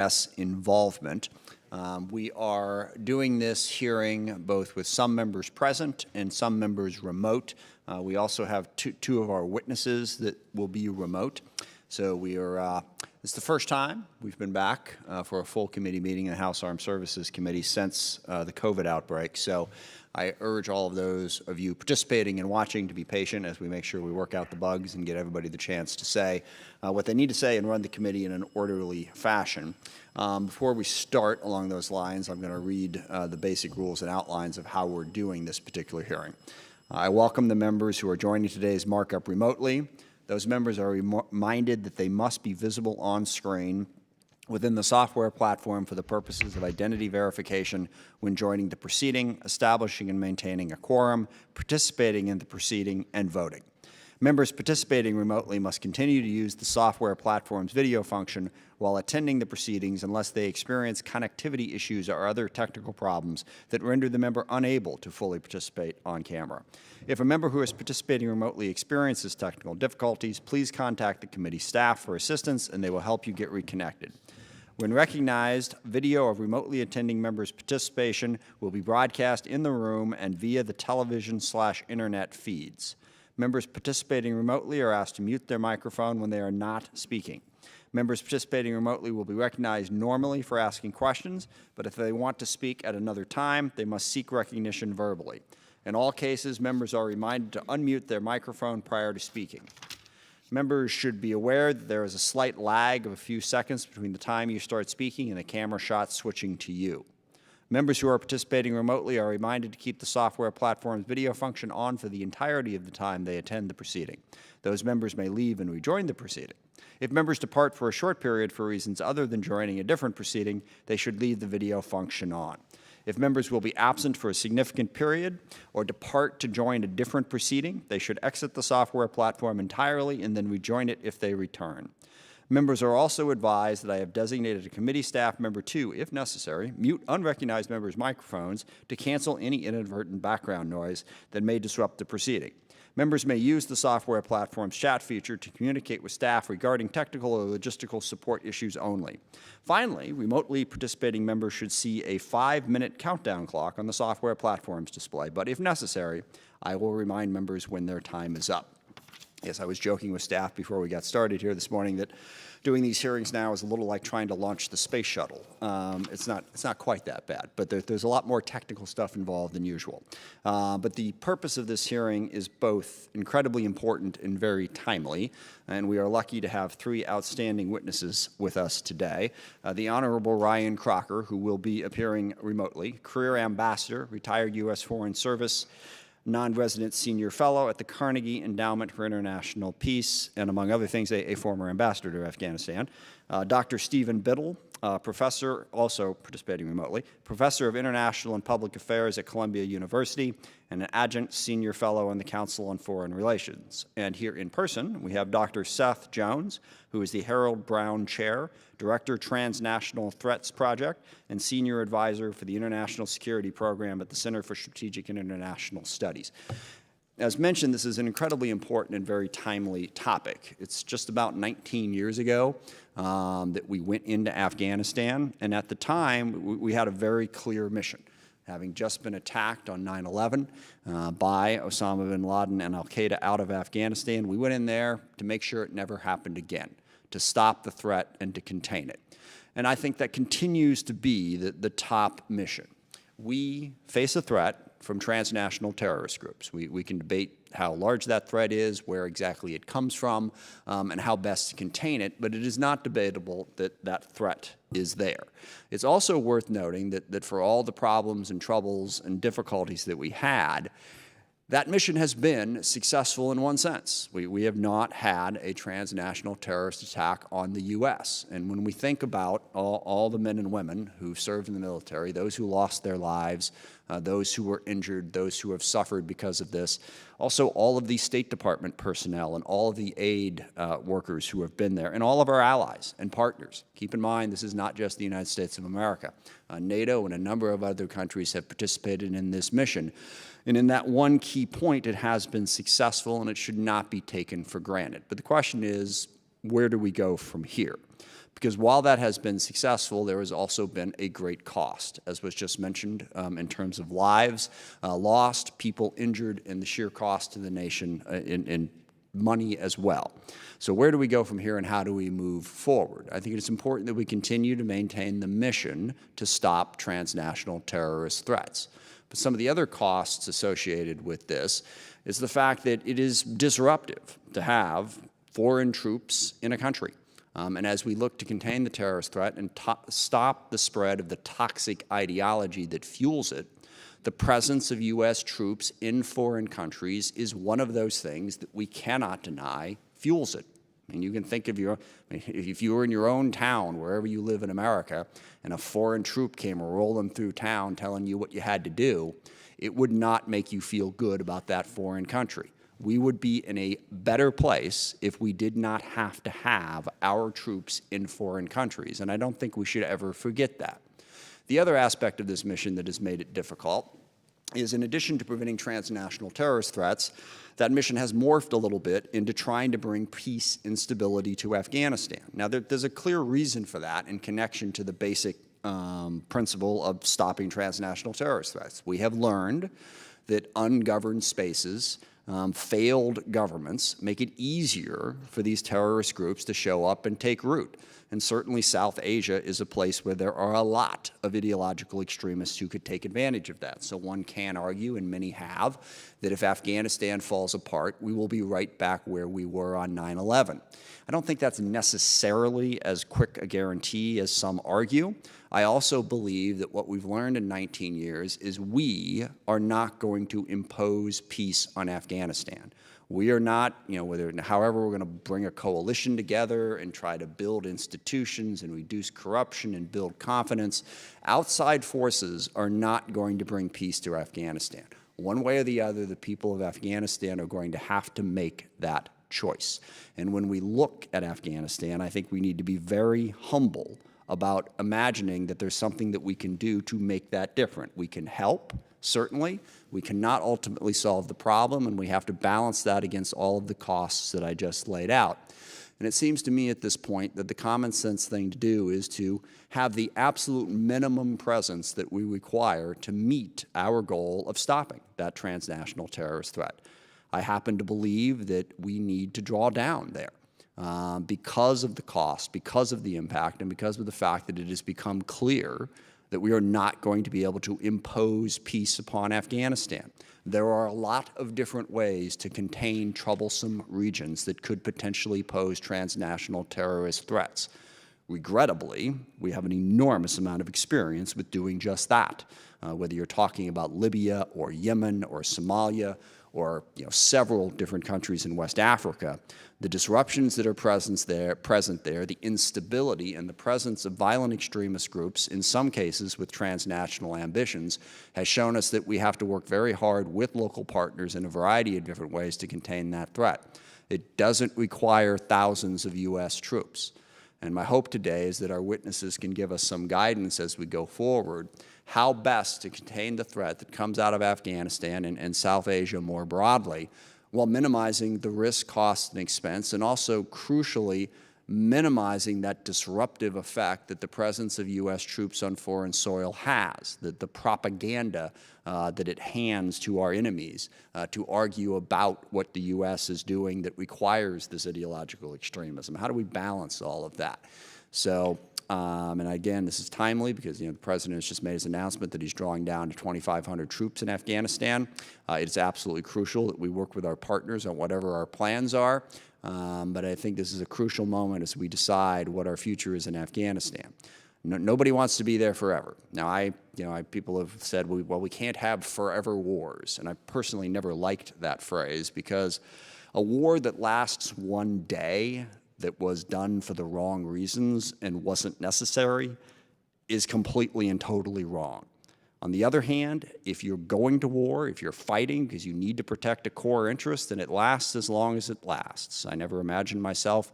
U.S. involvement. We are doing this hearing both with some members present and some members remote. We also have two of our witnesses that will be remote. So we are, it's the first time we've been back for a full committee meeting in the House Armed Services Committee since the COVID outbreak. So I urge all of those of you participating and watching to be patient as we make sure we work out the bugs and get everybody the chance to say what they need to say and run the committee in an orderly fashion. Before we start along those lines, I'm going to read the basic rules and outlines of how we're doing this particular hearing. I welcome the members who are joining today's markup remotely. Those members are reminded that they must be visible on screen within the software platform for the purposes of identity verification when joining the proceeding, establishing and maintaining a quorum, participating in the proceeding, and voting. Members participating remotely must continue to use the software platform's video function while attending the proceedings unless they experience connectivity issues or other technical problems that render the member unable to fully participate on camera. If a member who is participating remotely experiences technical difficulties, please contact the committee staff for assistance and they will help you get reconnected. When recognized, video of remotely attending members' participation will be broadcast in the room and via the television/internet feeds. Members participating remotely are asked to mute their microphone when they are not speaking. Members participating remotely will be recognized normally for asking questions, but if they want to speak at another time, they must seek recognition verbally. In all cases, members are reminded to unmute their microphone prior to speaking. Members should be aware that there is a slight lag of a few seconds between the time you start speaking and the camera shot switching to you. Members who are participating remotely are reminded to keep the software platform's video function on for the entirety of the time they attend the proceeding. Those members may leave and rejoin the proceeding. If members depart for a short period for reasons other than joining a different proceeding, they should leave the video function on. If members will be absent for a significant period or depart to join a different proceeding, they should exit the software platform entirely and then rejoin it if they return. Members are also advised that I have designated a committee staff member to, if necessary, mute unrecognized members' microphones to cancel any inadvertent background noise that may disrupt the proceeding. Members may use the software platform's chat feature to communicate with staff regarding technical or logistical support issues only. Finally, remotely participating members should see a 5-minute countdown clock on the software platform's display, but if necessary, I will remind members when their time is up. Yes, I was joking with staff before we got started here this morning that doing these hearings now is a little like trying to launch the space shuttle. It's not quite that bad, but there's a lot more technical stuff involved than usual. But the purpose of this hearing is both incredibly important and very timely, and we are lucky to have 3 outstanding witnesses with us today. The Honorable Ryan Crocker, who will be appearing remotely, career ambassador, retired U.S. Foreign Service, non-resident senior fellow at the Carnegie Endowment for International Peace, and among other things, a former ambassador to Afghanistan. Dr. Stephen Biddle, professor, also participating remotely, professor of international and public affairs at Columbia University, and an adjunct senior fellow on the Council on Foreign Relations. And here in person, we have Dr. Seth Jones, who is the Harold Brown Chair, Director, Transnational Threats Project, and Senior Advisor for the International Security Program at the Center for Strategic and International Studies. As mentioned, this is an incredibly important and very timely topic. It's just about 19 years ago that we went into Afghanistan, and at the time, we had a very clear mission. Having just been attacked on 9/11 by Osama bin Laden and al-Qaeda out of Afghanistan, we went in there to make sure it never happened again, to stop the threat and to contain it. And I think that continues to be the top mission. We face a threat from transnational terrorist groups. We can debate how large that threat is, where exactly it comes from, and how best to contain it, but it is not debatable that that threat is there. It's also worth noting that for all the problems and troubles and difficulties that we had, that mission has been successful in one sense. We have not had a transnational terrorist attack on the U.S. And when we think about all the men and women who served in the military, those who lost their lives, those who were injured, those who have suffered because of this, also all of the State Department personnel and all of the aid workers who have been there, and all of our allies and partners. Keep in mind, this is not just the United States of America. NATO and a number of other countries have participated in this mission. And in that one key point, it has been successful, and it should not be taken for granted. But the question is, where do we go from here? Because while that has been successful, there has also been a great cost, as was just mentioned, in terms of lives lost, people injured, and the sheer cost to the nation in money as well. So where do we go from here, and how do we move forward? I think it's important that we continue to maintain the mission to stop transnational terrorist threats. But some of the other costs associated with this is the fact that it is disruptive to have foreign troops in a country. And as we look to contain the terrorist threat and stop the spread of the toxic ideology that fuels it, the presence of U.S. troops in foreign countries is one of those things that we cannot deny fuels it. And you can think of if you were in your own town, wherever you live in America, and a foreign troop came rolling through town telling you what you had to do, it would not make you feel good about that foreign country. We would be in a better place if we did not have to have our troops in foreign countries, and I don't think we should ever forget that. The other aspect of this mission that has made it difficult is, in addition to preventing transnational terrorist threats, that mission has morphed a little bit into trying to bring peace and stability to Afghanistan. Now, there's a clear reason for that in connection to the basic principle of stopping transnational terrorist threats. We have learned that ungoverned spaces, failed governments make it easier for these terrorist groups to show up and take root. And certainly South Asia is a place where there are a lot of ideological extremists who could take advantage of that. So one can argue, and many have, that if Afghanistan falls apart, we will be right back where we were on 9/11. I don't think that's necessarily as quick a guarantee as some argue. I also believe that what we've learned in 19 years is we are not going to impose peace on Afghanistan. We are not, however we're going to bring a coalition together and try to build institutions and reduce corruption and build confidence, outside forces are not going to bring peace to Afghanistan. One way or the other, the people of Afghanistan are going to have to make that choice. And when we look at Afghanistan, I think we need to be very humble about imagining that there's something that we can do to make that different. We can help, certainly. We cannot ultimately solve the problem, and we have to balance that against all of the costs that I just laid out. And it seems to me at this point that the common sense thing to do is to have the absolute minimum presence that we require to meet our goal of stopping that transnational terrorist threat. I happen to believe that we need to draw down there. Because of the cost, because of the impact, and because of the fact that it has become clear that we are not going to be able to impose peace upon Afghanistan. There are a lot of different ways to contain troublesome regions that could potentially pose transnational terrorist threats. Regrettably, we have an enormous amount of experience with doing just that, whether you're talking about Libya or Yemen or Somalia or several different countries in West Africa. The disruptions that are present there, the instability and the presence of violent extremist groups, in some cases with transnational ambitions, has shown us that we have to work very hard with local partners in a variety of different ways to contain that threat. It doesn't require thousands of U.S. troops. And my hope today is that our witnesses can give us some guidance as we go forward, how best to contain the threat that comes out of Afghanistan and South Asia more broadly, while minimizing the risk, cost, and expense, and also, crucially, minimizing that disruptive effect that the presence of U.S. troops on foreign soil has, that the propaganda that it hands to our enemies to argue about what the U.S. is doing that requires this ideological extremism. How do we balance all of that? So, and again, this is timely because the President has just made his announcement that he's drawing down to 2,500 troops in Afghanistan. It's absolutely crucial that we work with our partners on whatever our plans are. But I think this is a crucial moment as we decide what our future is in Afghanistan. Nobody wants to be there forever. Now, people have said, well, we can't have forever wars, and I personally never liked that phrase because a war that lasts one day that was done for the wrong reasons and wasn't necessary is completely and totally wrong. On the other hand, if you're going to war, if you're fighting because you need to protect a core interest, then it lasts as long as it lasts. I never imagined myself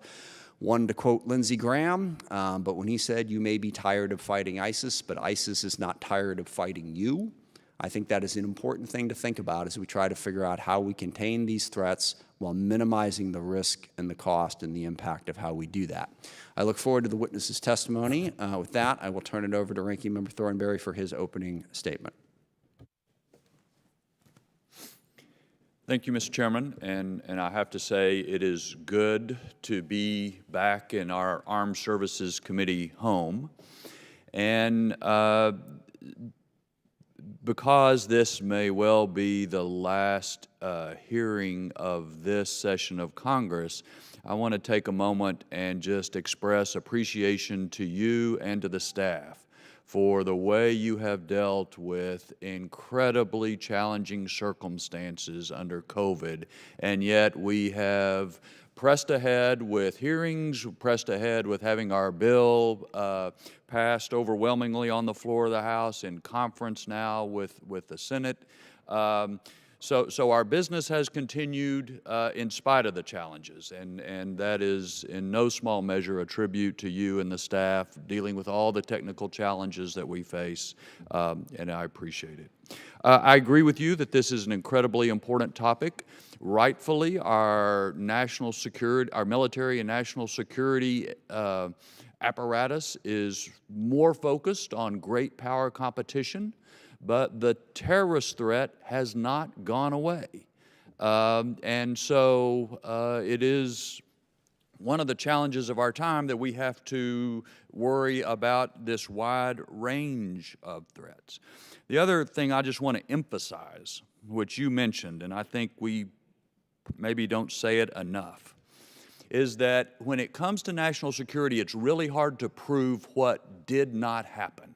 one to quote Lindsey Graham, but when he said, you may be tired of fighting ISIS, but ISIS is not tired of fighting you, I think that is an important thing to think about as we try to figure out how we contain these threats while minimizing the risk and the cost and the impact of how we do that. I look forward to the witness's testimony. With that, I will turn it over to Ranking Member Thornberry for his opening statement. Thank you, Mr. Chairman, and I have to say it is good to be back in our Armed Services Committee home. And because this may well be the last hearing of this session of Congress, I want to take a moment and just express appreciation to you and to the staff for the way you have dealt with incredibly challenging circumstances under COVID, and yet we have pressed ahead with hearings, pressed ahead with having our bill passed overwhelmingly on the floor of the House, in conference now with the Senate. So our business has continued in spite of the challenges, and that is in no small measure a tribute to you and the staff dealing with all the technical challenges that we face, and I appreciate it. I agree with you that this is an incredibly important topic. Rightfully, our national security, our military and national security apparatus is more focused on great power competition, but the terrorist threat has not gone away. And so it is one of the challenges of our time that we have to worry about this wide range of threats. The other thing I just want to emphasize, which you mentioned, and I think we maybe don't say it enough, is that when it comes to national security, it's really hard to prove what did not happen.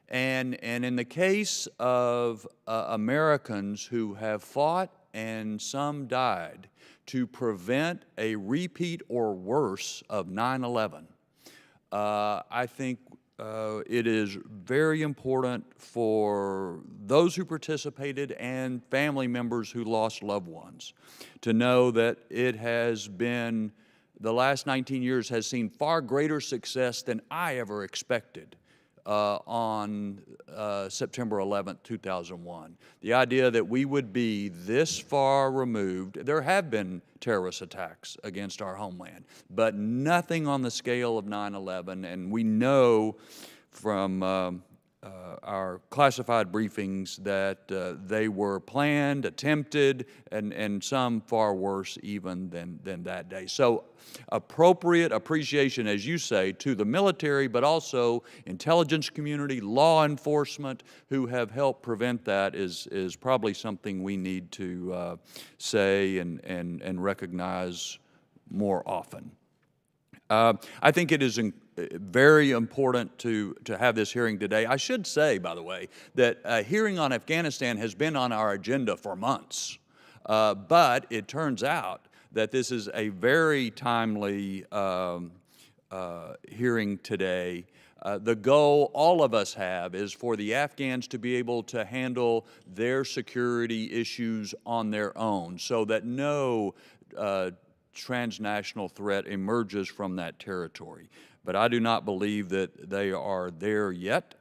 And in the case of Americans who have fought and some died to prevent a repeat or worse of 9/11, I think it is very important for those who participated and family members who lost loved ones to know that it has been, the last 19 years has seen far greater success than I ever expected on September 11th, 2001. The idea that we would be this far removed, there have been terrorist attacks against our homeland, but nothing on the scale of 9/11, and we know from our classified briefings that they were planned, attempted, and some far worse even than that day. So appropriate appreciation, as you say, to the military, but also intelligence community, law enforcement, who have helped prevent that is probably something we need to say and recognize more often. I think it is very important to have this hearing today. I should say, by the way, that a hearing on Afghanistan has been on our agenda for months, but it turns out that this is a very timely hearing today. The goal all of us have is for the Afghans to be able to handle their security issues on their own so that no transnational threat emerges from that territory. But I do not believe that they are there yet.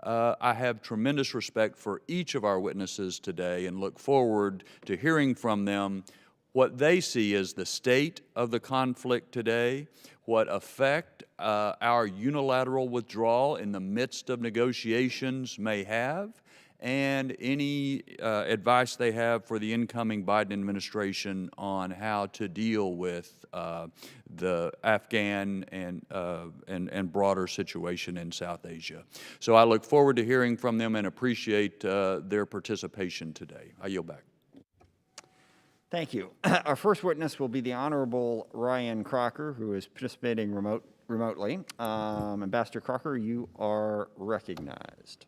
I have tremendous respect for each of our witnesses today and look forward to hearing from them what they see as the state of the conflict today, what effect our unilateral withdrawal in the midst of negotiations may have, and any advice they have for the incoming Biden administration on how to deal with the Afghan and broader situation in South Asia. So I look forward to hearing from them and appreciate their participation today. I yield back. Thank you. Our first witness will be the Honorable Ryan Crocker, who is participating remotely. Ambassador Crocker, you are recognized.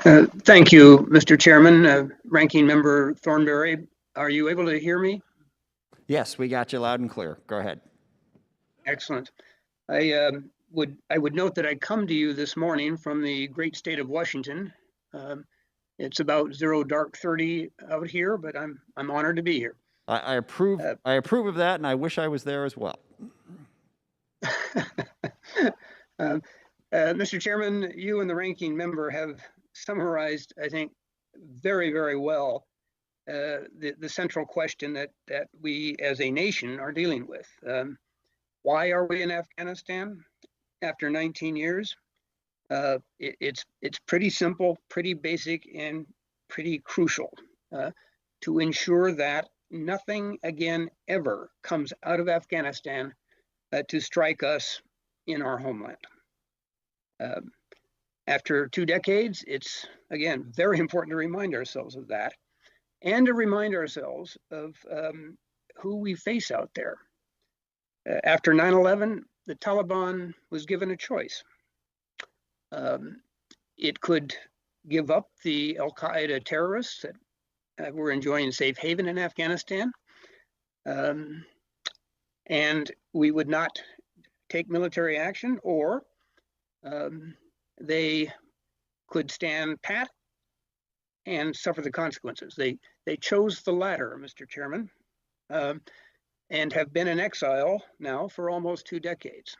Thank you, Mr. Chairman. Ranking Member Thornberry, are you able to hear me? Yes, we got you loud and clear. Go ahead. Excellent. I would note that I come to you this morning from the great state of Washington. It's about 0 dark 30 out here, but I'm honored to be here. I approve. I approve of that, and I wish I was there as well. Mr. Chairman, you and the ranking member have summarized, I think, very, very well the central question that we as a nation are dealing with. Why are we in Afghanistan after 19 years? It's pretty simple, pretty basic, and pretty crucial to ensure that nothing again ever comes out of Afghanistan to strike us in our homeland. After 2 decades, it's again very important to remind ourselves of that and to remind ourselves of who we face out there. After 9/11, the Taliban was given a choice. It could give up the Al-Qaeda terrorists that were enjoying safe haven in Afghanistan, and we would not take military action, or they could stand pat and suffer the consequences. They chose the latter, Mr. Chairman, and have been in exile now for almost 2 decades.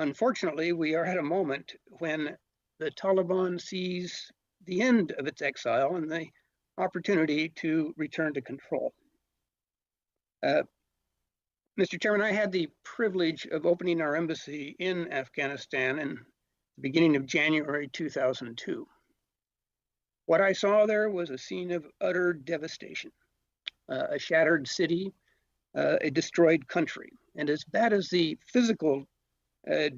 Unfortunately, we are at a moment when the Taliban sees the end of its exile and the opportunity to return to control. Mr. Chairman, I had the privilege of opening our embassy in Afghanistan in the beginning of January 2002. What I saw there was a scene of utter devastation, a shattered city, a destroyed country. And as bad as the physical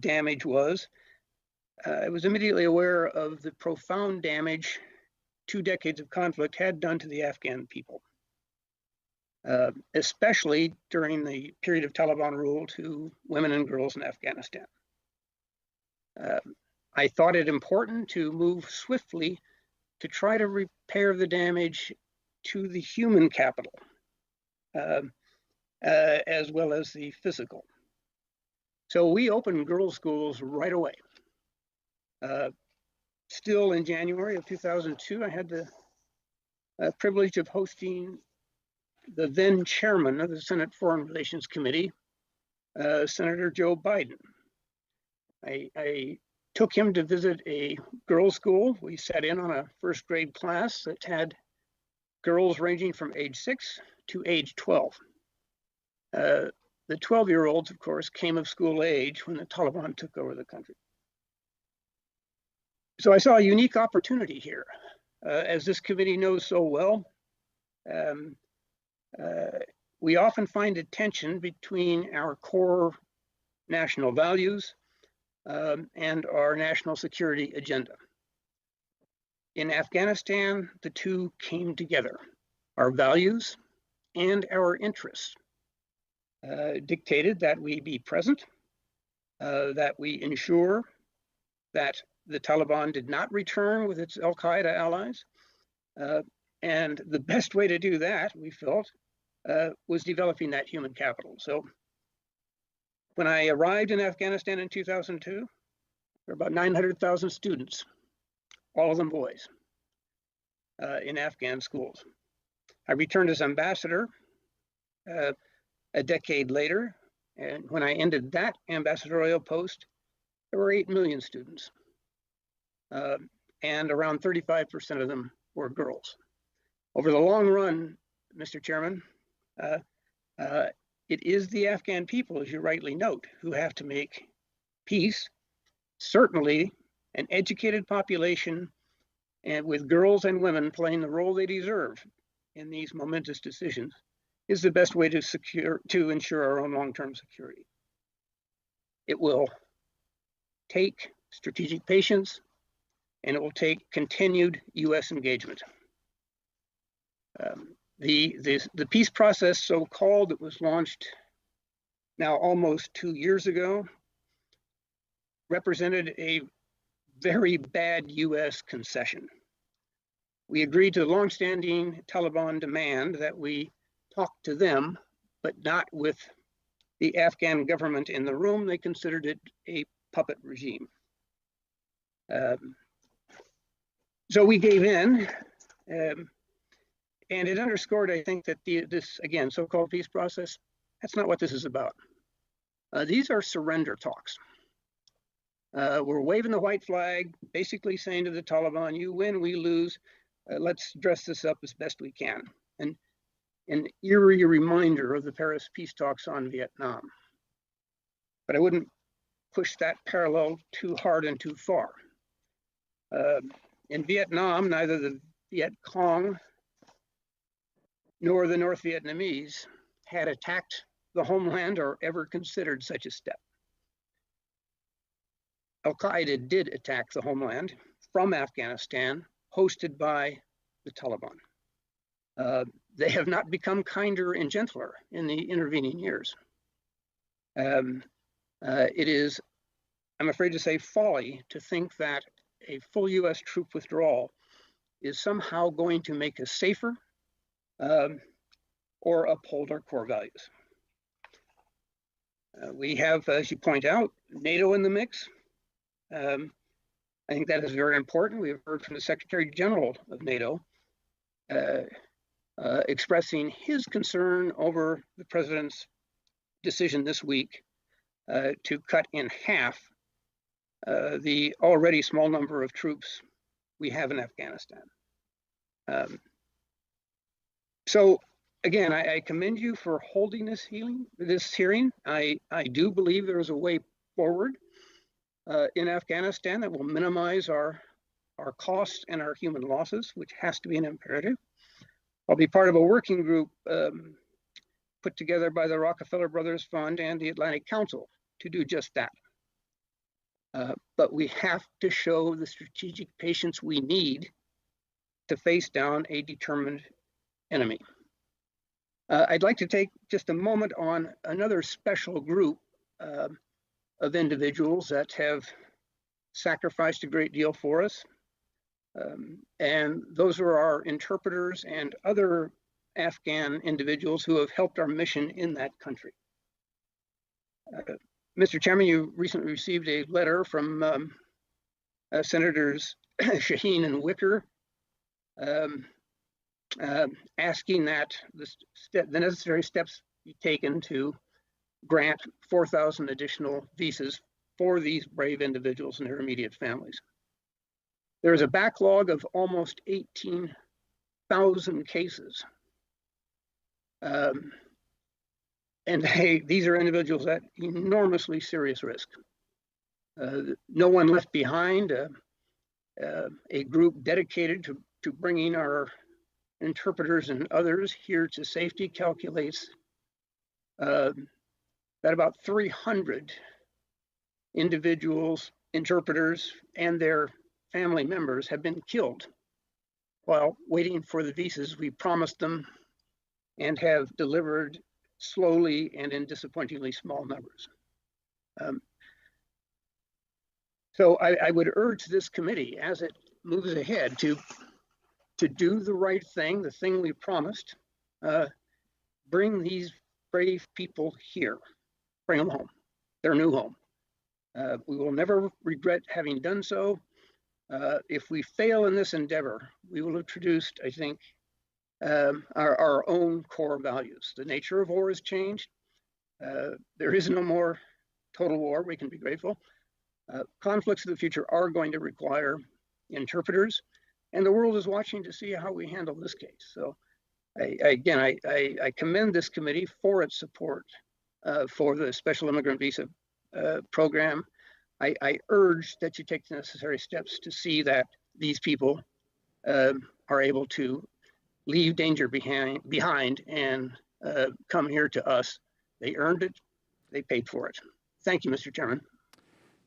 damage was, I was immediately aware of the profound damage 2 decades of conflict had done to the Afghan people, especially during the period of Taliban rule to women and girls in Afghanistan. I thought it important to move swiftly to try to repair the damage to the human capital, as well as the physical. So we opened girls' schools right away. Still in January of 2002, I had the privilege of hosting the then chairman of the Senate Foreign Relations Committee, Senator Joe Biden. I took him to visit a girls' school. We sat in on a first grade class that had girls ranging from age 6 to age 12. The 12-year-olds, of course, came of school age when the Taliban took over the country. So I saw a unique opportunity here. As this committee knows so well, we often find a tension between our core national values and our national security agenda. In Afghanistan, the two came together. Our values and our interests dictated that we be present, that we ensure that the Taliban did not return with its Al-Qaeda allies. And the best way to do that, we felt, was developing that human capital. So when I arrived in Afghanistan in 2002, there were about 900,000 students, all of them boys, in Afghan schools. I returned as ambassador a decade later, and when I ended that ambassadorial post, there were 8 million students, and around 35% of them were girls. Over the long run, Mr. Chairman, it is the Afghan people, as you rightly note, who have to make peace. Certainly, an educated population, and with girls and women playing the role they deserve in these momentous decisions, is the best way to ensure our own long-term security. It will take strategic patience, and it will take continued U.S. engagement. The peace process, so-called, that was launched now almost 2 years ago, represented a very bad U.S. concession. We agreed to the longstanding Taliban demand that we talk to them, but not with the Afghan government in the room. They considered it a puppet regime. So we gave in, and it underscored, I think, that this, again, so-called peace process, that's not what this is about. These are surrender talks. We're waving the white flag, basically saying to the Taliban, you win, we lose. Let's dress this up as best we can. And an eerie reminder of the Paris peace talks on Vietnam. But I wouldn't push that parallel too hard and too far. In Vietnam, neither the Viet Cong nor the North Vietnamese had attacked the homeland or ever considered such a step. Al-Qaeda did attack the homeland from Afghanistan, hosted by the Taliban. They have not become kinder and gentler in the intervening years. It is, I'm afraid to say, folly to think that a full US troop withdrawal is somehow going to make us safer or uphold our core values. We have, as you point out, NATO in the mix. I think that is very important. We have heard from the Secretary General of NATO expressing his concern over the president's decision this week to cut in half the already small number of troops we have in Afghanistan. So again, I commend you for holding this hearing. I do believe there is a way forward in Afghanistan that will minimize our costs and our human losses, which has to be an imperative. I'll be part of a working group put together by the Rockefeller Brothers Fund and the Atlantic Council to do just that. But we have to show the strategic patience we need to face down a determined enemy. I'd like to take just a moment on another special group of individuals that have sacrificed a great deal for us. And those are our interpreters and other Afghan individuals who have helped our mission in that country. Mr. Chairman, you recently received a letter from Senators Shaheen and Wicker asking that the necessary steps be taken to grant 4,000 additional visas for these brave individuals and their immediate families. There is a backlog of almost 18,000 cases. And these are individuals at enormously serious risk. No one left behind, a group dedicated to bringing our interpreters and others here to safety calculates that about 300 individuals, interpreters, and their family members have been killed while waiting for the visas we promised them and have delivered slowly and in disappointingly small numbers. So I would urge this committee as it moves ahead to do the right thing, the thing we promised, bring these brave people here, bring them home, their new home. We will never regret having done so. If we fail in this endeavor, we will have introduced, I think, our own core values. The nature of war has changed. There is no more total war, we can be grateful. Conflicts of the future are going to require interpreters, and the world is watching to see how we handle this case. So I commend this committee for its support for the special immigrant visa program. I urge that you take the necessary steps to see that these people are able to leave danger behind and come here to us. They earned it. They paid for it. Thank you, Mr. Chairman.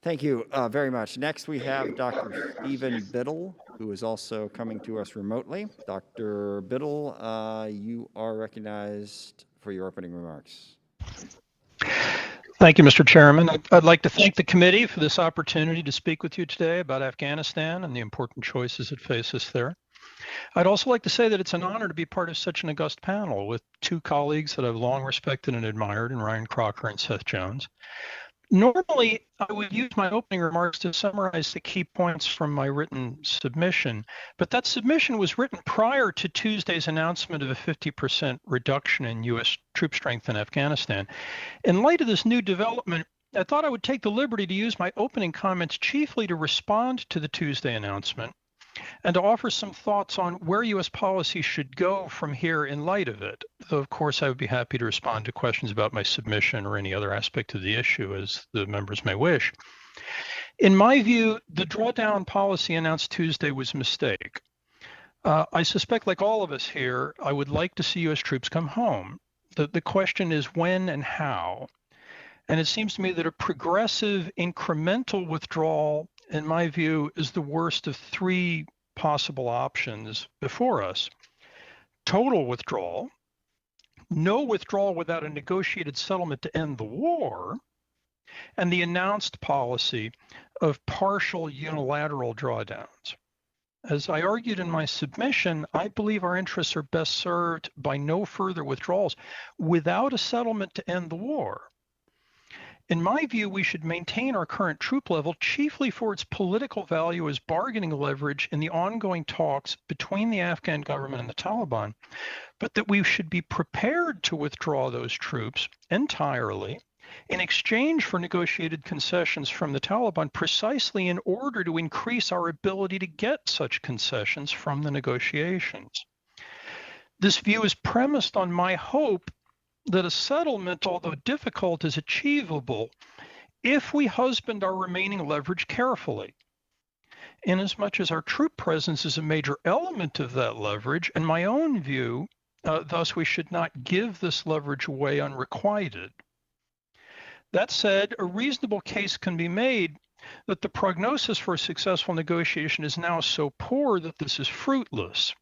Thank you very much. Next, we have Dr. Stephen Biddle, who is also coming to us remotely. Dr. Biddle, you are recognized for your opening remarks. Thank you, Mr. Chairman. I'd like to thank the committee for this opportunity to speak with you today about Afghanistan and the important choices that face us there. I'd also like to say that it's an honor to be part of such an august panel with two colleagues that I've long respected and admired in Ryan Crocker and Seth Jones. Normally, I would use my opening remarks to summarize the key points from my written submission, but that submission was written prior to Tuesday's announcement of a 50% reduction in U.S. troop strength in Afghanistan. In light of this new development, I thought I would take the liberty to use my opening comments chiefly to respond to the Tuesday announcement and to offer some thoughts on where U.S. policy should go from here in light of it. Though, of course, I would be happy to respond to questions about my submission or any other aspect of the issue as the members may wish. In my view, the drawdown policy announced Tuesday was a mistake. I suspect, like all of us here, I would like to see U.S. troops come home. The question is when and how. And it seems to me that a progressive incremental withdrawal, in my view, is the worst of three possible options before us. Total withdrawal, no withdrawal without a negotiated settlement to end the war, and the announced policy of partial unilateral drawdowns. As I argued in my submission, I believe our interests are best served by no further withdrawals without a settlement to end the war. In my view, we should maintain our current troop level chiefly for its political value as bargaining leverage in the ongoing talks between the Afghan government and the Taliban, but that we should be prepared to withdraw those troops entirely in exchange for negotiated concessions from the Taliban precisely in order to increase our ability to get such concessions from the negotiations. This view is premised on my hope that a settlement, although difficult, is achievable if we husband our remaining leverage carefully. Inasmuch as our troop presence is a major element of that leverage, in my own view, thus we should not give this leverage away unrequited. That said, a reasonable case can be made that the prognosis for a successful negotiation is now so poor that this is fruitless.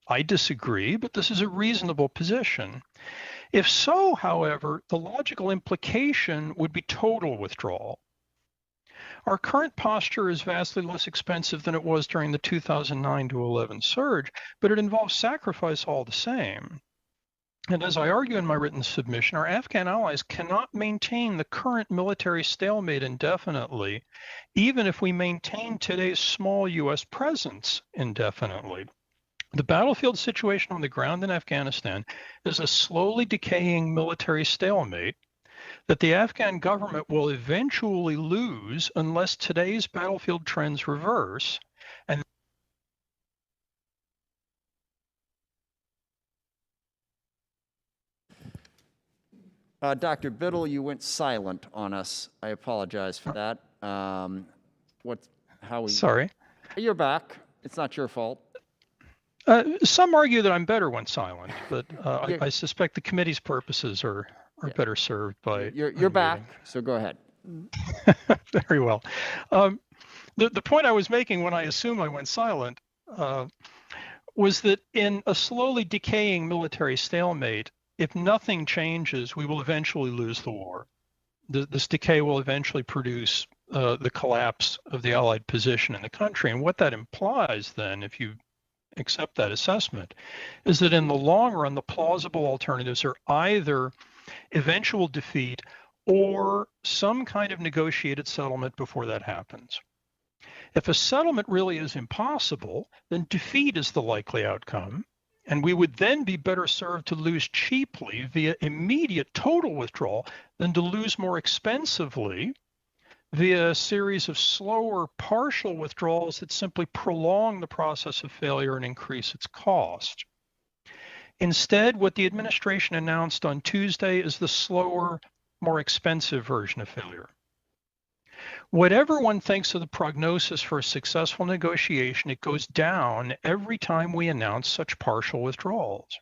I disagree, but this is a reasonable position. If so, however, the logical implication would be total withdrawal. Our current posture is vastly less expensive than it was during the 2009 to 11 surge, but it involves sacrifice all the same. And as I argue in my written submission, our Afghan allies cannot maintain the current military stalemate indefinitely, even if we maintain today's small U.S. presence indefinitely. The battlefield situation on the ground in Afghanistan is a slowly decaying military stalemate that the Afghan government will eventually lose unless today's battlefield trends reverse. And Dr. Biddle, you went silent on us. I apologize for that. Sorry. You're back. It's not your fault. Some argue that I'm better when silent, but I suspect the committee's purposes are better served by. You're back, so go ahead. Very well. The point I was making when I assume I went silent was that in a slowly decaying military stalemate, if nothing changes, we will eventually lose the war. This decay will eventually produce the collapse of the Allied position in the country. And what that implies then, if you accept that assessment, is that in the long run, the plausible alternatives are either eventual defeat or some kind of negotiated settlement before that happens. If a settlement really is impossible, then defeat is the likely outcome, and we would then be better served to lose cheaply via immediate total withdrawal than to lose more expensively via a series of slower partial withdrawals that simply prolong the process of failure and increase its cost. Instead, what the administration announced on Tuesday is the slower, more expensive version of failure. Whatever one thinks of the prognosis for a successful negotiation, it goes down every time we announce such partial withdrawals.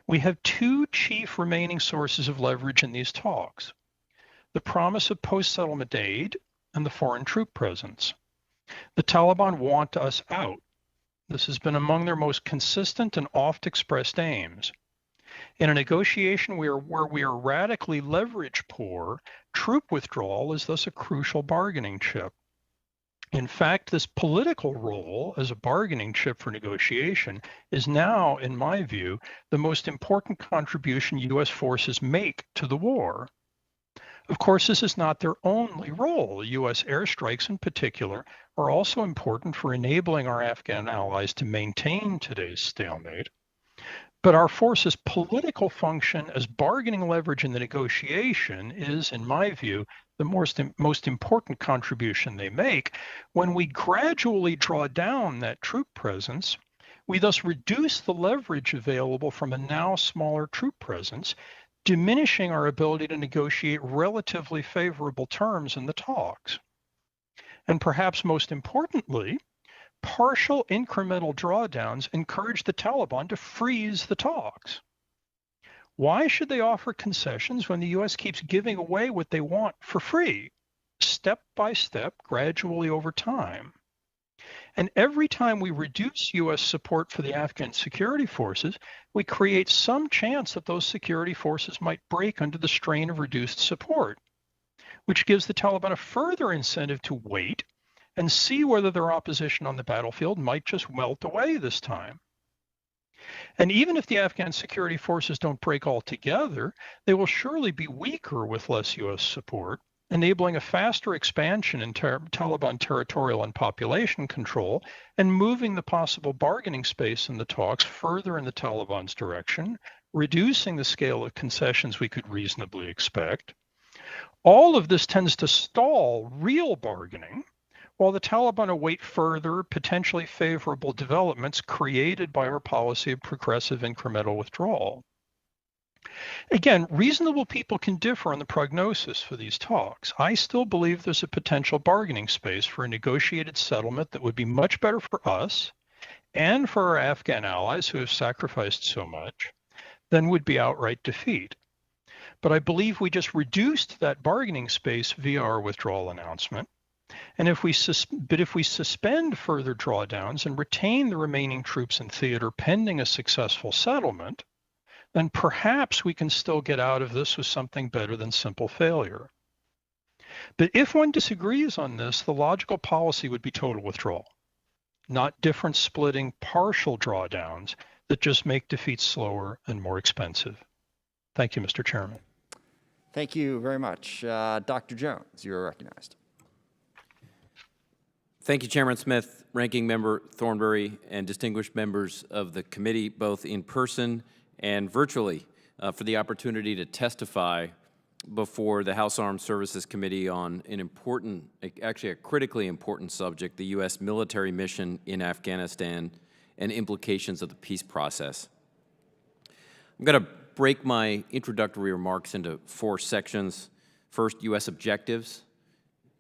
We have two chief remaining sources of leverage in these talks: the promise of post-settlement aid and the foreign troop presence. The Taliban want us out. This has been among their most consistent and oft-expressed aims. In a negotiation where we are radically leverage poor, troop withdrawal is thus a crucial bargaining chip. In fact, this political role as a bargaining chip for negotiation is now, in my view, the most important contribution U.S. forces make to the war. Of course, this is not their only role. U.S. airstrikes in particular are also important for enabling our Afghan allies to maintain today's stalemate. But our force's political function as bargaining leverage in the negotiation is, in my view, the most important contribution they make, when we gradually draw down that troop presence, we thus reduce the leverage available from a now smaller troop presence, diminishing our ability to negotiate relatively favorable terms in the talks. And perhaps most importantly, partial incremental drawdowns encourage the Taliban to freeze the talks. Why should they offer concessions when the U.S. keeps giving away what they want for free, step by step, gradually over time? And every time we reduce U.S. support for the Afghan security forces, we create some chance that those security forces might break under the strain of reduced support, which gives the Taliban a further incentive to wait and see whether their opposition on the battlefield might just melt away this time. And even if the Afghan security forces don't break altogether, they will surely be weaker with less U.S. support, enabling a faster expansion in Taliban territorial and population control, and moving the possible bargaining space in the talks further in the Taliban's direction, reducing the scale of concessions we could reasonably expect. All of this tends to stall real bargaining, while the Taliban await further, potentially favorable developments created by our policy of progressive incremental withdrawal. Again, reasonable people can differ on the prognosis for these talks. I still believe there's a potential bargaining space for a negotiated settlement that would be much better for us and for our Afghan allies who have sacrificed so much than would be outright defeat. But I believe we just reduced that bargaining space via our withdrawal announcement. And if we suspend further drawdowns and retain the remaining troops in theater pending a successful settlement, then perhaps we can still get out of this with something better than simple failure. But if one disagrees on this, the logical policy would be total withdrawal, not difference splitting partial drawdowns that just make defeat slower and more expensive. Thank you, Mr. Chairman. Thank you very much. Dr. Jones, you're recognized. Thank you, Chairman Smith, Ranking Member Thornberry, and distinguished members of the committee, both in person and virtually, for the opportunity to testify before the House Armed Services Committee on an important, actually a critically important subject, the U.S. military mission in Afghanistan and implications of the peace process. I'm going to break my introductory remarks into 4 sections. First, U.S. objectives,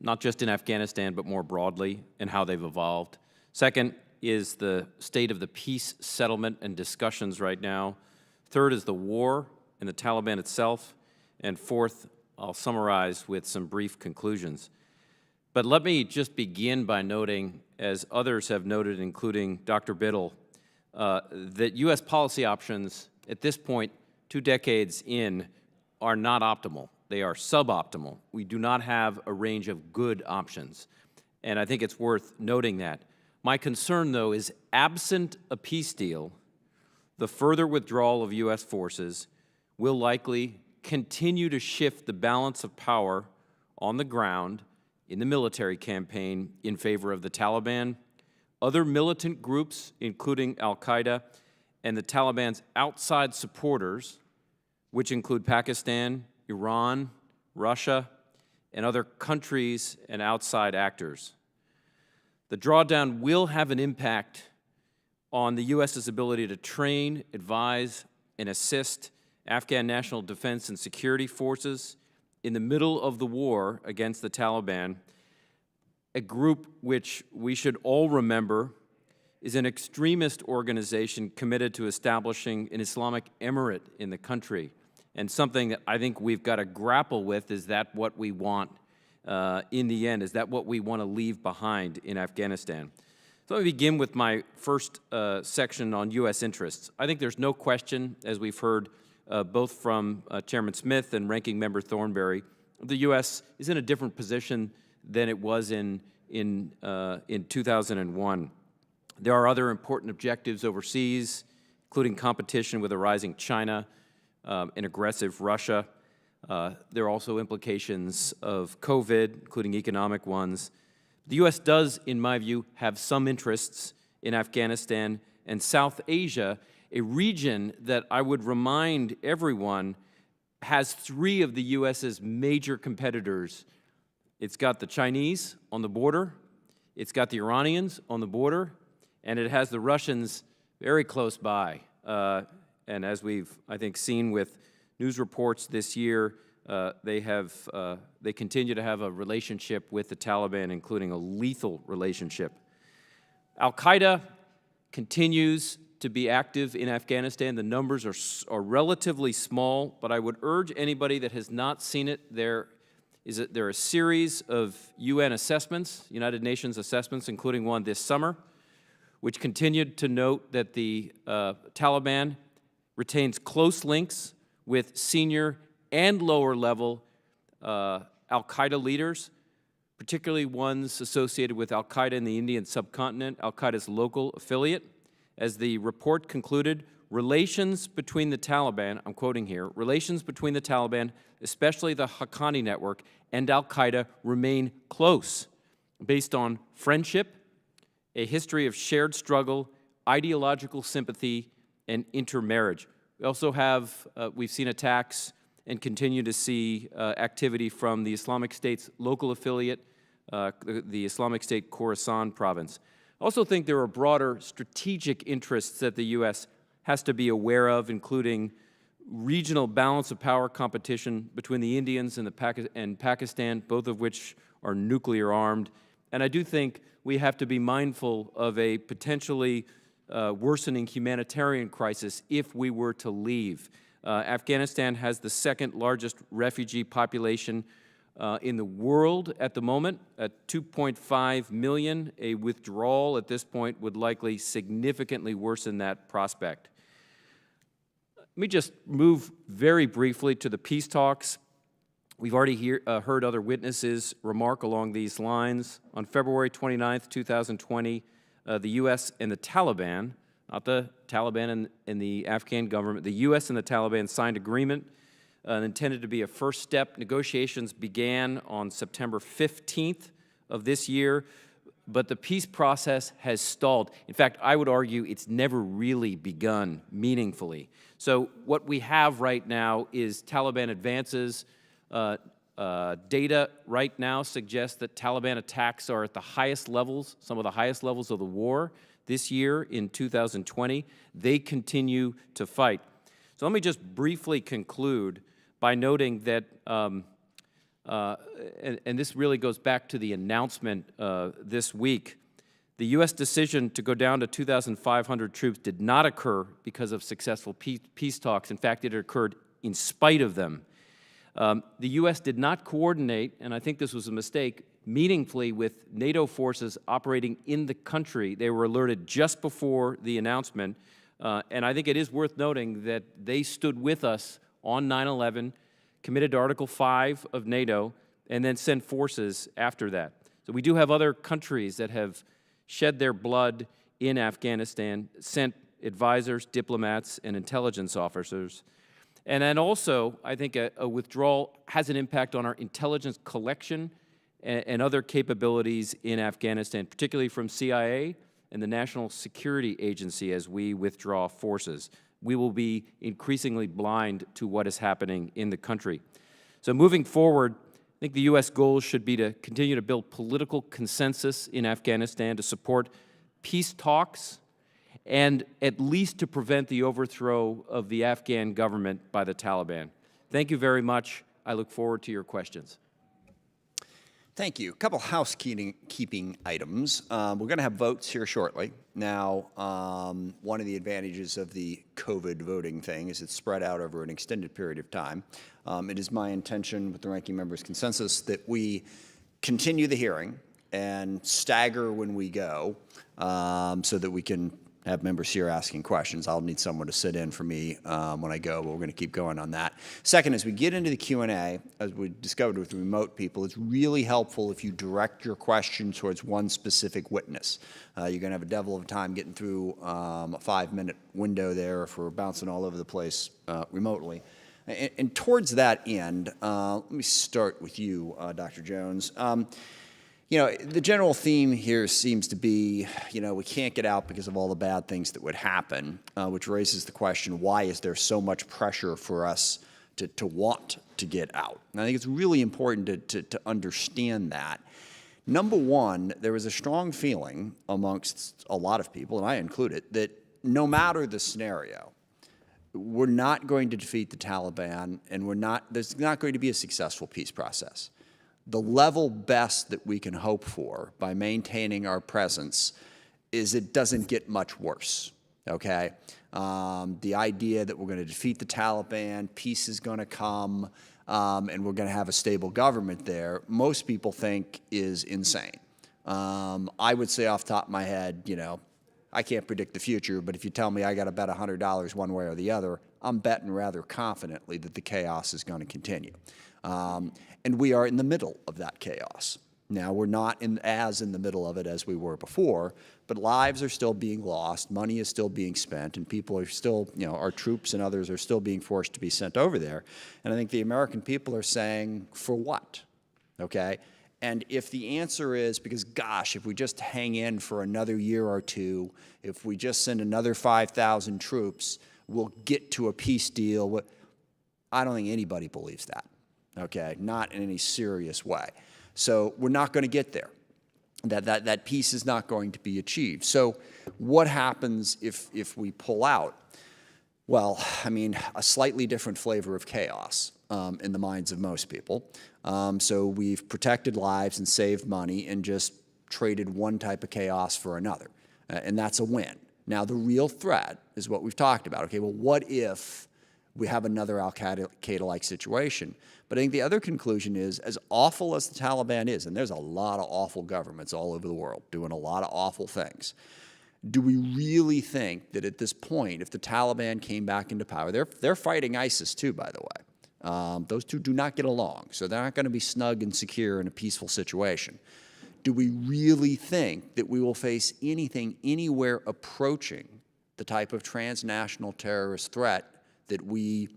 not just in Afghanistan, but more broadly, and how they've evolved. Second is the state of the peace settlement and discussions right now. Third is the war and the Taliban itself. And fourth, I'll summarize with some brief conclusions. But let me just begin by noting, as others have noted, including Dr. Biddle, that U.S. policy options at this point, 2 decades in, are not optimal. They are suboptimal. We do not have a range of good options. And I think it's worth noting that. My concern, though, is absent a peace deal, the further withdrawal of U.S. forces will likely continue to shift the balance of power on the ground in the military campaign in favor of the Taliban, other militant groups, including al-Qaeda, and the Taliban's outside supporters, which include Pakistan, Iran, Russia, and other countries and outside actors. The drawdown will have an impact on the U.S.'s ability to train, advise, and assist Afghan national defense and security forces in the middle of the war against the Taliban, a group which we should all remember is an extremist organization committed to establishing an Islamic emirate in the country. And something that I think we've got to grapple with, is that what we want in the end? Is that what we want to leave behind in Afghanistan? So let me begin with my first section on U.S. interests. I think there's no question, as we've heard both from Chairman Smith and Ranking Member Thornberry, the U.S. is in a different position than it was in 2001. There are other important objectives overseas, including competition with a rising China, and aggressive Russia. There are also implications of COVID, including economic ones. The U.S. does, in my view, have some interests in Afghanistan and South Asia, a region that I would remind everyone has 3 of the U.S.'s major competitors It's got the Chinese on the border, it's got the Iranians on the border, and it has the Russians very close by. And as we've, I think, seen with news reports this year, they continue to have a relationship with the Taliban, including a lethal relationship. Al-Qaeda continues to be active in Afghanistan. The numbers are relatively small, but I would urge anybody that has not seen it, there are a series of UN assessments, United Nations assessments, including one this summer, which continued to note that the Taliban retains close links with senior and lower level Al-Qaeda leaders, particularly ones associated with Al-Qaeda in the Indian subcontinent, Al-Qaeda's local affiliate. As the report concluded, relations between the Taliban, I'm quoting here, relations between the Taliban, especially the Haqqani network, and Al-Qaeda remain close, based on friendship, a history of shared struggle, ideological sympathy, and intermarriage. We also have, we've seen attacks and continue to see activity from the Islamic State's local affiliate, the Islamic State Khorasan province. I also think there are broader strategic interests that the U.S. has to be aware of, including regional balance of power competition between the Indians and Pakistan, both of which are nuclear armed. And I do think we have to be mindful of a potentially worsening humanitarian crisis if we were to leave. Afghanistan has the second largest refugee population in the world at the moment, at 2.5 million. A withdrawal at this point would likely significantly worsen that prospect. Let me just move very briefly to the peace talks. We've already heard other witnesses remark along these lines. On February 29th, 2020, the U.S. and the Taliban, not the Taliban and the Afghan government, the U.S. and the Taliban signed agreement intended to be a first step. Negotiations began on September 15th of this year, but the peace process has stalled. In fact, I would argue it's never really begun meaningfully. So what we have right now is Taliban advances. Data right now suggests that Taliban attacks are at the highest levels, some of the highest levels of the war this year in 2020. They continue to fight. So let me just briefly conclude by noting that, and this really goes back to the announcement this week, the U.S. decision to go down to 2,500 troops did not occur because of successful peace talks. In fact, it occurred in spite of them. The U.S. did not coordinate, and I think this was a mistake, meaningfully with NATO forces operating in the country. They were alerted just before the announcement, and I think it is worth noting that they stood with us on 9/11, committed to Article 5 of NATO, and then sent forces after that. So we do have other countries that have shed their blood in Afghanistan, sent advisors, diplomats, and intelligence officers. And then also, I think a withdrawal has an impact on our intelligence collection and other capabilities in Afghanistan, particularly from CIA and the National Security Agency as we withdraw forces. We will be increasingly blind to what is happening in the country. So moving forward, I think the U.S. goal should be to continue to build political consensus in Afghanistan to support peace talks and at least to prevent the overthrow of the Afghan government by the Taliban. Thank you very much. I look forward to your questions. Thank you. A couple housekeeping items. We're going to have votes here shortly. Now, one of the advantages of the COVID voting thing is it's spread out over an extended period of time. It is my intention, with the ranking member's consensus, that we continue the hearing and stagger when we go so that we can have members here asking questions. I'll need someone to sit in for me when I go, but we're going to keep going on that. Second, as we get into the Q&A, as we discovered with remote people, it's really helpful if you direct your question towards one specific witness. You're going to have a devil of a time getting through a 5-minute window there if we're bouncing all over the place remotely. And towards that end, let me start with you, Dr. Jones. You know, the general theme here seems to be, you know, we can't get out because of all the bad things that would happen, which raises the question, why is there so much pressure for us to want to get out. And I think it's really important to understand that. Number one, there was a strong feeling amongst a lot of people, and I included, that no matter the scenario, we're not going to defeat the Taliban, and there's not going to be a successful peace process. The level best that we can hope for by maintaining our presence is it doesn't get much worse, okay? The idea that we're going to defeat the Taliban, peace is going to come, and we're going to have a stable government there, most people think is insane. I would say off the top of my head, you know, I can't predict the future, but if you tell me I got to bet $100 one way or the other, I'm betting rather confidently that the chaos is going to continue. And we are in the middle of that chaos. Now, we're not as in the middle of it as we were before, but lives are still being lost, money is still being spent, and people are still, you know, our troops and others are still being forced to be sent over there. And I think the American people are saying, for what? Okay? And if the answer is, because gosh, if we just hang in for another year or two, if we just send another 5,000 troops, we'll get to a peace deal. I don't think anybody believes that, okay? Not in any serious way. So we're not going to get there. That peace is not going to be achieved. So what happens if we pull out? Well, I mean, a slightly different flavor of chaos in the minds of most people. So we've protected lives and saved money and just traded one type of chaos for another. And that's a win. Now, the real threat is what we've talked about. Okay, well, what if we have another al-Qaeda-like situation? But I think the other conclusion is, as awful as the Taliban is, and there's a lot of awful governments all over the world doing a lot of awful things, do we really think that at this point, if the Taliban came back into power, they're fighting ISIS too, by the way. Those two do not get along, so they're not going to be snug and secure in a peaceful situation. Do we really think that we will face anything anywhere approaching the type of transnational terrorist threat that we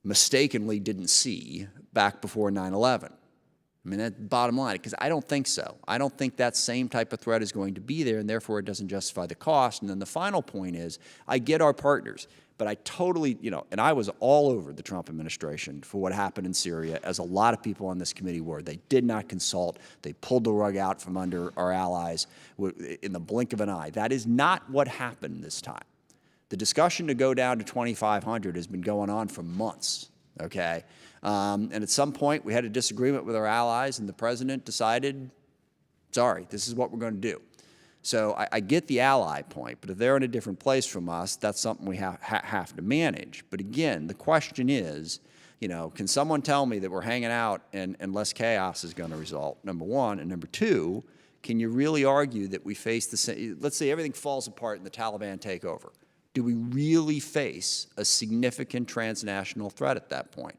mistakenly didn't see back before 9/11? I mean, that's bottom line, because I don't think so. I don't think that same type of threat is going to be there, and therefore it doesn't justify the cost. And then the final point is, I get our partners, but I totally, you know, and I was all over the Trump administration for what happened in Syria, as a lot of people on this committee were. They did not consult. They pulled the rug out from under our allies in the blink of an eye. That is not what happened this time. The discussion to go down to 2,500 has been going on for months, okay? And at some point, we had a disagreement with our allies, and the president decided, sorry, this is what we're going to do. So I get the ally point, but if they're in a different place from us, that's something we have to manage. But again, the question is, you know, can someone tell me that we're hanging out and less chaos is going to result, number one? And number two, can you really argue that we face the same, let's say everything falls apart and the Taliban take over. Do we really face a significant transnational threat at that point?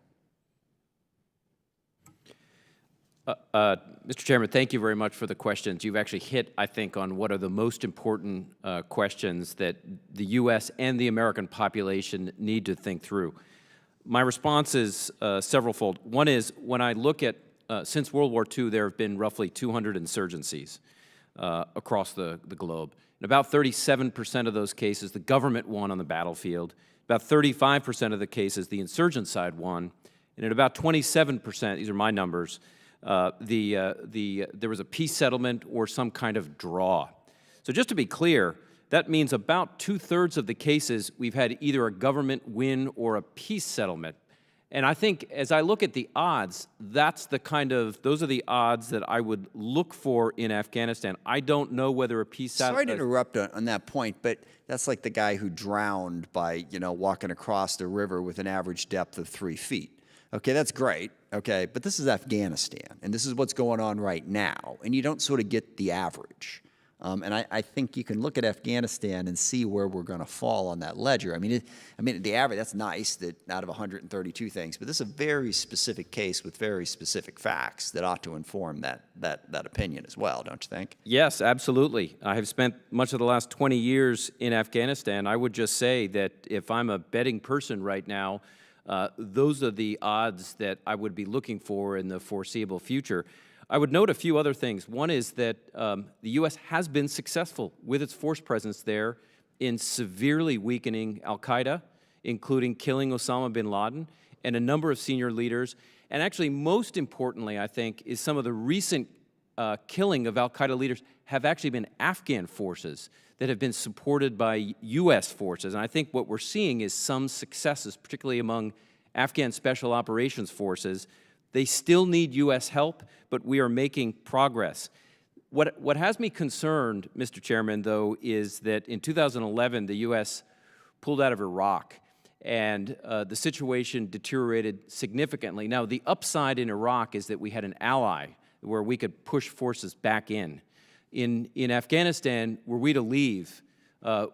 Mr. Chairman, thank you very much for the questions. You've actually hit, I think, on what are the most important questions that the U.S. and the American population need to think through. My response is severalfold. One is, when I look at, since World War II, there have been roughly 200 insurgencies across the globe. In about 37% of those cases, the government won on the battlefield. About 35% of the cases, the insurgent side won. And at about 27%, these are my numbers, there was a peace settlement or some kind of draw. So just to be clear, that means about 2/3 of the cases we've had either a government win or a peace settlement. And I think as I look at the odds, those are the odds that I would look for in Afghanistan. I don't know whether a peace settlement— Sorry to interrupt on that point, but that's like the guy who drowned by, you know, walking across the river with an average depth of 3 feet. Okay, that's great, okay, but this is Afghanistan, and this is what's going on right now, and you don't sort of get the average. And I think you can look at Afghanistan and see where we're going to fall on that ledger. I mean, the average, that's nice that out of 132 things, but this is a very specific case with very specific facts that ought to inform that opinion as well, don't you think? Yes, absolutely. I have spent much of the last 20 years in Afghanistan. I would just say that if I'm a betting person right now, those are the odds that I would be looking for in the foreseeable future. I would note a few other things. One is that the U.S. has been successful with its force presence there in severely weakening al-Qaeda, including killing Osama bin Laden, and a number of senior leaders. And actually, most importantly, I think, is some of the recent killing of al-Qaeda leaders have actually been Afghan forces that have been supported by U.S. forces. And I think what we're seeing is some successes, particularly among Afghan Special Operations Forces. They still need U.S. help, but we are making progress. What has me concerned, Mr. Chairman, though, is that in 2011, the U.S. pulled out of Iraq, and the situation deteriorated significantly. Now, the upside in Iraq is that we had an ally where we could push forces back in. In Afghanistan, were we to leave,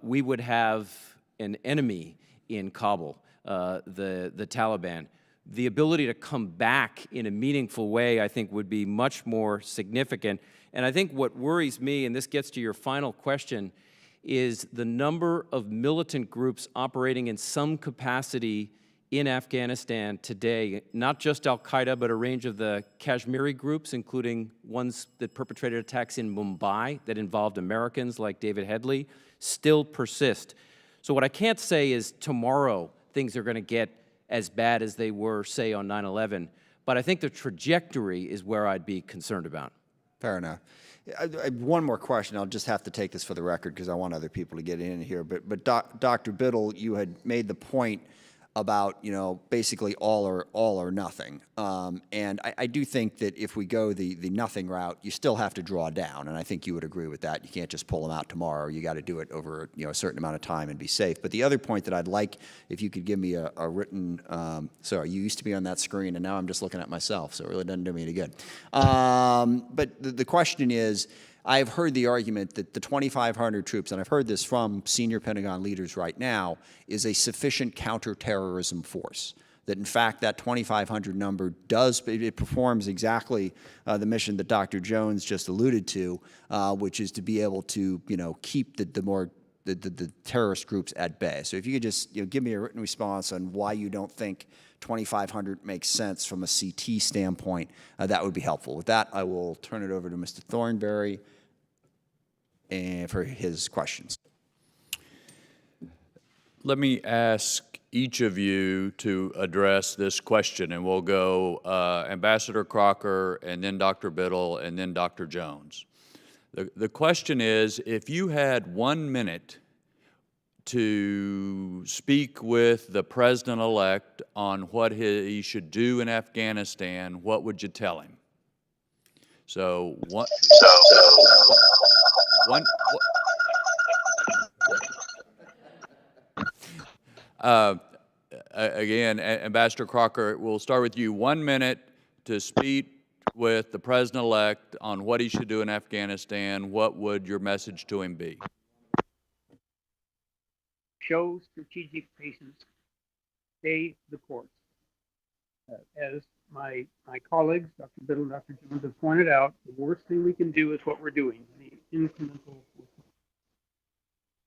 we would have an enemy in Kabul, the Taliban. The ability to come back in a meaningful way, I think, would be much more significant. And I think what worries me, and this gets to your final question, is the number of militant groups operating in some capacity in Afghanistan today, not just al-Qaeda, but a range of the Kashmiri groups, including ones that perpetrated attacks in Mumbai that involved Americans like David Headley, still persist. So what I can't say is tomorrow things are going to get as bad as they were, say, on 9/11, but I think the trajectory is where I'd be concerned about. Fair enough. One more question. I'll just have to take this for the record because I want other people to get in here. But Dr. Biddle, you had made the point about, basically all or nothing. And I do think that if we go the nothing route, you still have to draw down. And I think you would agree with that. You can't just pull them out tomorrow. You got to do it over a certain amount of time and be safe. But the other point that I'd like, if you could give me a written, sorry, you used to be on that screen and now I'm just looking at myself. So it really doesn't do me any good. But the question is, I've heard the argument that the 2,500 troops, and I've heard this from senior Pentagon leaders right now, is a sufficient counterterrorism force. That in fact that 2,500 number it performs exactly the mission that Dr. Jones just alluded to, which is to be able to keep the terrorist groups at bay. So if you could just give me a written response on why you don't think 2,500 makes sense from a CT standpoint, that would be helpful. With that, I will turn it over to Mr. Thornberry for his questions. Let me ask each of you to address this question, and we'll go Ambassador Crocker, and then Dr. Biddle, and then Dr. Jones. The question is, if you had 1 minute to speak with the president-elect on what he should do in Afghanistan, what would you tell him? So again, Ambassador Crocker, we'll start with you. 1 minute to speak with the president-elect on what he should do in Afghanistan. What would your message to him be? Show strategic patience. Stay the course. As my colleagues, Dr. Biddle and Dr. Jones, have pointed out, the worst thing we can do is what we're doing, the incremental.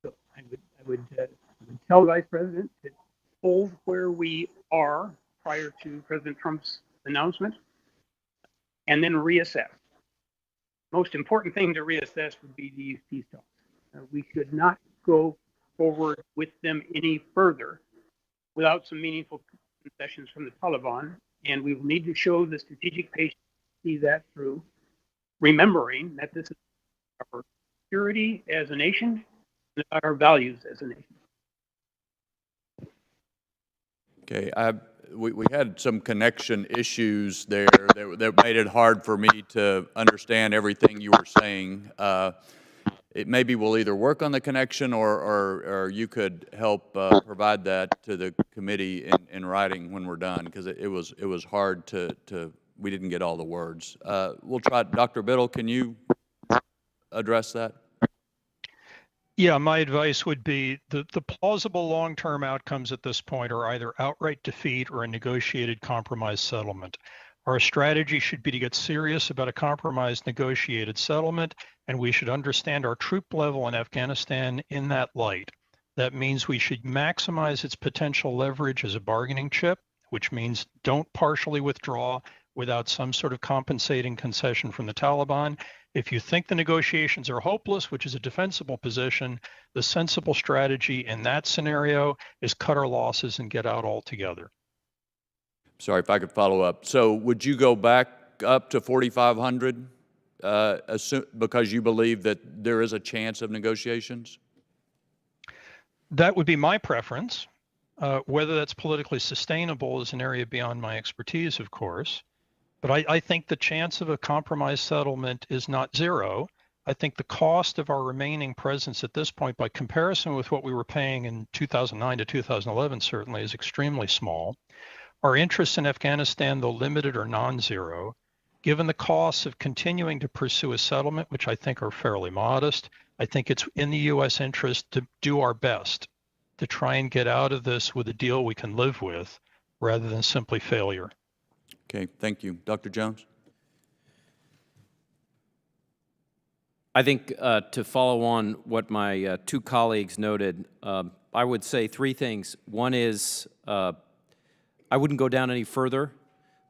So I would tell the Vice President to hold where we are prior to President Trump's announcement, and then reassess. Most important thing to reassess would be these peace talks. We should not go forward with them any further without some meaningful concessions from the Taliban, and we will need to show the strategic patience to see that through, remembering that this is our security as a nation and our values as a nation. Okay, we had some connection issues there that made it hard for me to understand everything you were saying. Maybe we'll either work on the connection or you could help provide that to the committee in writing when we're done, because it was hard we didn't get all the words. We'll try. Dr. Biddle, can you address that? Yeah, my advice would be the plausible long-term outcomes at this point are either outright defeat or a negotiated compromise settlement. Our strategy should be to get serious about a compromised negotiated settlement, and we should understand our troop level in Afghanistan in that light. That means we should maximize its potential leverage as a bargaining chip, which means don't partially withdraw without some sort of compensating concession from the Taliban. If you think the negotiations are hopeless, which is a defensible position, the sensible strategy in that scenario is cut our losses and get out altogether. Sorry if I could follow up. So would you go back up to 4,500 because you believe that there is a chance of negotiations? That would be my preference. Whether that's politically sustainable is an area beyond my expertise, of course. But I think the chance of a compromise settlement is not zero. I think the cost of our remaining presence at this point, by comparison with what we were paying in 2009 to 2011, certainly is extremely small. Our interests in Afghanistan, though limited, are non-zero. Given the costs of continuing to pursue a settlement, which I think are fairly modest, I think it's in the U.S. interest to do our best to try and get out of this with a deal we can live with rather than simply failure. Okay, thank you. Dr. Jones? I think to follow on what my two colleagues noted, I would say three things. One is I wouldn't go down any further.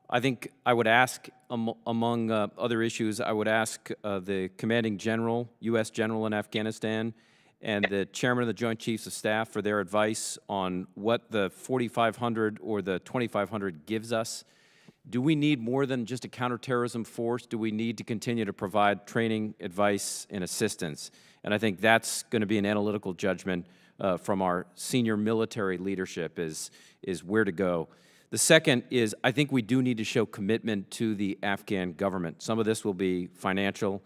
I think I would ask, among other issues, I would ask the commanding general, U.S. general in Afghanistan, and the chairman of the Joint Chiefs of Staff for their advice on what the 4,500 or the 2,500 gives us. Do we need more than just a counterterrorism force? Do we need to continue to provide training, advice, and assistance? And I think that's going to be an analytical judgment from our senior military leadership is where to go. The second is I think we do need to show commitment to the Afghan government. Some of this will be financial.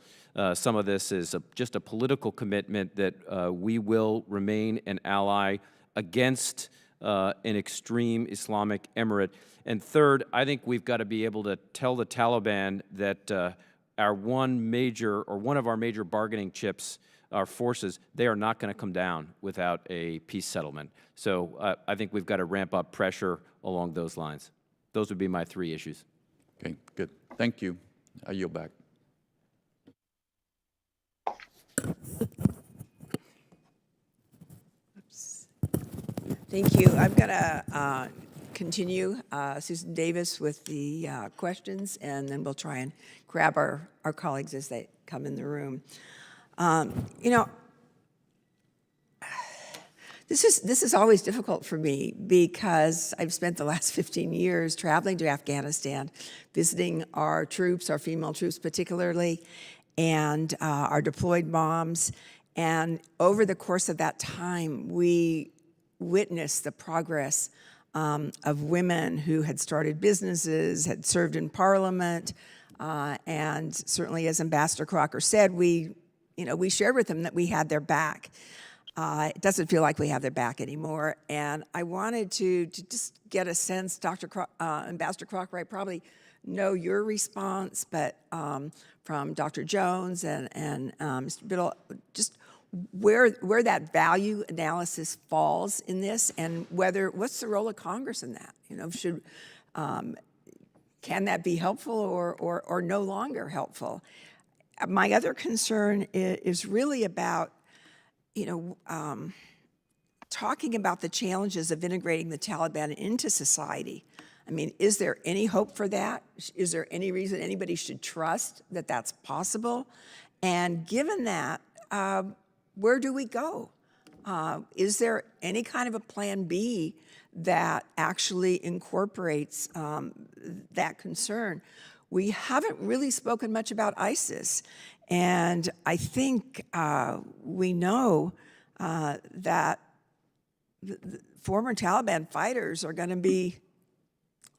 Some of this is just a political commitment that we will remain an ally against an extreme Islamic emirate. And third, I think we've got to be able to tell the Taliban that one of our major bargaining chips, our forces, they are not going to come down without a peace settlement. So I think we've got to ramp up pressure along those lines. Those would be my three issues. Okay, good. Thank you. I yield back. Thank you. I'm going to continue, Susan Davis, with the questions, and then we'll try and grab our colleagues as they come in the room. You know, this is always difficult for me because I've spent the last 15 years traveling to Afghanistan, visiting our troops, our female troops particularly, and our deployed moms. And over the course of that time, we witnessed the progress of women who had started businesses, had served in Parliament, and certainly, as Ambassador Crocker said, we shared with them that we had their back. It doesn't feel like we have their back anymore, and I wanted to just get a sense, Ambassador Crocker, I probably know your response, but from Dr. Jones and Mr. Biddle, just where that value analysis falls in this, and what's the role of Congress in that? Can that be helpful or no longer helpful? My other concern is really about, talking about the challenges of integrating the Taliban into society. I mean, is there any hope for that? Is there any reason anybody should trust that that's possible? And given that, where do we go? Is there any kind of a plan B that actually incorporates that concern? We haven't really spoken much about ISIS, and I think we know that the former Taliban fighters are going to be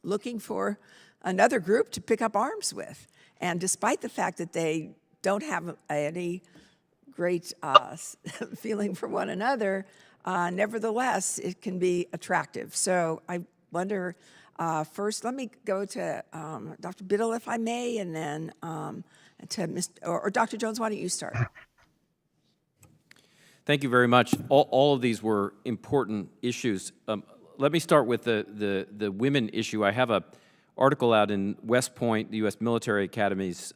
looking for another group to pick up arms with. And despite the fact that they don't have any great feeling for one another, nevertheless, it can be attractive. So I wonder, first, let me go to Dr. Biddle, if I may, and then to or Dr. Jones, why don't you start? Thank you very much. All of these were important issues. Let me start with the women issue. I have an article out in West Point, the U.S. Military Academy's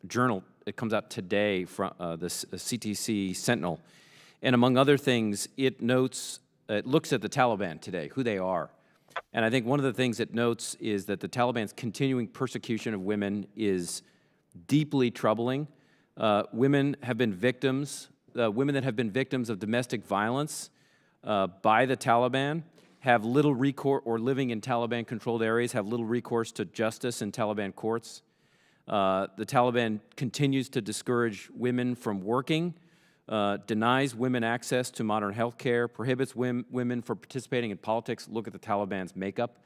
journal. It comes out today from the CTC Sentinel. And among other things, it looks at the Taliban today, who they are. And I think one of the things it notes is that the Taliban's continuing persecution of women is deeply troubling. Women have been victims, women that have been victims of domestic violence by the Taliban have little recourse, or living in Taliban-controlled areas have little recourse to justice in Taliban courts. The Taliban continues to discourage women from working, denies women access to modern health care, prohibits women from participating in politics. Look at the Taliban's makeup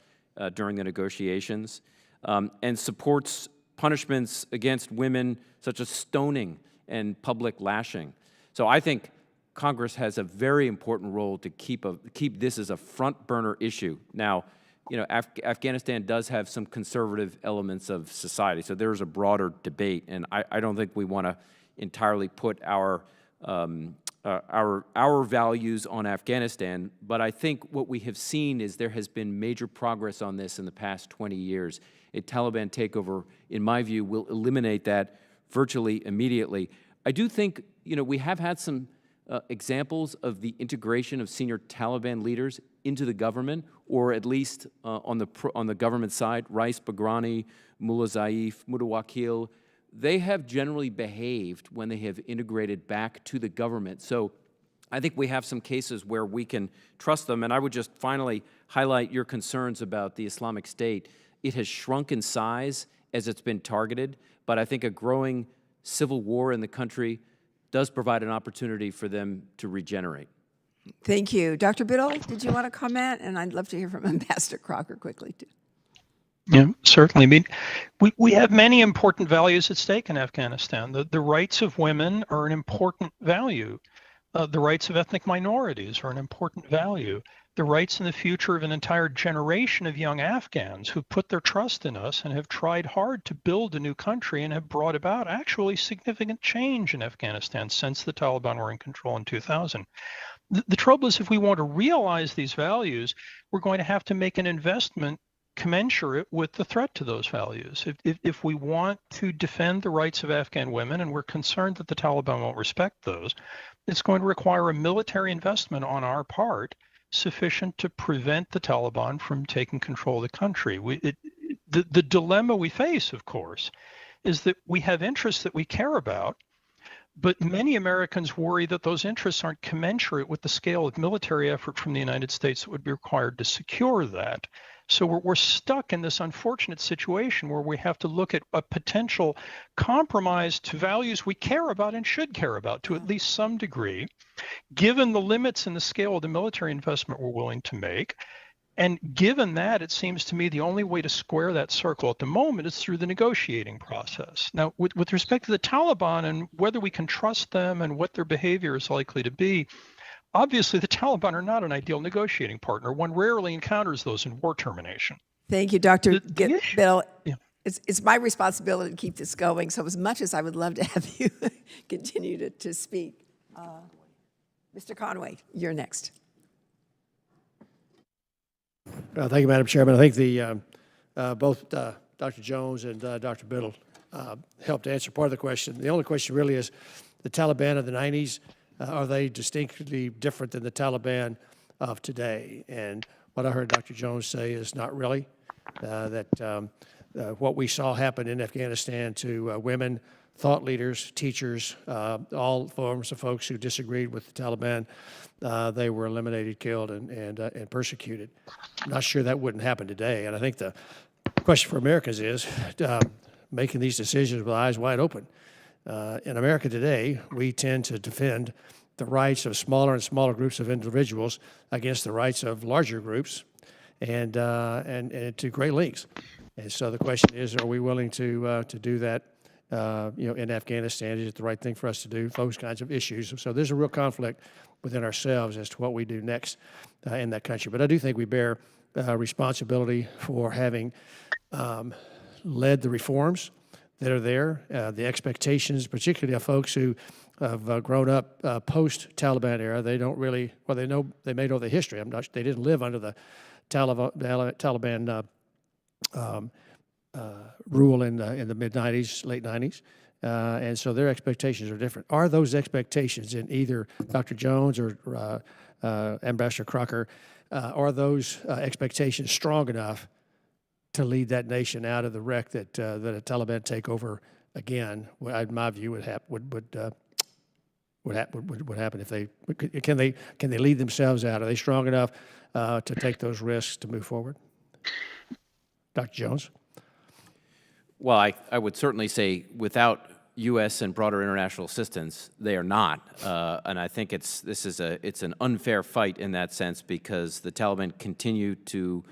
during the negotiations, and supports punishments against women such as stoning and public lashing. So I think Congress has a very important role to keep this as a front burner issue. Now, you know, Afghanistan does have some conservative elements of society, so there's a broader debate, and I don't think we want to entirely put our values on Afghanistan, but I think what we have seen is there has been major progress on this in the past 20 years. A Taliban takeover, in my view, will eliminate that virtually immediately. I do think, you know, we have had some examples of the integration of senior Taliban leaders into the government, or at least on the government side. Rais Bagrani, Mullah Zaif, Mutawakil, they have generally behaved when they have integrated back to the government. So I think we have some cases where we can trust them. And I would just finally highlight your concerns about the Islamic State. It has shrunk in size as it's been targeted, but I think a growing civil war in the country does provide an opportunity for them to regenerate. Thank you. Dr. Biddle, did you want to comment? And I'd love to hear from Ambassador Crocker quickly, too. Yeah, certainly. I mean, we have many important values at stake in Afghanistan. The rights of women are an important value. The rights of ethnic minorities are an important value. The rights and the future of an entire generation of young Afghans who put their trust in us and have tried hard to build a new country and have brought about actually significant change in Afghanistan since the Taliban were in control in 2000. The trouble is, if we want to realize these values, we're going to have to make an investment commensurate with the threat to those values. If we want to defend the rights of Afghan women, and we're concerned that the Taliban won't respect those, it's going to require a military investment on our part sufficient to prevent the Taliban from taking control of the country. The dilemma we face, of course, is that we have interests that we care about, but many Americans worry that those interests aren't commensurate with the scale of military effort from the United States that would be required to secure that. So we're stuck in this unfortunate situation where we have to look at a potential compromise to values we care about and should care about to at least some degree, given the limits and the scale of the military investment we're willing to make. And given that, it seems to me the only way to square that circle at the moment is through the negotiating process. Now, with respect to the Taliban and whether we can trust them and what their behavior is likely to be, obviously the Taliban are not an ideal negotiating partner. One rarely encounters those in war termination. Thank you, Dr. Biddle. Yeah. It's my responsibility to keep this going, so as much as I would love to have you continue to speak. Mr. Conway, you're next. Thank you, Madam Chairman. I think both Dr. Jones and Dr. Biddle helped answer part of the question. The only question really is the Taliban of the 90s, are they distinctly different than the Taliban of today? And what I heard Dr. Jones say is not really, that what we saw happen in Afghanistan to women, thought leaders, teachers, all forms of folks who disagreed with the Taliban, they were eliminated, killed, and persecuted. I'm not sure that wouldn't happen today. And I think the question for Americans is making these decisions with eyes wide open. In America today, we tend to defend the rights of smaller and smaller groups of individuals against the rights of larger groups, and to great lengths. And so the question is, are we willing to do that? In Afghanistan, is it the right thing for us to do? Those kinds of issues. So there's a real conflict within ourselves as to what we do next in that country. But I do think we bear responsibility for having led the reforms that are there, the expectations, particularly of folks who have grown up post-Taliban era. They don't really, well, they may know the history. They didn't live under the Taliban rule in the mid-'90s, late '90s, and so their expectations are different. Are those expectations in either Dr. Jones or Ambassador Crocker, are those expectations strong enough to lead that nation out of the wreck that a Taliban takeover again, in my view, would happen if they can they lead themselves out? Are they strong enough to take those risks to move forward? Dr. Jones? Well, I would certainly say without U.S. and broader international assistance, they are not. And I think it's an unfair fight in that sense because the Taliban continue to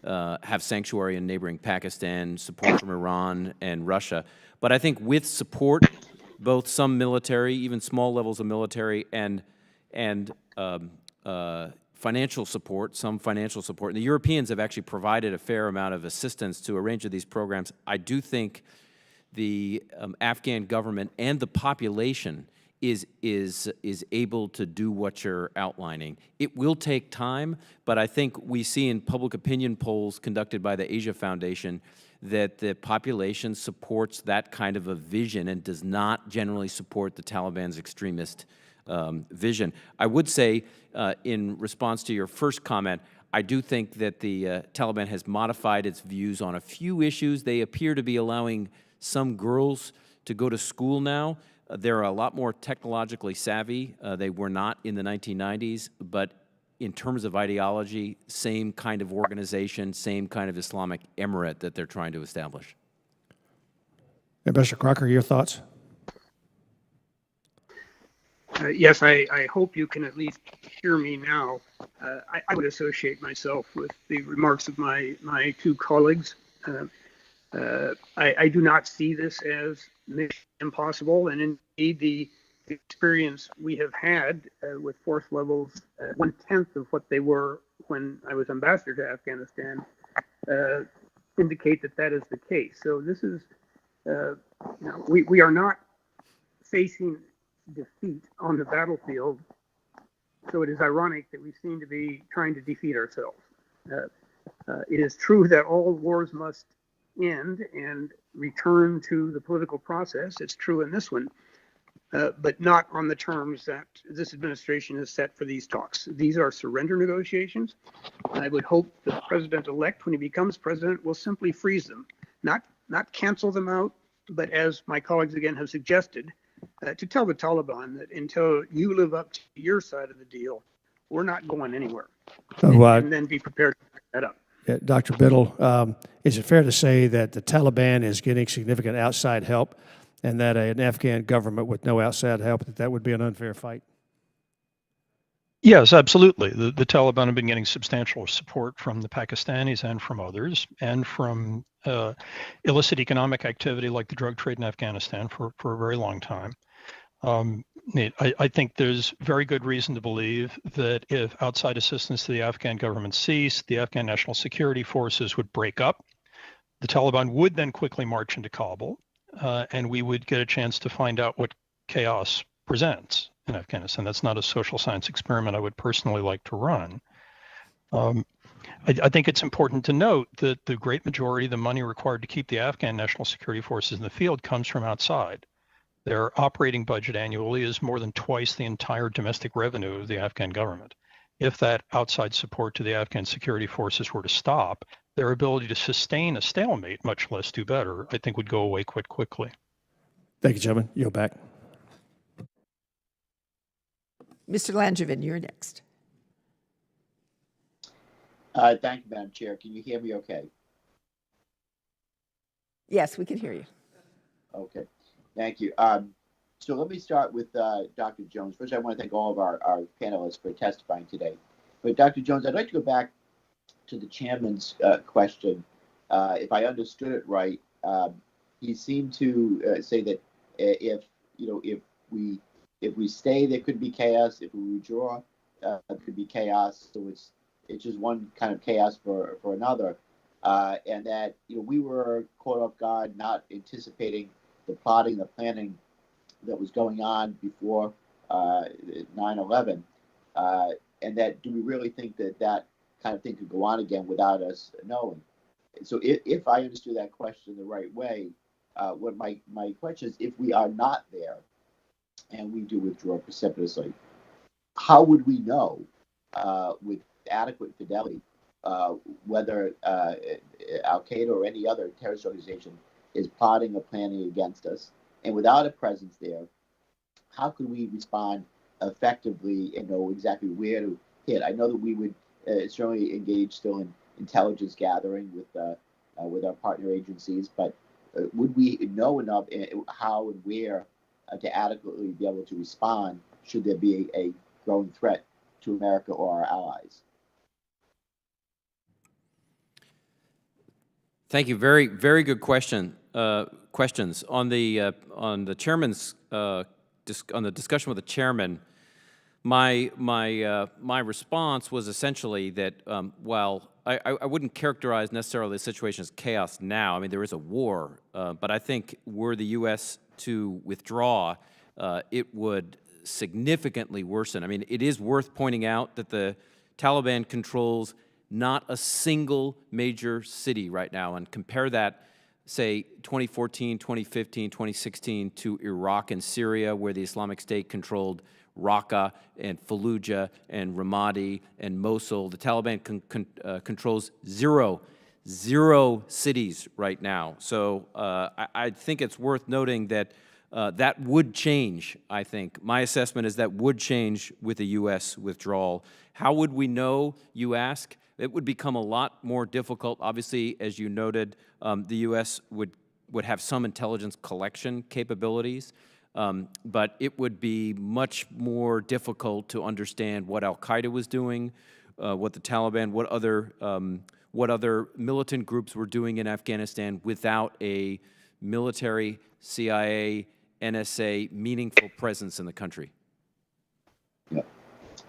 have sanctuary in neighboring Pakistan, support from Iran and Russia. But I think with support, both some military, even small levels of military, and financial support, some financial support. And the Europeans have actually provided a fair amount of assistance to a range of these programs. I do think the Afghan government and the population is able to do what you're outlining. It will take time, but I think we see in public opinion polls conducted by the Asia Foundation that the population supports that kind of a vision and does not generally support the Taliban's extremist vision. I would say, in response to your first comment, I do think that the Taliban has modified its views on a few issues. They appear to be allowing some girls to go to school now. They're a lot more technologically savvy. They were not in the 1990s, but in terms of ideology, same kind of organization, same kind of Islamic emirate that they're trying to establish. Ambassador Crocker, your thoughts? Yes, I hope you can at least hear me now. I would associate myself with the remarks of my two colleagues. I do not see this as mission impossible, and indeed the experience we have had with force levels 1/10 of what they were when I was ambassador to Afghanistan indicate that is the case. So this is, we are not facing defeat on the battlefield. So it is ironic that we seem to be trying to defeat ourselves. It is true that all wars must end and return to the political process. It's true in this one, but not on the terms that this administration has set for these talks. These are surrender negotiations. I would hope the president-elect, when he becomes president, will simply freeze them, not cancel them out, but as my colleagues again have suggested, to tell the Taliban that until you live up to your side of the deal, we're not going anywhere. And then be prepared to back that up. Dr. Biddle, is it fair to say that the Taliban is getting significant outside help and that an Afghan government with no outside help, that would be an unfair fight? Yes, absolutely. The Taliban have been getting substantial support from the Pakistanis and from others, and from illicit economic activity like the drug trade in Afghanistan for a very long time. I think there's very good reason to believe that if outside assistance to the Afghan government ceased, the Afghan National Security Forces would break up. The Taliban would then quickly march into Kabul, and we would get a chance to find out what chaos presents in Afghanistan. That's not a social science experiment I would personally like to run. I think it's important to note that the great majority of the money required to keep the Afghan National Security Forces in the field comes from outside. Their operating budget annually is more than twice the entire domestic revenue of the Afghan government. If that outside support to the Afghan security forces were to stop, their ability to sustain a stalemate, much less do better, I think would go away quite quickly. Thank you, gentlemen. You're back. Mr. Langevin, you're next. Thank you, Madam Chair. Can you hear me okay? Yes, we can hear you. Okay. Thank you. So let me start with Dr. Jones. First, I want to thank all of our panelists for testifying today. But Dr. Jones, I'd like to go back to the chairman's question. If I understood it right, he seemed to say that if we stay, there could be chaos. If we withdraw, there could be chaos. So it's just one kind of chaos for another, and that we were caught off guard, not anticipating the plotting, the planning that was going on before 9/11, and that do we really think that kind of thing could go on again without us knowing? So if I understood that question the right way, what my question is, if we are not there and we do withdraw precipitously, how would we know with adequate fidelity whether Al-Qaeda or any other terrorist organization is plotting or planning against us? And without a presence there, how could we respond effectively and know exactly where to hit? I know that we would certainly engage still in intelligence gathering with our partner agencies, but would we know enough how and where to adequately be able to respond should there be a growing threat to America or our allies? Thank you. Very, very good questions on the chairman's on the discussion with the chairman. My response was essentially that while I wouldn't characterize necessarily the situation as chaos now. I mean, there is a war, but I think were the U.S. to withdraw, it would significantly worsen. I mean, it is worth pointing out that the Taliban controls not a single major city right now, and compare that, say, 2014, 2015, 2016 to Iraq and Syria, where the Islamic State controlled Raqqa and Fallujah and Ramadi and Mosul. The Taliban controls zero cities right now. So I think it's worth noting that that would change, I think. My assessment is that would change with the U.S. withdrawal. How would we know, you ask? It would become a lot more difficult. Obviously, as you noted, the U.S. would have some intelligence collection capabilities. But it would be much more difficult to understand what al-Qaeda was doing, what the Taliban, what other militant groups were doing in Afghanistan without a military, CIA, NSA meaningful presence in the country. Yeah,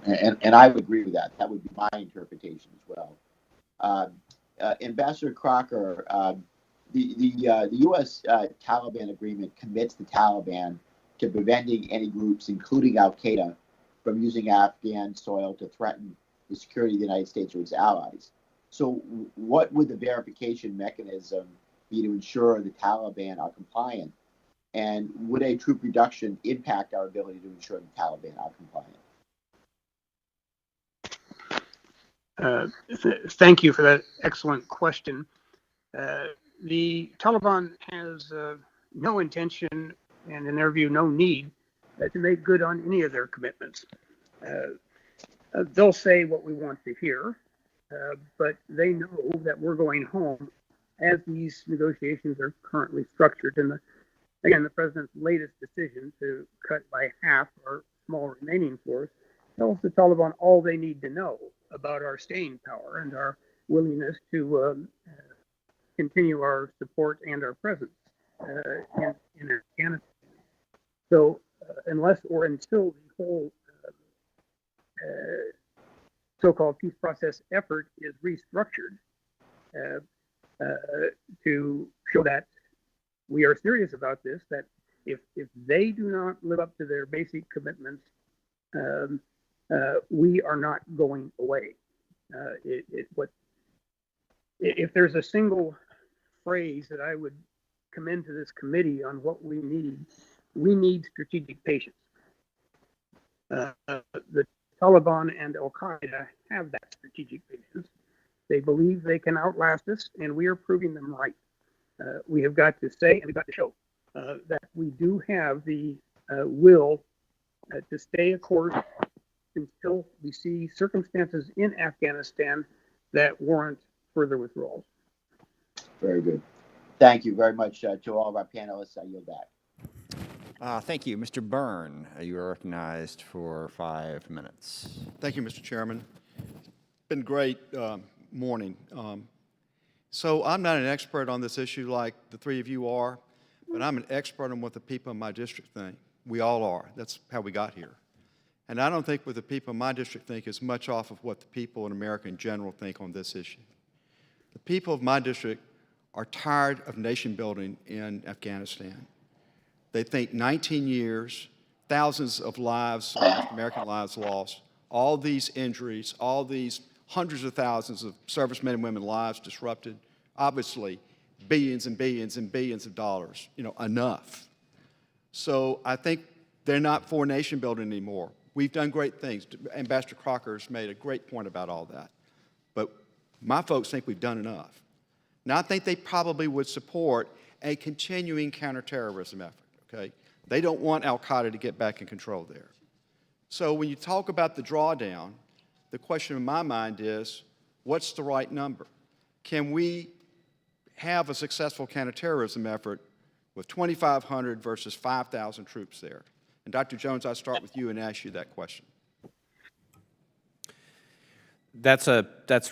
and I would agree with that. That would be my interpretation as well. Ambassador Crocker, the U.S. Taliban agreement commits the Taliban to preventing any groups, including al-Qaeda, from using Afghan soil to threaten the security of the United States or its allies. So what would the verification mechanism be to ensure the Taliban are compliant? And would a troop reduction impact our ability to ensure the Taliban are compliant? Thank you for that excellent question. The Taliban has no intention, and in their view, no need to make good on any of their commitments. They'll say what we want to hear, but they know that we're going home as these negotiations are currently structured. And again, the president's latest decision to cut by half our small remaining force tells the Taliban all they need to know about our staying power and our willingness to continue our support and our presence in Afghanistan. So unless or until the whole so-called peace process effort is restructured to show that we are serious about this, that if they do not live up to their basic commitments, we are not going away. If there's a single phrase that I would commend to this committee on what we need strategic patience. The Taliban and al-Qaeda have that strategic patience. They believe they can outlast us, and we are proving them right. We have got to say, and we've got to show that we do have the will to stay a course until we see circumstances in Afghanistan that warrant further withdrawals. Very good. Thank you very much to all of our panelists. I yield back. Thank you. Mr. Byrne, you are recognized for 5 minutes. Thank you, Mr. Chairman. Been a great morning. So I'm not an expert on this issue like the three of you are, but I'm an expert on what the people in my district think. We all are. That's how we got here. And I don't think what the people in my district think is much off of what the people in America in general think on this issue. The people of my district are tired of nation building in Afghanistan. They think 19 years, thousands of lives, American lives lost, all these injuries, all these hundreds of thousands of servicemen and women lives disrupted, obviously billions and billions and billions of dollars, enough. So I think they're not for nation building anymore. We've done great things. Ambassador Crocker's made a great point about all that. But my folks think we've done enough. Now, I think they probably would support a continuing counterterrorism effort, okay? They don't want al-Qaeda to get back in control there. So when you talk about the drawdown, the question in my mind is, what's the right number? Can we have a successful counterterrorism effort with 2,500 versus 5,000 troops there? And Dr. Jones, I'll start with you and ask you that question. That's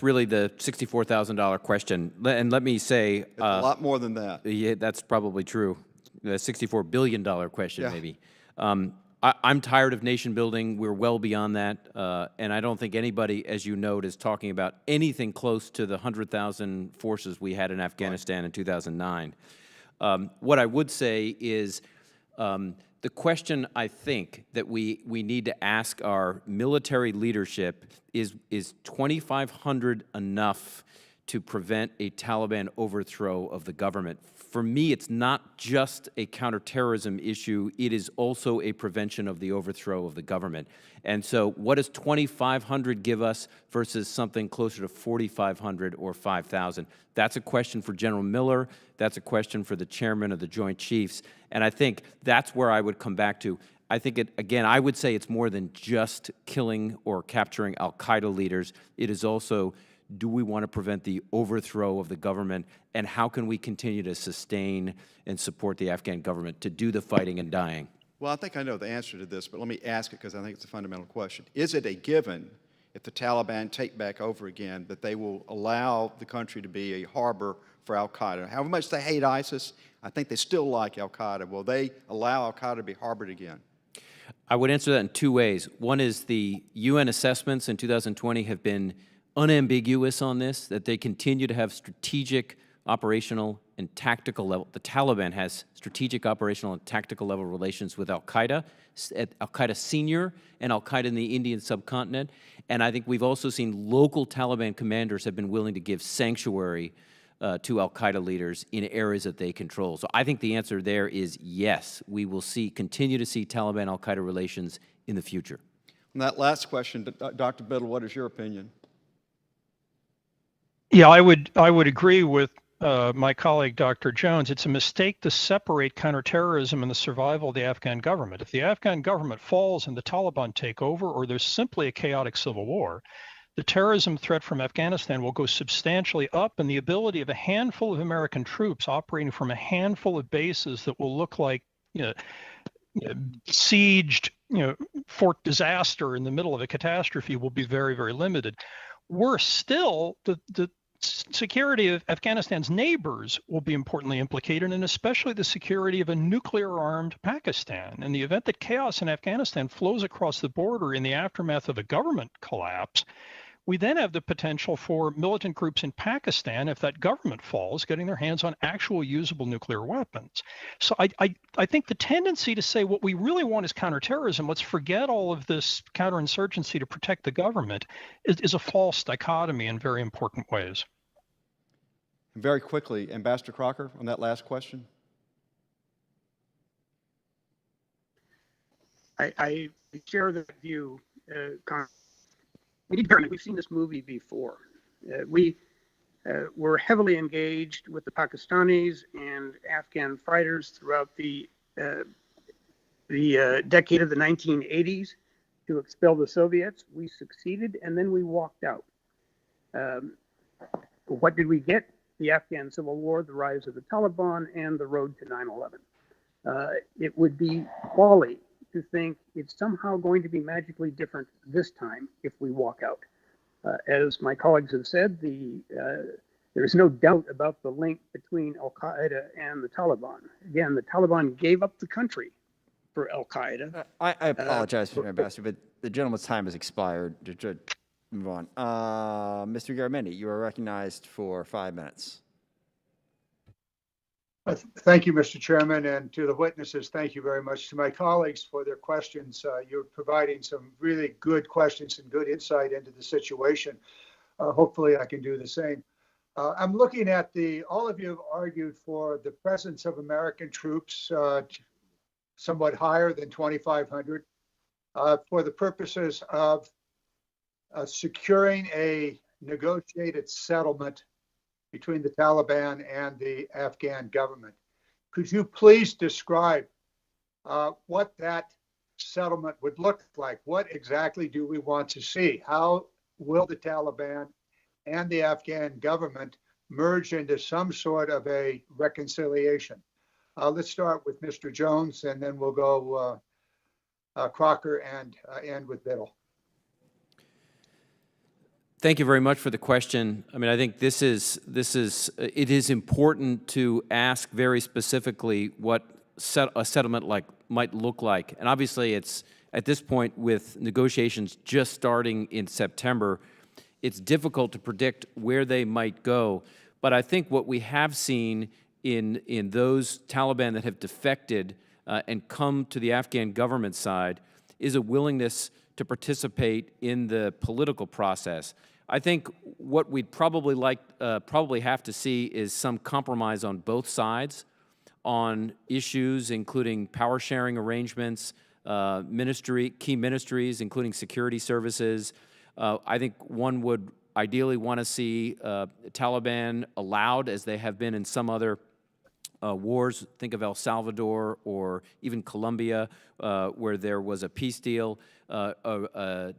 really the $64,000 question. And let me say, It's a lot more than that. yeah, that's probably true. The $64 billion question, Yeah. maybe. I'm tired of nation building. We're well beyond that. And I don't think anybody, as you note, is talking about anything close to the 100,000 forces we had in Afghanistan in 2009. What I would say is the question I think that we need to ask our military leadership is 2,500 enough to prevent a Taliban overthrow of the government? For me, it's not just a counterterrorism issue. It is also a prevention of the overthrow of the government. And so what does 2,500 give us versus something closer to 4,500 or 5,000? That's a question for General Miller. That's a question for the chairman of the Joint Chiefs. And I think that's where I would come back to. I think, again, I would say it's more than just killing or capturing al-Qaeda leaders. It is also, do we want to prevent the overthrow of the government, and how can we continue to sustain and support the Afghan government to do the fighting and dying? Well, I think I know the answer to this, but let me ask it because I think it's a fundamental question. Is it a given, if the Taliban take back over again, that they will allow the country to be a harbor for al-Qaeda? However much they hate ISIS, I think they still like al-Qaeda. Will they allow al-Qaeda to be harbored again? I would answer that in two ways. One is the UN assessments in 2020 have been unambiguous on this, that they continue to have strategic, operational, and tactical level. The Taliban has strategic, operational, and tactical level relations with al-Qaeda, al-Qaeda Senior, and al-Qaeda in the Indian subcontinent. And I think we've also seen local Taliban commanders have been willing to give sanctuary to al-Qaeda leaders in areas that they control. So I think the answer there is yes. We will continue to see Taliban-al-Qaeda relations in the future. And that last question, Dr. Biddle, what is your opinion? Yeah, I would agree with my colleague, Dr. Jones. It's a mistake to separate counterterrorism and the survival of the Afghan government. If the Afghan government falls and the Taliban take over, or there's simply a chaotic civil war, the terrorism threat from Afghanistan will go substantially up, and the ability of a handful of American troops operating from a handful of bases that will look like besieged, Fort Disaster in the middle of a catastrophe will be very, very limited. Worse still, the security of Afghanistan's neighbors will be importantly implicated, and especially the security of a nuclear-armed Pakistan. In the event that chaos in Afghanistan flows across the border in the aftermath of a government collapse, we then have the potential for militant groups in Pakistan, if that government falls, getting their hands on actual usable nuclear weapons. So I think the tendency to say what we really want is counterterrorism, let's forget all of this counterinsurgency to protect the government, is a false dichotomy in very important ways. Very quickly, Ambassador Crocker, on that last question. I share that view, We've seen this movie before. We were heavily engaged with the Pakistanis and Afghan fighters throughout the decade of the 1980s to expel the Soviets. We succeeded, and then we walked out. What did we get? The Afghan Civil War, the rise of the Taliban, and the road to 9/11. It would be folly to think it's somehow going to be magically different this time if we walk out. As my colleagues have said, there is no doubt about the link between al-Qaeda and the Taliban. Again, the Taliban gave up the country for al-Qaeda. I apologize, Mr. Ambassador, but the gentleman's time has expired. To move on. Mr. Garamendi, you are recognized for 5 minutes. Thank you, Mr. Chairman, and to the witnesses, thank you very much. To my colleagues for their questions, you're providing some really good questions and good insight into the situation. Hopefully I can do the same. I'm looking at all of you have argued for the presence of American troops somewhat higher than 2,500 for the purposes of securing a negotiated settlement between the Taliban and the Afghan government. Could you please describe what that settlement would look like. What exactly do we want to see? How will the Taliban and the Afghan government merge into some sort of a reconciliation? Let's start with Mr. Jones, and then we'll go Crocker and end with Biddle. Thank you very much for the question. I mean, I think it is important to ask very specifically what a settlement might look like. And obviously, it's at this point with negotiations just starting in September, it's difficult to predict where they might go. But I think what we have seen in those Taliban that have defected and come to the Afghan government side is a willingness to participate in the political process. I think what we'd probably have to see is some compromise on both sides on issues including power sharing arrangements, key ministries, including security services. I think one would ideally want to see Taliban allowed, as they have been in some other wars, think of El Salvador or even Colombia, where there was a peace deal,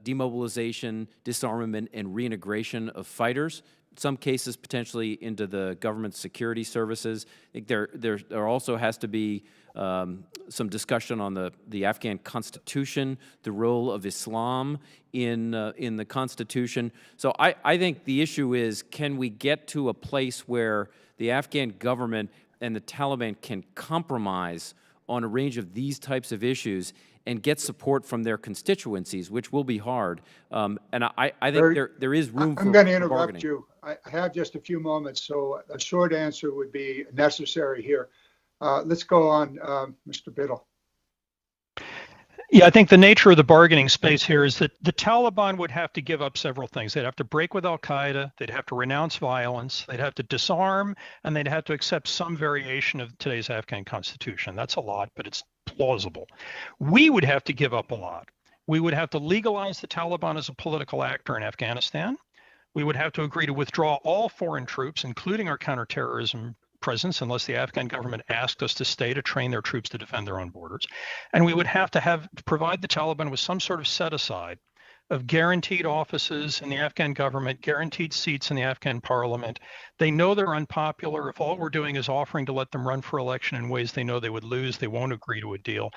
demobilization, disarmament, and reintegration of fighters, in some cases potentially into the government security services. I think there also has to be some discussion on the Afghan constitution, the role of Islam in the constitution. So I think the issue is, can we get to a place where the Afghan government and the Taliban can compromise on a range of these types of issues and get support from their constituencies, which will be hard. And I think there is room for bargaining. I'm going to interrupt you. I have just a few moments, so a short answer would be necessary here. Let's go on, Mr. Biddle. Yeah, I think the nature of the bargaining space here is that the Taliban would have to give up several things. They'd have to break with al-Qaeda, they'd have to renounce violence, they'd have to disarm, and they'd have to accept some variation of today's Afghan constitution. That's a lot, but it's plausible. We would have to give up a lot. We would have to legalize the Taliban as a political actor in Afghanistan. We would have to agree to withdraw all foreign troops, including our counterterrorism presence, unless the Afghan government asked us to stay to train their troops to defend their own borders. And we would have to provide the Taliban with some sort of set aside of guaranteed offices in the Afghan government, guaranteed seats in the Afghan parliament. They know they're unpopular. If all we're doing is offering to let them run for election in ways they know they would lose, they won't agree to a deal.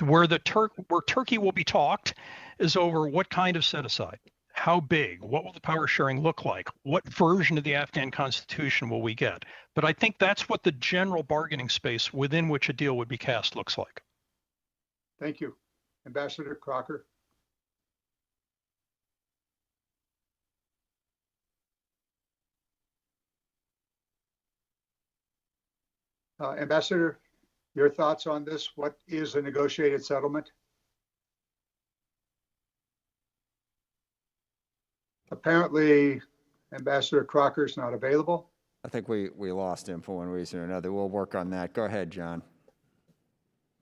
Where Turkey will be talked is over what kind of set aside. How big? What will the power sharing look like? What version of the Afghan constitution will we get? But I think that's what the general bargaining space within which a deal would be cast looks like. Thank you. Ambassador Crocker. Ambassador, your thoughts on this? What is a negotiated settlement? Apparently, Ambassador Crocker is not available. I think we lost him for one reason or another. We'll work on that. Go ahead, John.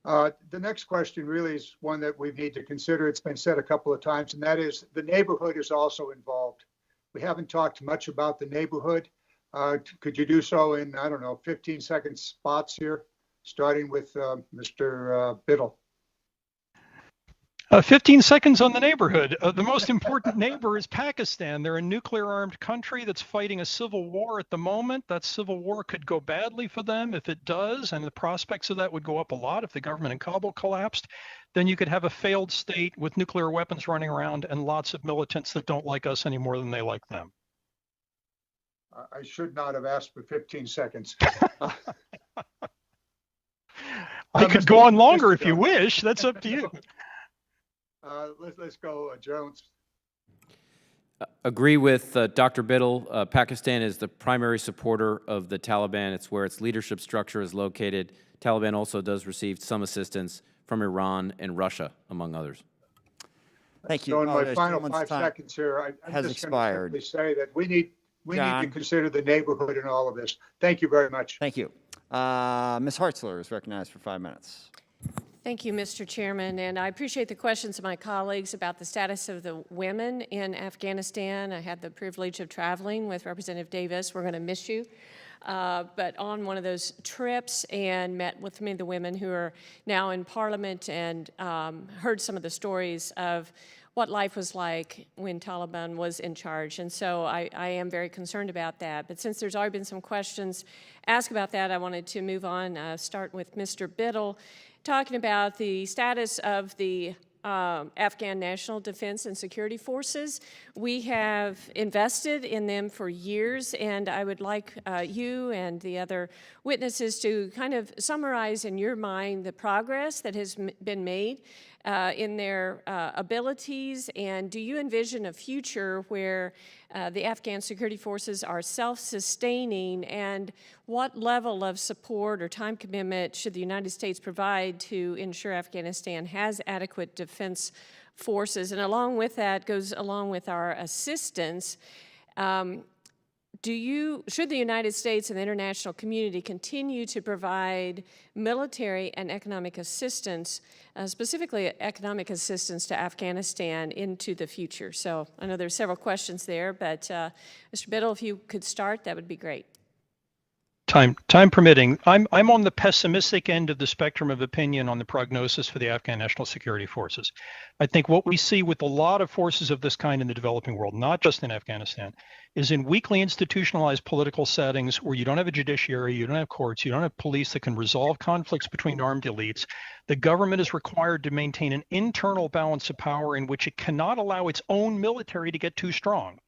The next question really is one that we need to consider. It's been said a couple of times, and that is the neighborhood is also involved. We haven't talked much about the neighborhood. Could you do so in, 15-second spots here, starting with Mr. Biddle? 15 seconds on the neighborhood. The most important neighbor is Pakistan. They're a nuclear-armed country that's fighting a civil war at the moment. That civil war could go badly for them if it does, and the prospects of that would go up a lot if the government in Kabul collapsed. Then you could have a failed state with nuclear weapons running around and lots of militants that don't like us any more than they like them. I should not have asked for 15 seconds. I could go on longer if you wish. That's up to you. Let's go, Jones. Agree with Dr. Biddle. Pakistan is the primary supporter of the Taliban. It's where its leadership structure is located. Taliban also does receive some assistance from Iran and Russia, among others. Thank you. So in my final 5 seconds here, I'm just going to simply say that we need to consider the neighborhood in all of this. Thank you very much. Thank you. Ms. Hartzler is recognized for 5 minutes. Thank you, Mr. Chairman, and I appreciate the questions of my colleagues about the status of the women in Afghanistan. I had the privilege of traveling with Representative Davis. We're going to miss you. but on one of those trips and met with many of the women who are now in Parliament and heard some of the stories of what life was like when Taliban was in charge. And so I am very concerned about that. But since there's already been some questions asked about that, I wanted to move on, start with Mr. Biddle, talking about the status of the Afghan National Defense and Security Forces. We have invested in them for years, and I would like you and the other witnesses to kind of summarize in your mind the progress that has been made in their abilities, and do you envision a future where the Afghan security forces are self-sustaining, and what level of support or time commitment should the United States provide to ensure Afghanistan has adequate defense forces? And along with that goes along with our assistance. Should the United States and the international community continue to provide military and economic assistance, specifically economic assistance to Afghanistan into the future? So I know there's several questions there, but Mr. Biddle, if you could start, that would be great. Time permitting, I'm on the pessimistic end of the spectrum of opinion on the prognosis for the Afghan National Security Forces. I think what we see with a lot of forces of this kind in the developing world, not just in Afghanistan, is in weakly institutionalized political settings where you don't have a judiciary, you don't have courts, you don't have police that can resolve conflicts between armed elites. The government is required to maintain an internal balance of power in which it cannot allow its own military to get too strong,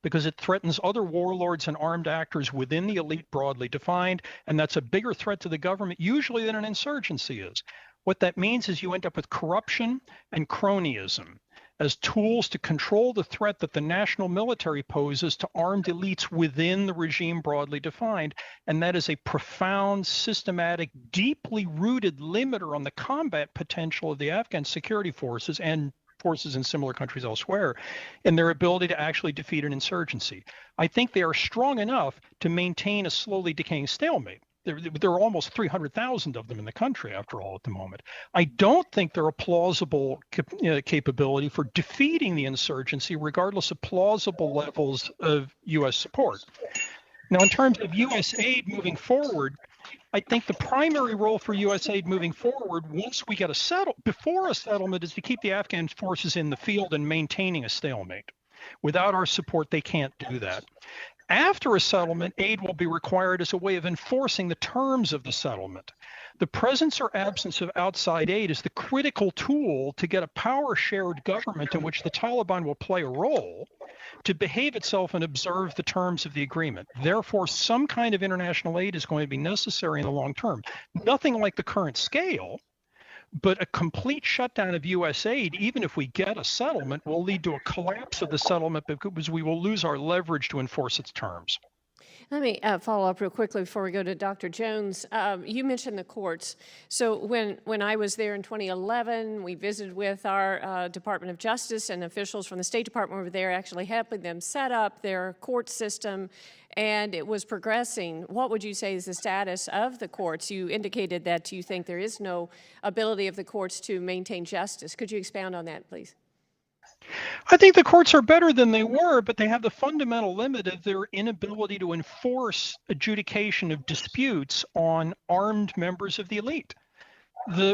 because it threatens other warlords and armed actors within the elite broadly defined, and that's a bigger threat to the government usually than an insurgency is. What that means is you end up with corruption and cronyism as tools to control the threat that the national military poses to armed elites within the regime broadly defined, and that is a profound, systematic, deeply rooted limiter on the combat potential of the Afghan security forces and forces in similar countries elsewhere, and their ability to actually defeat an insurgency. I think they are strong enough to maintain a slowly decaying stalemate. There are almost 300,000 of them in the country, after all, at the moment. I don't think they're a plausible capability for defeating the insurgency, regardless of plausible levels of U.S. support. Now, in terms of U.S. aid moving forward, I think the primary role for U.S. aid moving forward, once we get before a settlement, is to keep the Afghan forces in the field and maintaining a stalemate. Without our support, they can't do that. After a settlement, aid will be required as a way of enforcing the terms of the settlement. The presence or absence of outside aid is the critical tool to get a power-shared government in which the Taliban will play a role to behave itself and observe the terms of the agreement. Therefore, some kind of international aid is going to be necessary in the long term. Nothing like the current scale, but a complete shutdown of U.S. aid, even if we get a settlement, will lead to a collapse of the settlement because we will lose our leverage to enforce its terms. Let me follow up real quickly before we go to Dr. Jones. You mentioned the courts. So when I was there in 2011, we visited with our Department of Justice, and officials from the State Department were there actually helping them set up their court system, and it was progressing. What would you say is the status of the courts? You indicated that you think there is no ability of the courts to maintain justice. Could you expound on that, please? I think the courts are better than they were, but they have the fundamental limit of their inability to enforce adjudication of disputes on armed members of the elite.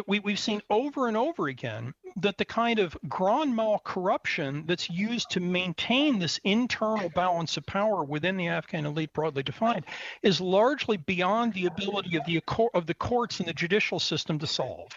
We've seen over and over again that the kind of grand mal corruption that's used to maintain this internal balance of power within the Afghan elite broadly defined is largely beyond the ability of the courts and the judicial system to solve.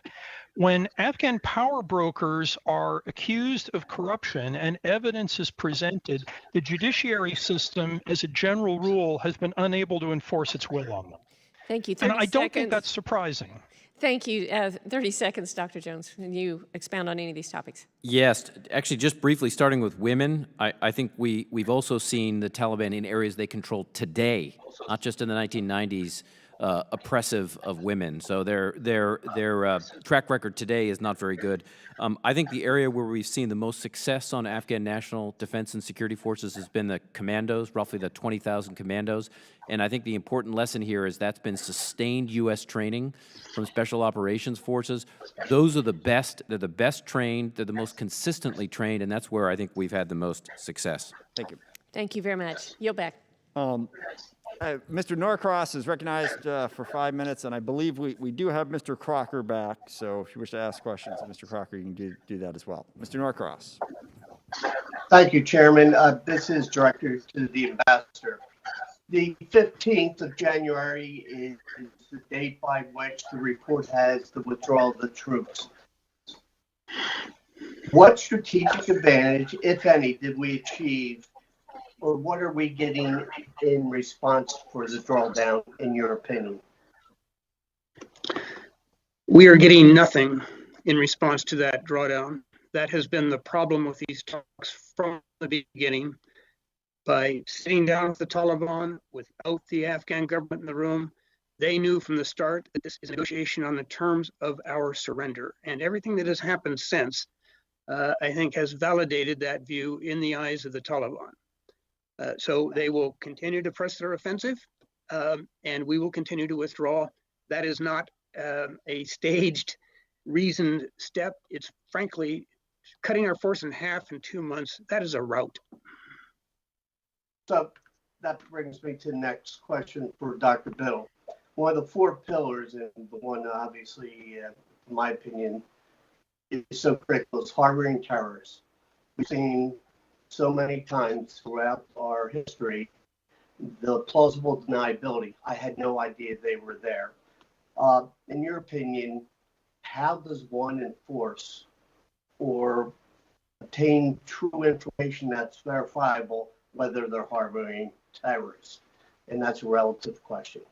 When Afghan power brokers are accused of corruption and evidence is presented, the judiciary system, as a general rule, has been unable to enforce its will on them. Thank you. And I don't think that's surprising. Thank you. 30 seconds, Dr. Jones. Can you expound on any of these topics? Yes. Actually, just briefly, starting with women, I think we've also seen the Taliban in areas they control today, not just in the 1990s, oppressive of women. So their track record today is not very good. I think the area where we've seen the most success on Afghan National Defense and Security Forces has been the commandos, roughly the 20,000 commandos. And I think the important lesson here is that's been sustained U.S. training from Special Operations Forces. Those are the best. They're the best trained. They're the most consistently trained, and that's where I think we've had the most success. Thank you. Thank you very much. Yield back. Mr. Norcross is recognized for 5 minutes, and I believe we do have Mr. Crocker back. So if you wish to ask questions of Mr. Crocker, you can do that as well. Mr. Norcross. Thank you, Chairman. This is directed to the ambassador. The 15th of January is the date by which the report has the withdrawal of the troops. What strategic advantage, if any, did we achieve, or what are we getting in response for the drawdown, in your opinion? We are getting nothing in response to that drawdown. That has been the problem with these talks from the beginning. By sitting down with the Taliban without the Afghan government in the room, they knew from the start that this is a negotiation on the terms of our surrender. And everything that has happened since, I think, has validated that view in the eyes of the Taliban. So they will continue to press their offensive, and we will continue to withdraw. That is not a staged, reasoned step. It's frankly cutting our force in half in 2 months. That is a rout. So that brings me to the next question for Dr. Biddle. One of the 4 pillars, and the one obviously, in my opinion, is so critical, is harboring terrorists. We've seen so many times throughout our history the plausible deniability. I had no idea they were there. In your opinion, how does one enforce or obtain true information that's verifiable whether they're harboring terrorists? And that's a relative question.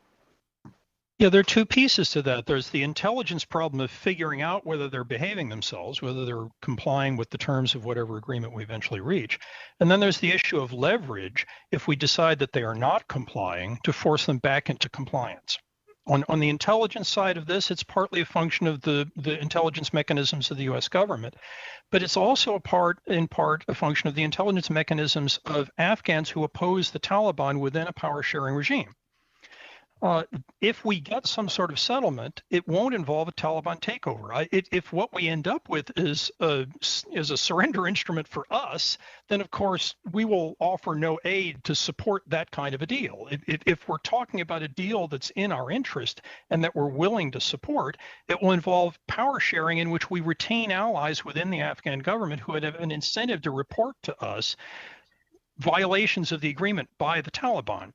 Yeah, there are 2 pieces to that. There's the intelligence problem of figuring out whether they're behaving themselves, whether they're complying with the terms of whatever agreement we eventually reach. And then there's the issue of leverage if we decide that they are not complying, to force them back into compliance. On the intelligence side of this, it's partly a function of the intelligence mechanisms of the U.S. government, but it's also in part a function of the intelligence mechanisms of Afghans who oppose the Taliban within a power-sharing regime. If we get some sort of settlement, it won't involve a Taliban takeover. If what we end up with is a surrender instrument for us, then of course we will offer no aid to support that kind of a deal. If we're talking about a deal that's in our interest and that we're willing to support, it will involve power sharing in which we retain allies within the Afghan government who would have an incentive to report to us violations of the agreement by the Taliban.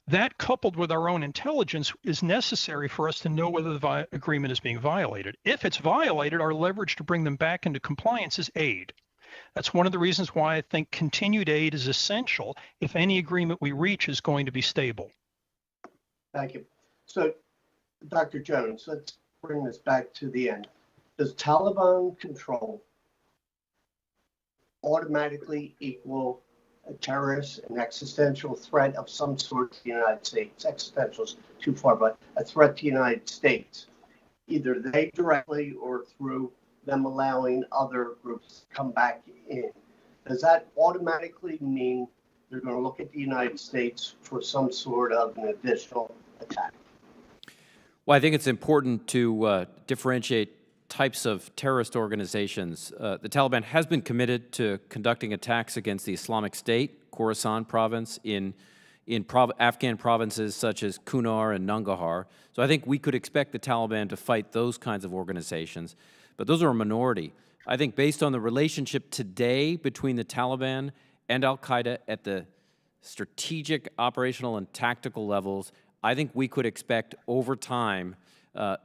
That, coupled with our own intelligence, is necessary for us to know whether the agreement is being violated. If it's violated, our leverage to bring them back into compliance is aid. That's one of the reasons why I think continued aid is essential if any agreement we reach is going to be stable. Thank you. So, Dr. Jones, let's bring this back to the end. Does Taliban control automatically equal a terrorist, an existential threat of some sort to the United States? Existential is too far, but a threat to the United States, either they directly or through them allowing other groups to come back in. Does that automatically mean they're going to look at the United States for some sort of an additional attack? Well, I think it's important to differentiate types of terrorist organizations. The Taliban has been committed to conducting attacks against the Islamic State, Khorasan province, in Afghan provinces such as Kunar and Nangarhar. So I think we could expect the Taliban to fight those kinds of organizations, but those are a minority. I think based on the relationship today between the Taliban and al-Qaeda at the strategic, operational, and tactical levels, I think we could expect over time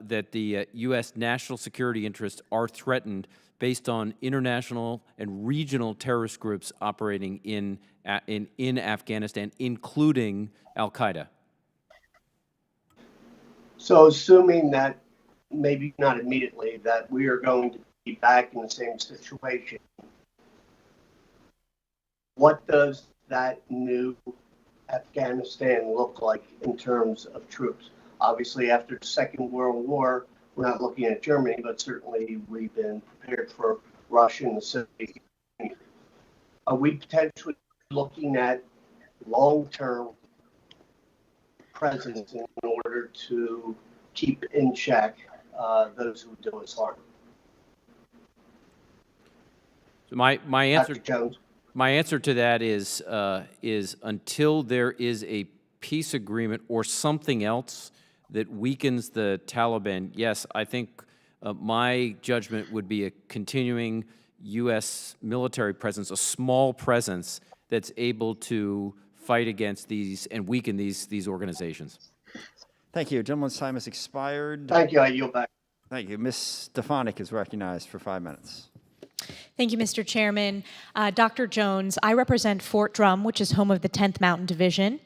that the U.S. national security interests are threatened based on international and regional terrorist groups operating in Afghanistan, including al-Qaeda. So assuming that, maybe not immediately, that we are going to be back in the same situation, what does that new Afghanistan look like in terms of troops? Obviously, after the Second World War, we're not looking at Germany, but certainly we've been prepared for Russia and the Soviet Union. Are we potentially looking at long-term presence in order to keep in check those who do us harm? So my answer, Dr. Jones? my answer to that is until there is a peace agreement or something else that weakens the Taliban, yes, I think my judgment would be a continuing U.S. military presence, a small presence that's able to fight against these and weaken these organizations. Thank you. Gentleman's time has expired. Thank you. I yield back. Thank you. Ms. Stefanik is recognized for 5 minutes. Thank you, Mr. Chairman. Dr. Jones, I represent Fort Drum, which is home of the 10th Mountain Division,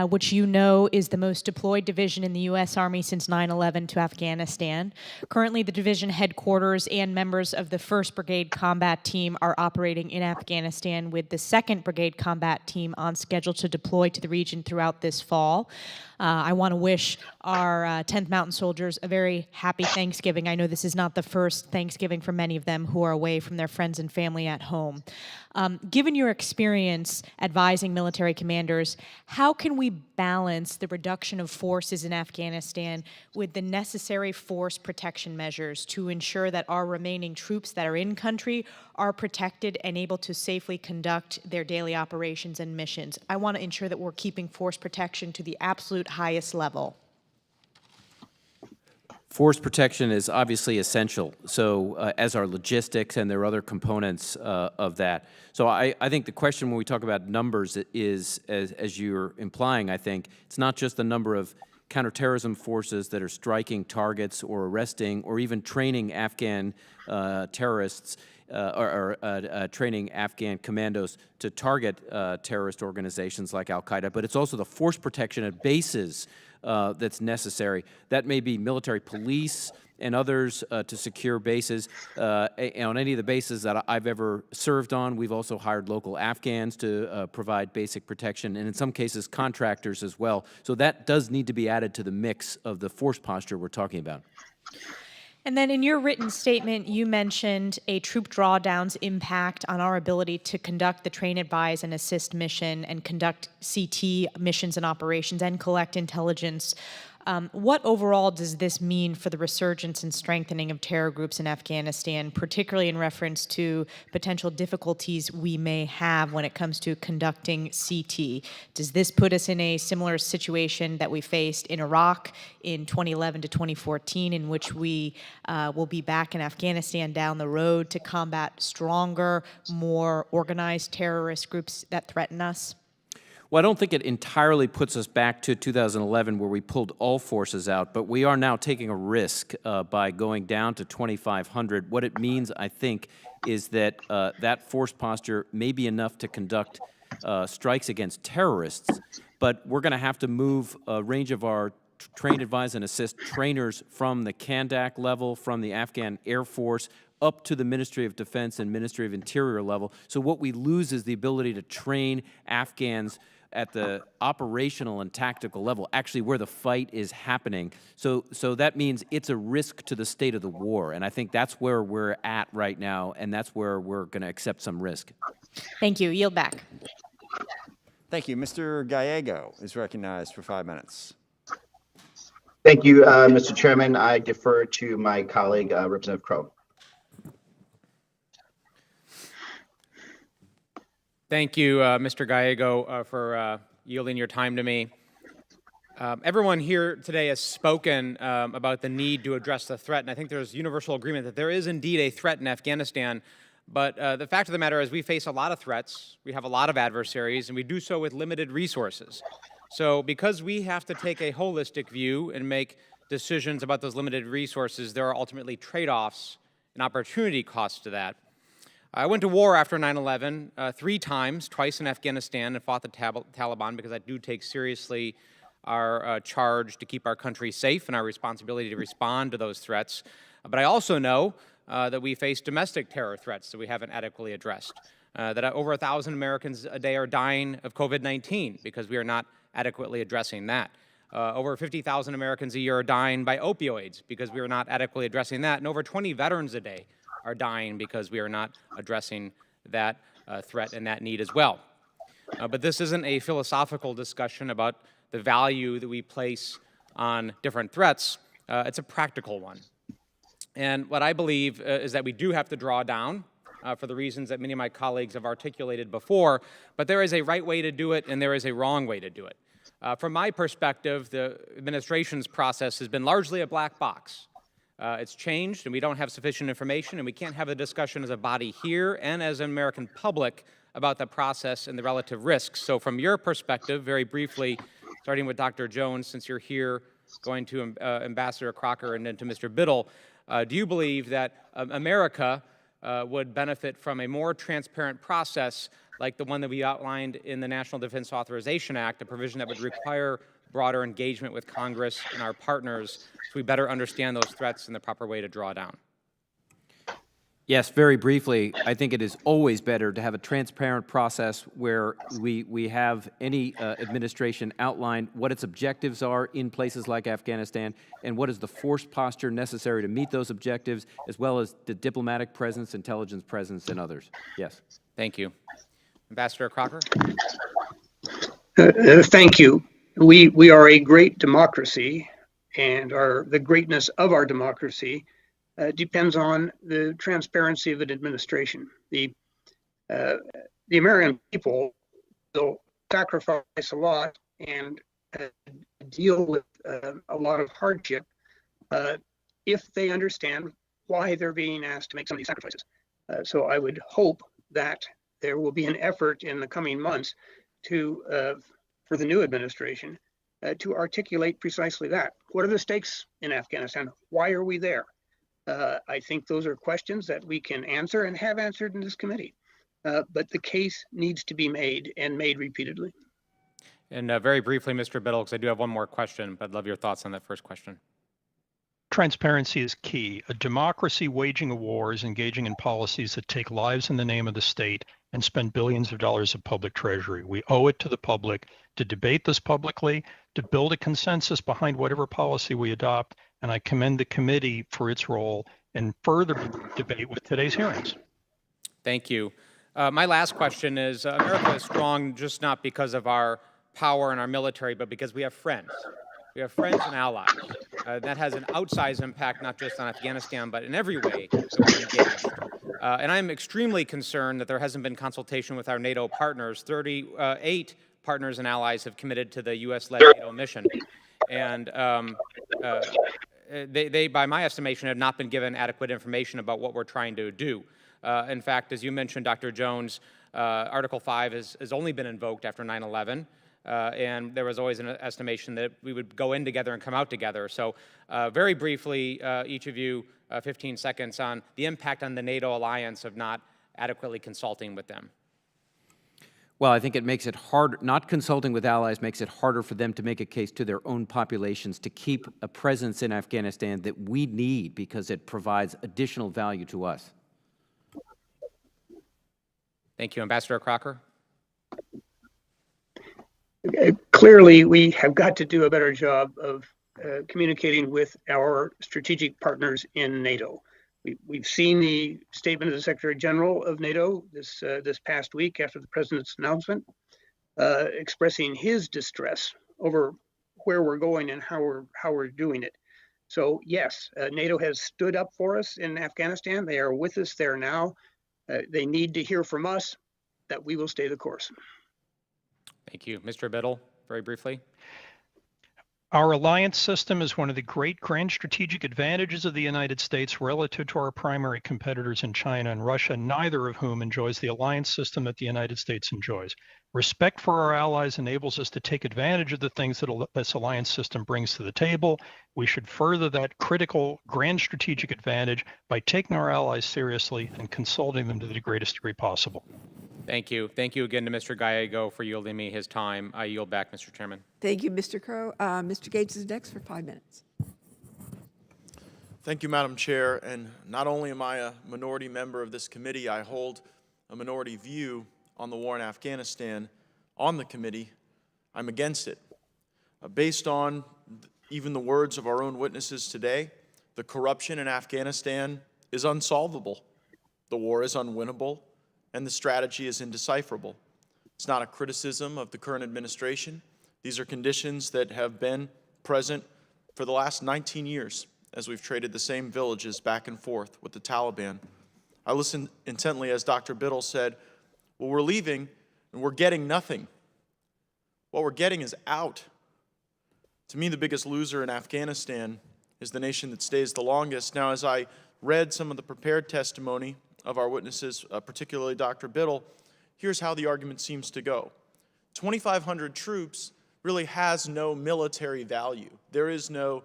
which you know is the most deployed division in the U.S. Army since 9/11 to Afghanistan. Currently, the division headquarters and members of the 1st Brigade Combat Team are operating in Afghanistan, with the 2nd Brigade Combat Team on schedule to deploy to the region throughout this fall. I want to wish our 10th Mountain soldiers a very happy Thanksgiving. I know this is not the first Thanksgiving for many of them who are away from their friends and family at home. Given your experience advising military commanders, how can we balance the reduction of forces in Afghanistan with the necessary force protection measures to ensure that our remaining troops that are in country are protected and able to safely conduct their daily operations and missions? I want to ensure that we're keeping force protection to the absolute highest level. Force protection is obviously essential, so as are logistics, and there are other components of that. So I think the question when we talk about numbers is, as you're implying, I think, it's not just the number of counterterrorism forces that are striking targets or arresting or even training Afghan terrorists or training Afghan commandos to target terrorist organizations like al-Qaeda, but it's also the force protection at bases that's necessary. That may be military police and others to secure bases. On any of the bases that I've ever served on, we've also hired local Afghans to provide basic protection, and in some cases contractors as well. So that does need to be added to the mix of the force posture we're talking about. And then in your written statement, you mentioned a troop drawdown's impact on our ability to conduct the train, advise, and assist mission and conduct CT missions and operations and collect intelligence. What overall does this mean for the resurgence and strengthening of terror groups in Afghanistan, particularly in reference to potential difficulties we may have when it comes to conducting CT? Does this put us in a similar situation that we faced in Iraq in 2011 to 2014, in which we will be back in Afghanistan down the road to combat stronger, more organized terrorist groups that threaten us? Well, I don't think it entirely puts us back to 2011 where we pulled all forces out, but we are now taking a risk by going down to 2,500. What it means, I think, is that that force posture may be enough to conduct strikes against terrorists, but we're going to have to move a range of our train, advise, and assist trainers from the Kandak level, from the Afghan Air Force, up to the Ministry of Defense and Ministry of Interior level. So what we lose is the ability to train Afghans at the operational and tactical level, actually where the fight is happening. So that means it's a risk to the state of the war, and I think that's where we're at right now, and that's where we're going to accept some risk. Thank you. Yield back. Thank you. Mr. Gallego is recognized for 5 minutes. Thank you, Mr. Chairman. I defer to my colleague, Representative Crow. Thank you, Mr. Gallego, for yielding your time to me. Everyone here today has spoken about the need to address the threat, and I think there's universal agreement that there is indeed a threat in Afghanistan. But the fact of the matter is we face a lot of threats, we have a lot of adversaries, and we do so with limited resources. So because we have to take a holistic view and make decisions about those limited resources, there are ultimately trade-offs and opportunity costs to that. I went to war after 9/11 3 times, twice in Afghanistan, and fought the Taliban because I do take seriously our charge to keep our country safe and our responsibility to respond to those threats. But I also know that we face domestic terror threats that we haven't adequately addressed, that over 1,000 Americans a day are dying of COVID-19 because we are not adequately addressing that. Over 50,000 Americans a year are dying by opioids because we are not adequately addressing that, and over 20 veterans a day are dying because we are not addressing that threat and that need as well. But this isn't a philosophical discussion about the value that we place on different threats. It's a practical one. And what I believe is that we do have to draw down for the reasons that many of my colleagues have articulated before, but there is a right way to do it and there is a wrong way to do it. From my perspective, the administration's process has been largely a black box. It's changed, and we don't have sufficient information, and we can't have a discussion as a body here and as an American public about the process and the relative risks. So from your perspective, very briefly, starting with Dr. Jones, since you're here, going to Ambassador Crocker and then to Mr. Biddle, do you believe that America would benefit from a more transparent process like the one that we outlined in the National Defense Authorization Act, a provision that would require broader engagement with Congress and our partners so we better understand those threats and the proper way to draw down? Yes, very briefly, I think it is always better to have a transparent process where we have any administration outline what its objectives are in places like Afghanistan and what is the force posture necessary to meet those objectives, as well as the diplomatic presence, intelligence presence, and others. Yes. Thank you. Ambassador Crocker? Thank you. We are a great democracy, and the greatness of our democracy depends on the transparency of an administration. The American people will sacrifice a lot and deal with a lot of hardship if they understand why they're being asked to make some of these sacrifices. So I would hope that there will be an effort in the coming months for the new administration to articulate precisely that. What are the stakes in Afghanistan? Why are we there? I think those are questions that we can answer and have answered in this committee. But the case needs to be made and made repeatedly. And very briefly, Mr. Biddle, because I do have one more question, but I'd love your thoughts on that first question. Transparency is key. A democracy waging a war is engaging in policies that take lives in the name of the state and spend billions of dollars of public treasury. We owe it to the public to debate this publicly, to build a consensus behind whatever policy we adopt, and I commend the committee for its role in further debate with today's hearings. Thank you. My last question is, America is strong just not because of our power and our military, but because we have friends. We have friends and allies. That has an outsized impact, not just on Afghanistan, but in every way that we're engaged. And I'm extremely concerned that there hasn't been consultation with our NATO partners. 38 partners and allies have committed to the U.S.-led NATO mission. And they, by my estimation, have not been given adequate information about what we're trying to do. In fact, as you mentioned, Dr. Jones, Article 5 has only been invoked after 9/11. And there was always an estimation that we would go in together and come out together. So very briefly, each of you, 15 seconds on the impact on the NATO alliance of not adequately consulting with them. Well, I think it makes it hard, not consulting with allies makes it harder for them to make a case to their own populations to keep a presence in Afghanistan that we need because it provides additional value to us. Thank you. Ambassador Crocker? Clearly, we have got to do a better job of communicating with our strategic partners in NATO. We've seen the statement of the Secretary General of NATO this past week after the President's announcement, expressing his distress over where we're going and how we're doing it. So yes, NATO has stood up for us in Afghanistan. They are with us there now. They need to hear from us that we will stay the course. Thank you. Mr. Biddle, very briefly. Our alliance system is one of the great grand strategic advantages of the United States relative to our primary competitors in China and Russia, neither of whom enjoys the alliance system that the United States enjoys. Respect for our allies enables us to take advantage of the things that this alliance system brings to the table. We should further that critical grand strategic advantage by taking our allies seriously and consulting them to the greatest degree possible. Thank you. Thank you again to Mr. Gallego for yielding me his time. I yield back, Mr. Chairman. Thank you, Mr. Crow. Mr. Gates is next for 5 minutes. Thank you, Madam Chair. And not only am I a minority member of this committee, I hold a minority view on the war in Afghanistan on the committee. I'm against it. Based on even the words of our own witnesses today, the corruption in Afghanistan is unsolvable. The war is unwinnable, and the strategy is indecipherable. It's not a criticism of the current administration. These are conditions that have been present for the last 19 years as we've traded the same villages back and forth with the Taliban. I listened intently as Dr. Biddle said, well, we're leaving and we're getting nothing. What we're getting is out. To me, the biggest loser in Afghanistan is the nation that stays the longest. Now, as I read some of the prepared testimony of our witnesses, particularly Dr. Biddle, here's how the argument seems to go. 2,500 troops really has no military value. There is no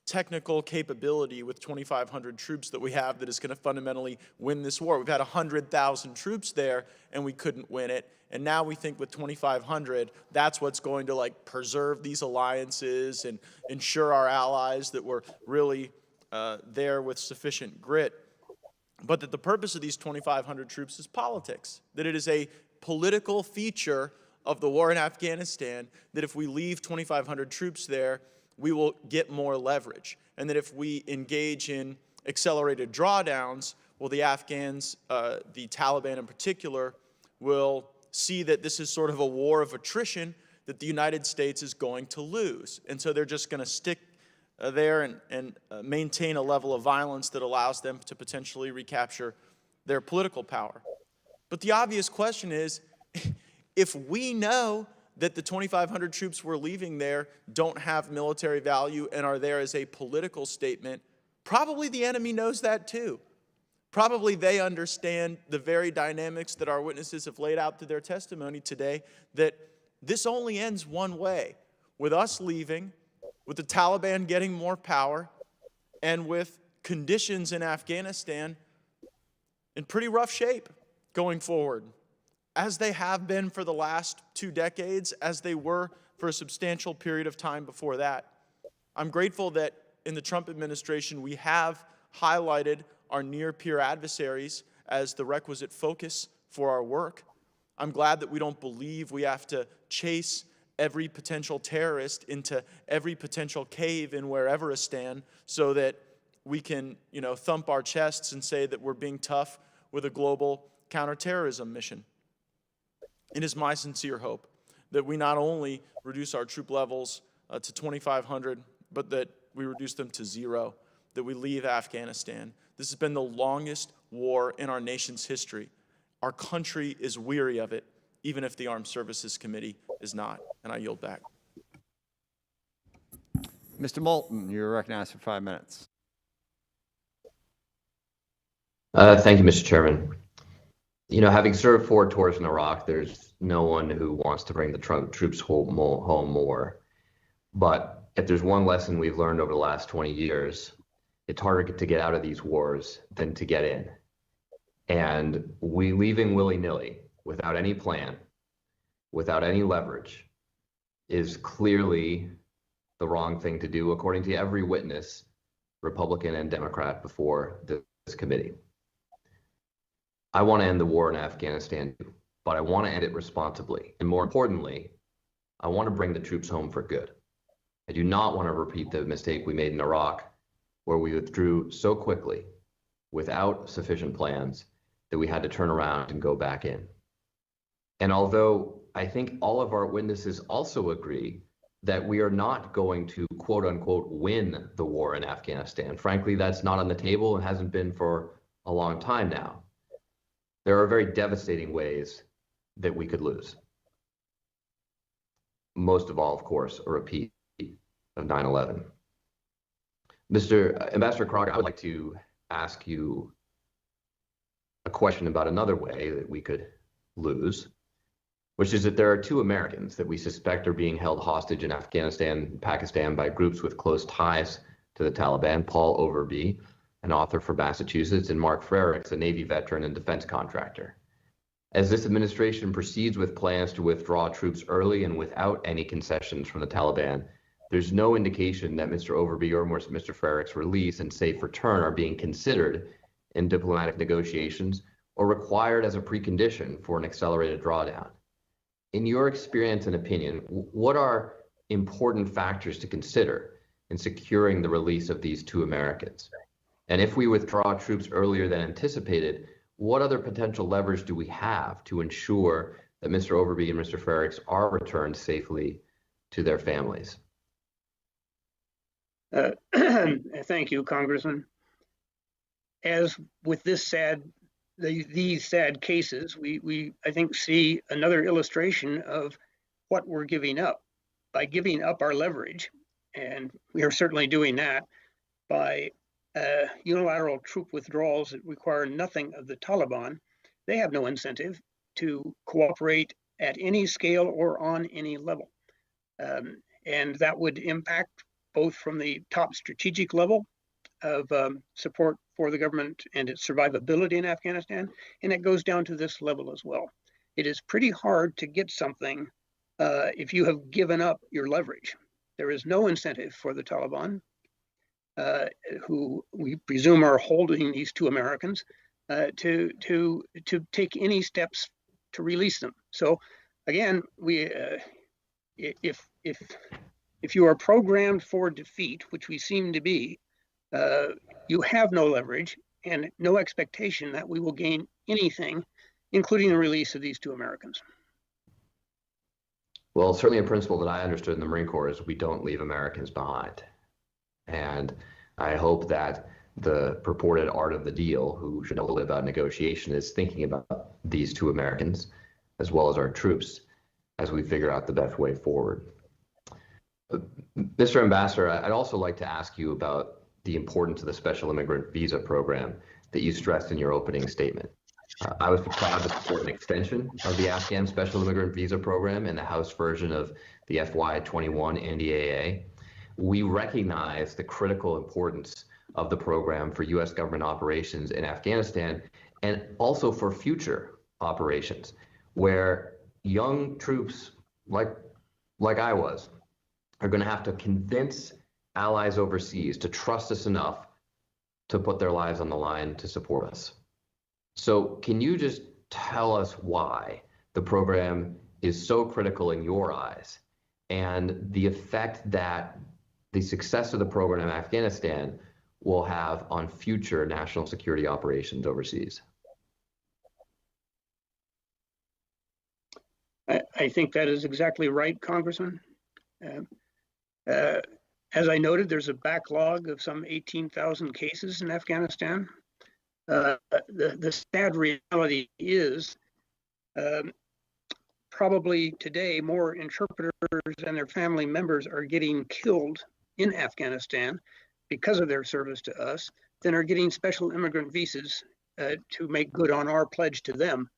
technical capability with 2,500 troops that we have that is going to fundamentally win this war. We've had 100,000 troops there and we couldn't win it. And now we think with 2,500, that's what's going to preserve these alliances and ensure our allies that we're really there with sufficient grit. But that the purpose of these 2,500 troops is politics, that it is a political feature of the war in Afghanistan, that if we leave 2,500 troops there, we will get more leverage. And that if we engage in accelerated drawdowns, well, the Afghans, the Taliban in particular, will see that this is sort of a war of attrition that the United States is going to lose. And so they're just going to stick there and maintain a level of violence that allows them to potentially recapture their political power. But the obvious question is, if we know that the 2,500 troops we're leaving there don't have military value and are there as a political statement, probably the enemy knows that too. Probably they understand the very dynamics that our witnesses have laid out through their testimony today, that this only ends one way, with us leaving, with the Taliban getting more power, and with conditions in Afghanistan in pretty rough shape going forward, as they have been for the last 2 decades, as they were for a substantial period of time before that. I'm grateful that in the Trump administration we have highlighted our near-peer adversaries as the requisite focus for our work. I'm glad that we don't believe we have to chase every potential terrorist into every potential cave in Whereveristan so that we can, thump our chests and say that we're being tough with a global counterterrorism mission. It is my sincere hope that we not only reduce our troop levels to 2,500, but that we reduce them to 0, that we leave Afghanistan. This has been the longest war in our nation's history. Our country is weary of it, even if the Armed Services Committee is not. And I yield back. Mr. Moulton, you're recognized for 5 minutes. Thank you, Mr. Chairman. Having served 4 tours in Iraq, there's no one who wants to bring the troops home more. But if there's one lesson we've learned over the last 20 years, it's harder to get out of these wars than to get in. And we leaving willy-nilly, without any plan, without any leverage, is clearly the wrong thing to do, according to every witness, Republican and Democrat, before this committee. I want to end the war in Afghanistan, but I want to end it responsibly. And more importantly, I want to bring the troops home for good. I do not want to repeat the mistake we made in Iraq, where we withdrew so quickly without sufficient plans that we had to turn around and go back in. And although I think all of our witnesses also agree that we are not going to, quote unquote, win the war in Afghanistan, frankly, that's not on the table and hasn't been for a long time now. There are very devastating ways that we could lose. Most of all, of course, a repeat of 9/11. Ambassador Crocker, I would like to ask you a question about another way that we could lose, which is that there are 2 Americans that we suspect are being held hostage in Afghanistan and Pakistan by groups with close ties to the Taliban, Paul Overby, an author from Massachusetts, and Mark Frericks, a Navy veteran and defense contractor. As this administration proceeds with plans to withdraw troops early and without any concessions from the Taliban, there's no indication that Mr. Overby or Mr. Frericks' release and safe return are being considered in diplomatic negotiations or required as a precondition for an accelerated drawdown. In your experience and opinion, what are important factors to consider in securing the release of these 2 Americans? And if we withdraw troops earlier than anticipated, what other potential levers do we have to ensure that Mr. Overby and Mr. Frericks are returned safely to their families? Thank you, Congressman. As with these sad cases, we I think see another illustration of what we're giving up. By giving up our leverage, And we are certainly doing that by unilateral troop withdrawals that require nothing of the Taliban. They have no incentive to cooperate at any scale or on any level. And that would impact both from the top strategic level of support for the government and its survivability in Afghanistan, and it goes down to this level as well. It is pretty hard to get something if you have given up your leverage. There is no incentive for the Taliban, who we presume are holding these 2 Americans, to take any steps to release them. So again, if you are programmed for defeat, which we seem to be, you have no leverage and no expectation that we will gain anything, including the release of these 2 Americans. Well, certainly a principle that I understood in the Marine Corps is we don't leave Americans behind. And I hope that the purported art of the deal, who should know a little about negotiation, is thinking about these 2 Americans, as well as our troops, as we figure out the best way forward. Mr. Ambassador, I'd also like to ask you about the importance of the Special Immigrant Visa Program that you stressed in your opening statement. I was proud to support an extension of the Afghan Special Immigrant Visa Program in the House version of the FY21 NDAA. We recognize the critical importance of the program for U.S. government operations in Afghanistan and also for future operations where young troops like I was are going to have to convince allies overseas to trust us enough to put their lives on the line to support us. So can you just tell us why the program is so critical in your eyes and the effect that the success of the program in Afghanistan will have on future national security operations overseas? I think that is exactly right, Congressman. As I noted, there's a backlog of some 18,000 cases in Afghanistan. The sad reality is probably today more interpreters and their family members are getting killed in Afghanistan because of their service to us than are getting special immigrant visas to make good on our pledge to them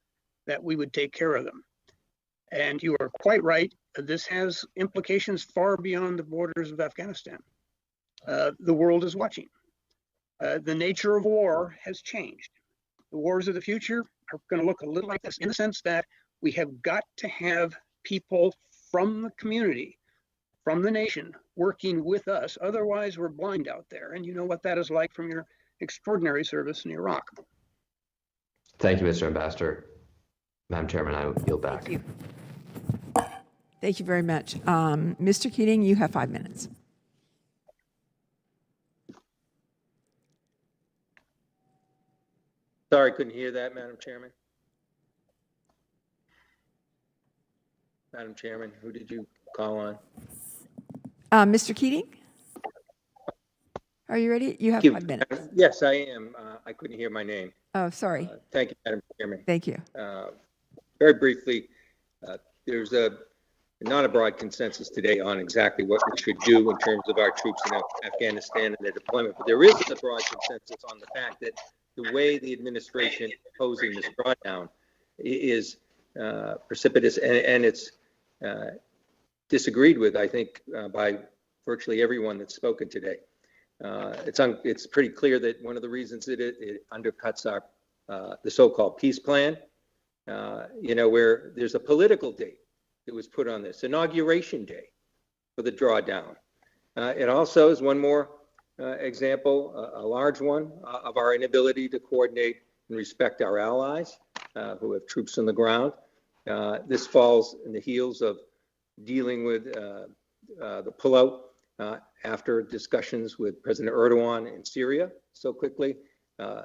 that we would take care of them. And you are quite right. This has implications far beyond the borders of Afghanistan. The world is watching. The nature of war has changed. The wars of the future are going to look a little like this in the sense that we have got to have people from the community, from the nation, working with us. Otherwise, we're blind out there. And you know what that is like from your extraordinary service in Iraq. Thank you, Mr. Ambassador. Madam Chairman, I will yield back. Thank you. Thank you very much. Mr. Keating, you have 5 minutes. Sorry, couldn't hear that, Madam Chairman. Madam Chairman, who did you call on? Mr. Keating? Are you ready? You have 5 minutes. Yes, I am. I couldn't hear my name. Oh, sorry. Thank you, Madam Chairman. Thank you. Very briefly, there's not a broad consensus today on exactly what we should do in terms of our troops in Afghanistan and their deployment, but there is a broad consensus on the fact that the way the administration is posing this drawdown is precipitous, and it's disagreed with, I think, by virtually everyone that's spoken today. It's pretty clear that one of the reasons it undercuts our the so-called peace plan, where there's a political date that was put on this, inauguration day for the drawdown. It also is one more example, a large one, of our inability to coordinate and respect our allies who have troops on the ground. This falls in the heels of dealing with the pullout after discussions with President Erdogan in Syria so quickly,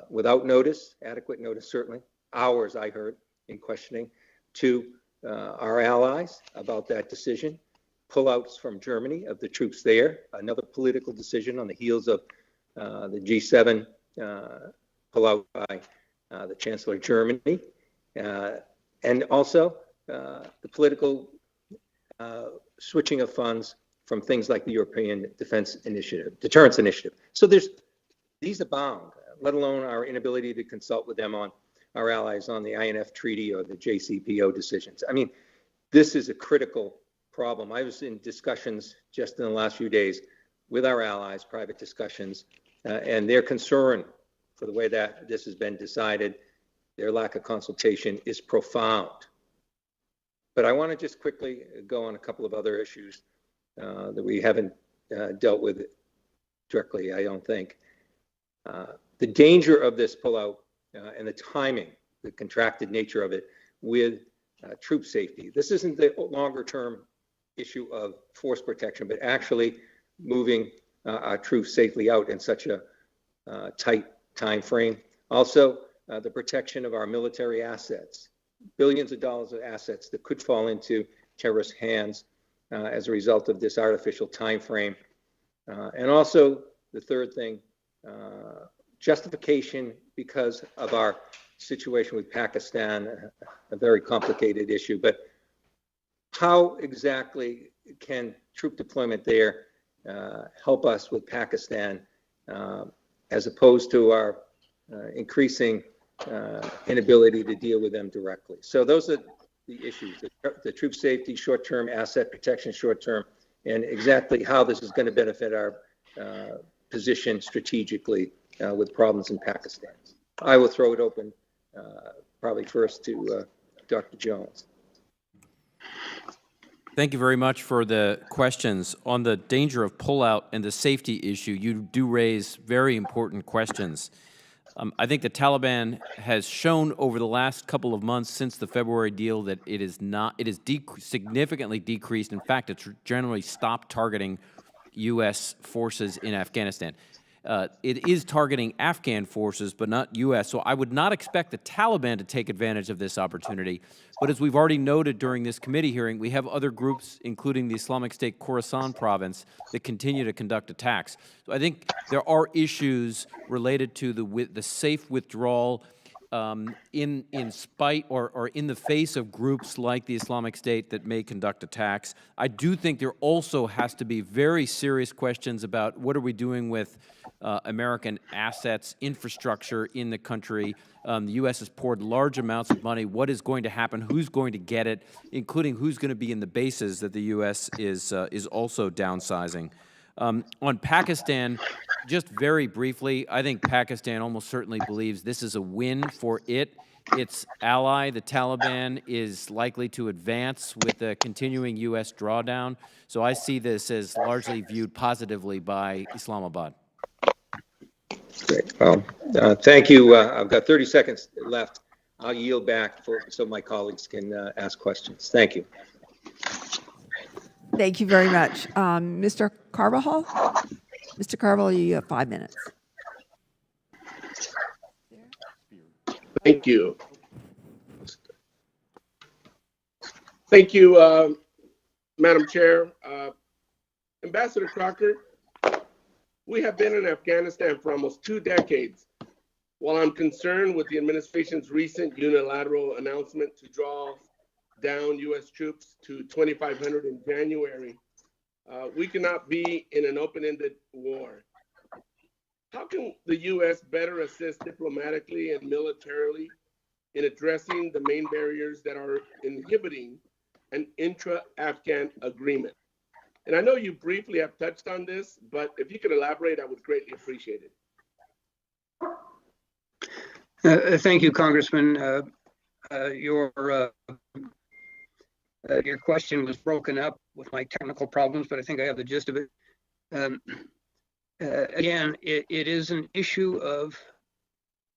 without notice, adequate notice certainly, hours I heard in questioning to our allies about that decision. Pullouts from Germany of the troops there, another political decision on the heels of the G7 pullout by the Chancellor of Germany, and also the political switching of funds from things like the European Deterrence Initiative. So these abound, let alone our inability to consult with them on our allies on the INF Treaty or the JCPO decisions. I mean, this is a critical problem. I was in discussions just in the last few days with our allies, private discussions, and their concern for the way that this has been decided, their lack of consultation is profound. But I want to just quickly go on a couple of other issues that we haven't dealt with directly, I don't think. The danger of this pullout and the timing, the contracted nature of it with troop safety. This isn't the longer term issue of force protection, but actually moving our troops safely out in such a tight time frame. Also, the protection of our military assets, billions of dollars of assets that could fall into terrorist hands as a result of this artificial time frame. And also, the third thing, justification because of our situation with Pakistan, a very complicated issue, but how exactly can troop deployment there help us with Pakistan as opposed to our increasing inability to deal with them directly? So those are the issues, the troop safety, short-term asset protection, short-term, and exactly how this is going to benefit our position strategically with problems in Pakistan. I will throw it open probably first to Dr. Jones. Thank you very much for the questions. On the danger of pullout and the safety issue, you do raise very important questions. I think the Taliban has shown over the last couple of months since the February deal that it is significantly decreased. In fact, it's generally stopped targeting U.S. forces in Afghanistan. It is targeting Afghan forces, but not U.S. So I would not expect the Taliban to take advantage of this opportunity. But as we've already noted during this committee hearing, we have other groups, including the Islamic State Khorasan province, that continue to conduct attacks. So I think there are issues related to the safe withdrawal in spite or in the face of groups like the Islamic State that may conduct attacks. I do think there also has to be very serious questions about what are we doing with American assets, infrastructure in the country. The U.S. has poured large amounts of money. What is going to happen? Who's going to get it, including who's going to be in the bases that the U.S. is also downsizing. On Pakistan, just very briefly, I think Pakistan almost certainly believes this is a win for it. Its ally, the Taliban, is likely to advance with the continuing U.S. drawdown. So I see this as largely viewed positively by Islamabad. Great. Well, thank you. I've got 30 seconds left. I'll yield back so my colleagues can ask questions. Thank you. Thank you very much. Mr. Carvajal? Mr. Carvajal, you have 5 minutes. Thank you. Thank you, Madam Chair. Ambassador Crocker, we have been in Afghanistan for almost 2 decades. While I'm concerned with the administration's recent unilateral announcement to draw down U.S. troops to 2,500 in January, we cannot be in an open-ended war. How can the U.S. better assist diplomatically and militarily in addressing the main barriers that are inhibiting an intra-Afghan agreement? And I know you briefly have touched on this, but if you could elaborate, I would greatly appreciate it. Thank you, Congressman. Your question was broken up with my technical problems, but I think I have the gist of it. Again, it is an issue of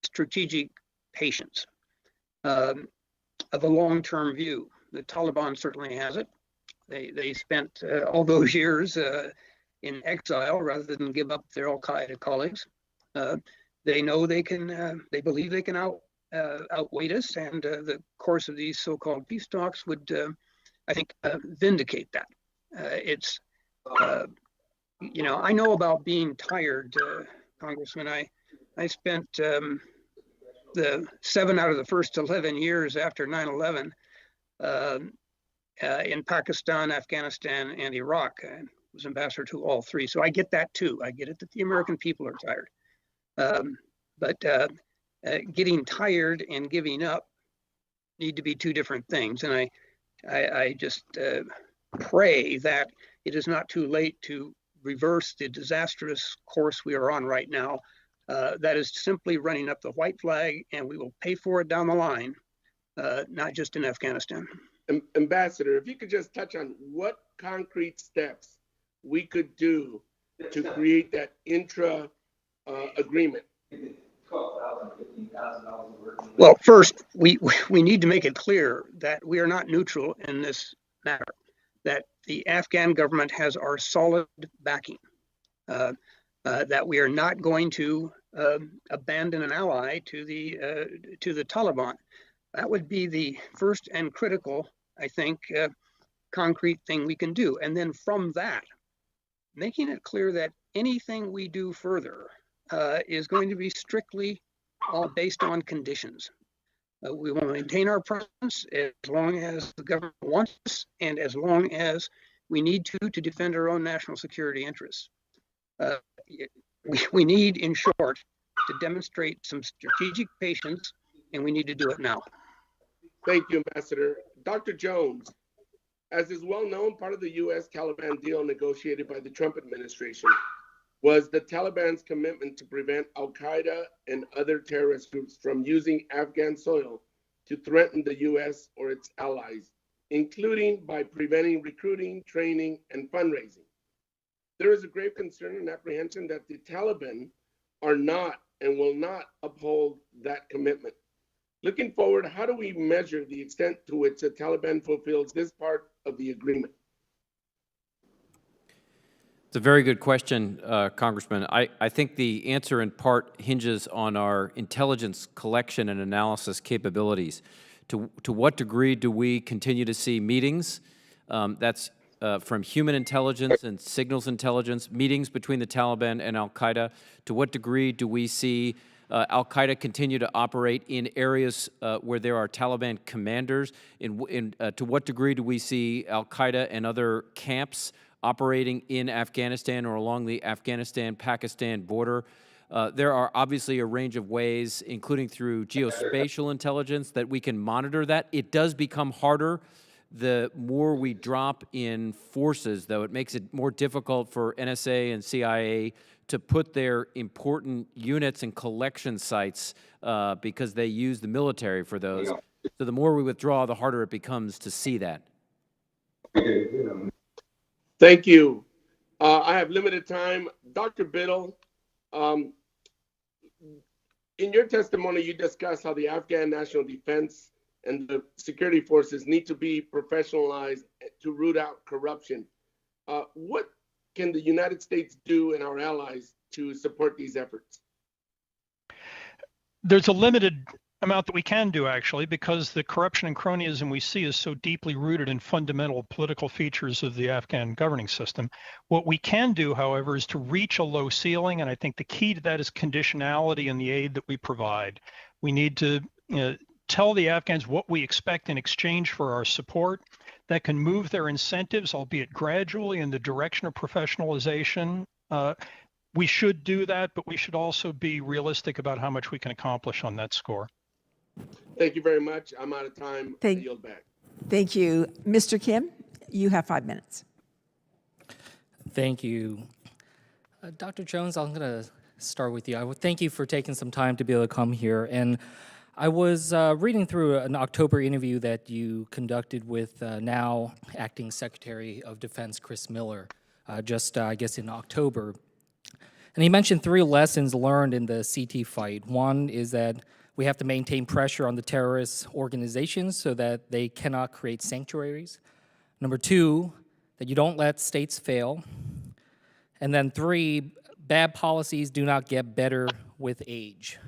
strategic patience, of a long-term view. The Taliban certainly has it. They spent all those years in exile rather than give up their Al-Qaeda colleagues. They know they can, they believe they can outweight us, and the course of these so-called peace talks would, I think, vindicate that. It's, you know, I know about being tired, Congressman. I spent the 7 out of the first 11 years after 9/11 in Pakistan, Afghanistan, and Iraq. was ambassador to all three. So I get that too. I get it that the American people are tired. But getting tired and giving up need to be two different things. And I just pray that it is not too late to reverse the disastrous course we are on right now. That is simply running up the white flag, and we will pay for it down the line, not just in Afghanistan. Ambassador, if you could just touch on what concrete steps we could do to create that agreement. Well, first, we need to make it clear that we are not neutral in this matter, that the Afghan government has our solid backing, that we are not going to abandon an ally to the Taliban. That would be the first and critical, I think, concrete thing we can do. And then from that, making it clear that anything we do further is going to be strictly based on conditions. We will maintain our presence as long as the government wants us and as long as we need to defend our own national security interests. We need, in short, to demonstrate some strategic patience, and we need to do it now. Thank you, Ambassador. Dr. Jones, as is well known, part of the U.S.-Taliban deal negotiated by the Trump administration was the Taliban's commitment to prevent al-Qaeda and other terrorist groups from using Afghan soil to threaten the U.S. or its allies, including by preventing recruiting, training, and fundraising. There is a grave concern and apprehension that the Taliban are not and will not uphold that commitment. Looking forward, how do we measure the extent to which the Taliban fulfills this part of the agreement? It's a very good question, Congressman. I think the answer in part hinges on our intelligence collection and analysis capabilities. To what degree do we continue to see meetings? That's from human intelligence and signals intelligence, meetings between the Taliban and al-Qaeda. To what degree do we see al-Qaeda continue to operate in areas where there are Taliban commanders? To what degree do we see al-Qaeda and other camps operating in Afghanistan or along the Afghanistan-Pakistan border? There are obviously a range of ways, including through geospatial intelligence, that we can monitor that. It does become harder the more we drop in forces, though. It makes it more difficult for NSA and CIA to put their important units and collection sites because they use the military for those. So the more we withdraw, the harder it becomes to see that. Thank you. I have limited time. Dr. Biddle, in your testimony, you discussed how the Afghan National Defense and the security forces need to be professionalized to root out corruption. What can the United States do and our allies to support these efforts? There's a limited amount that we can do, actually, because the corruption and cronyism we see is so deeply rooted in fundamental political features of the Afghan governing system. What we can do, however, is to reach a low ceiling, and I think the key to that is conditionality in the aid that we provide. We need to tell the Afghans what we expect in exchange for our support. That can move their incentives, albeit gradually, in the direction of professionalization. We should do that, but we should also be realistic about how much we can accomplish on that score. Thank you very much. I'm out of time. I yield back. Thank you. Mr. Kim, you have 5 minutes. Thank you. Dr. Jones, I'm going to start with you. I would thank you for taking some time to be able to come here. And I was reading through an October interview that you conducted with now Acting Secretary of Defense Chris Miller, I guess, in October. And he mentioned 3 lessons learned in the CT fight. One is that we have to maintain pressure on the terrorist organizations so that they cannot create sanctuaries. Number 2, that you don't let states fail. And then 3, bad policies do not get better with age.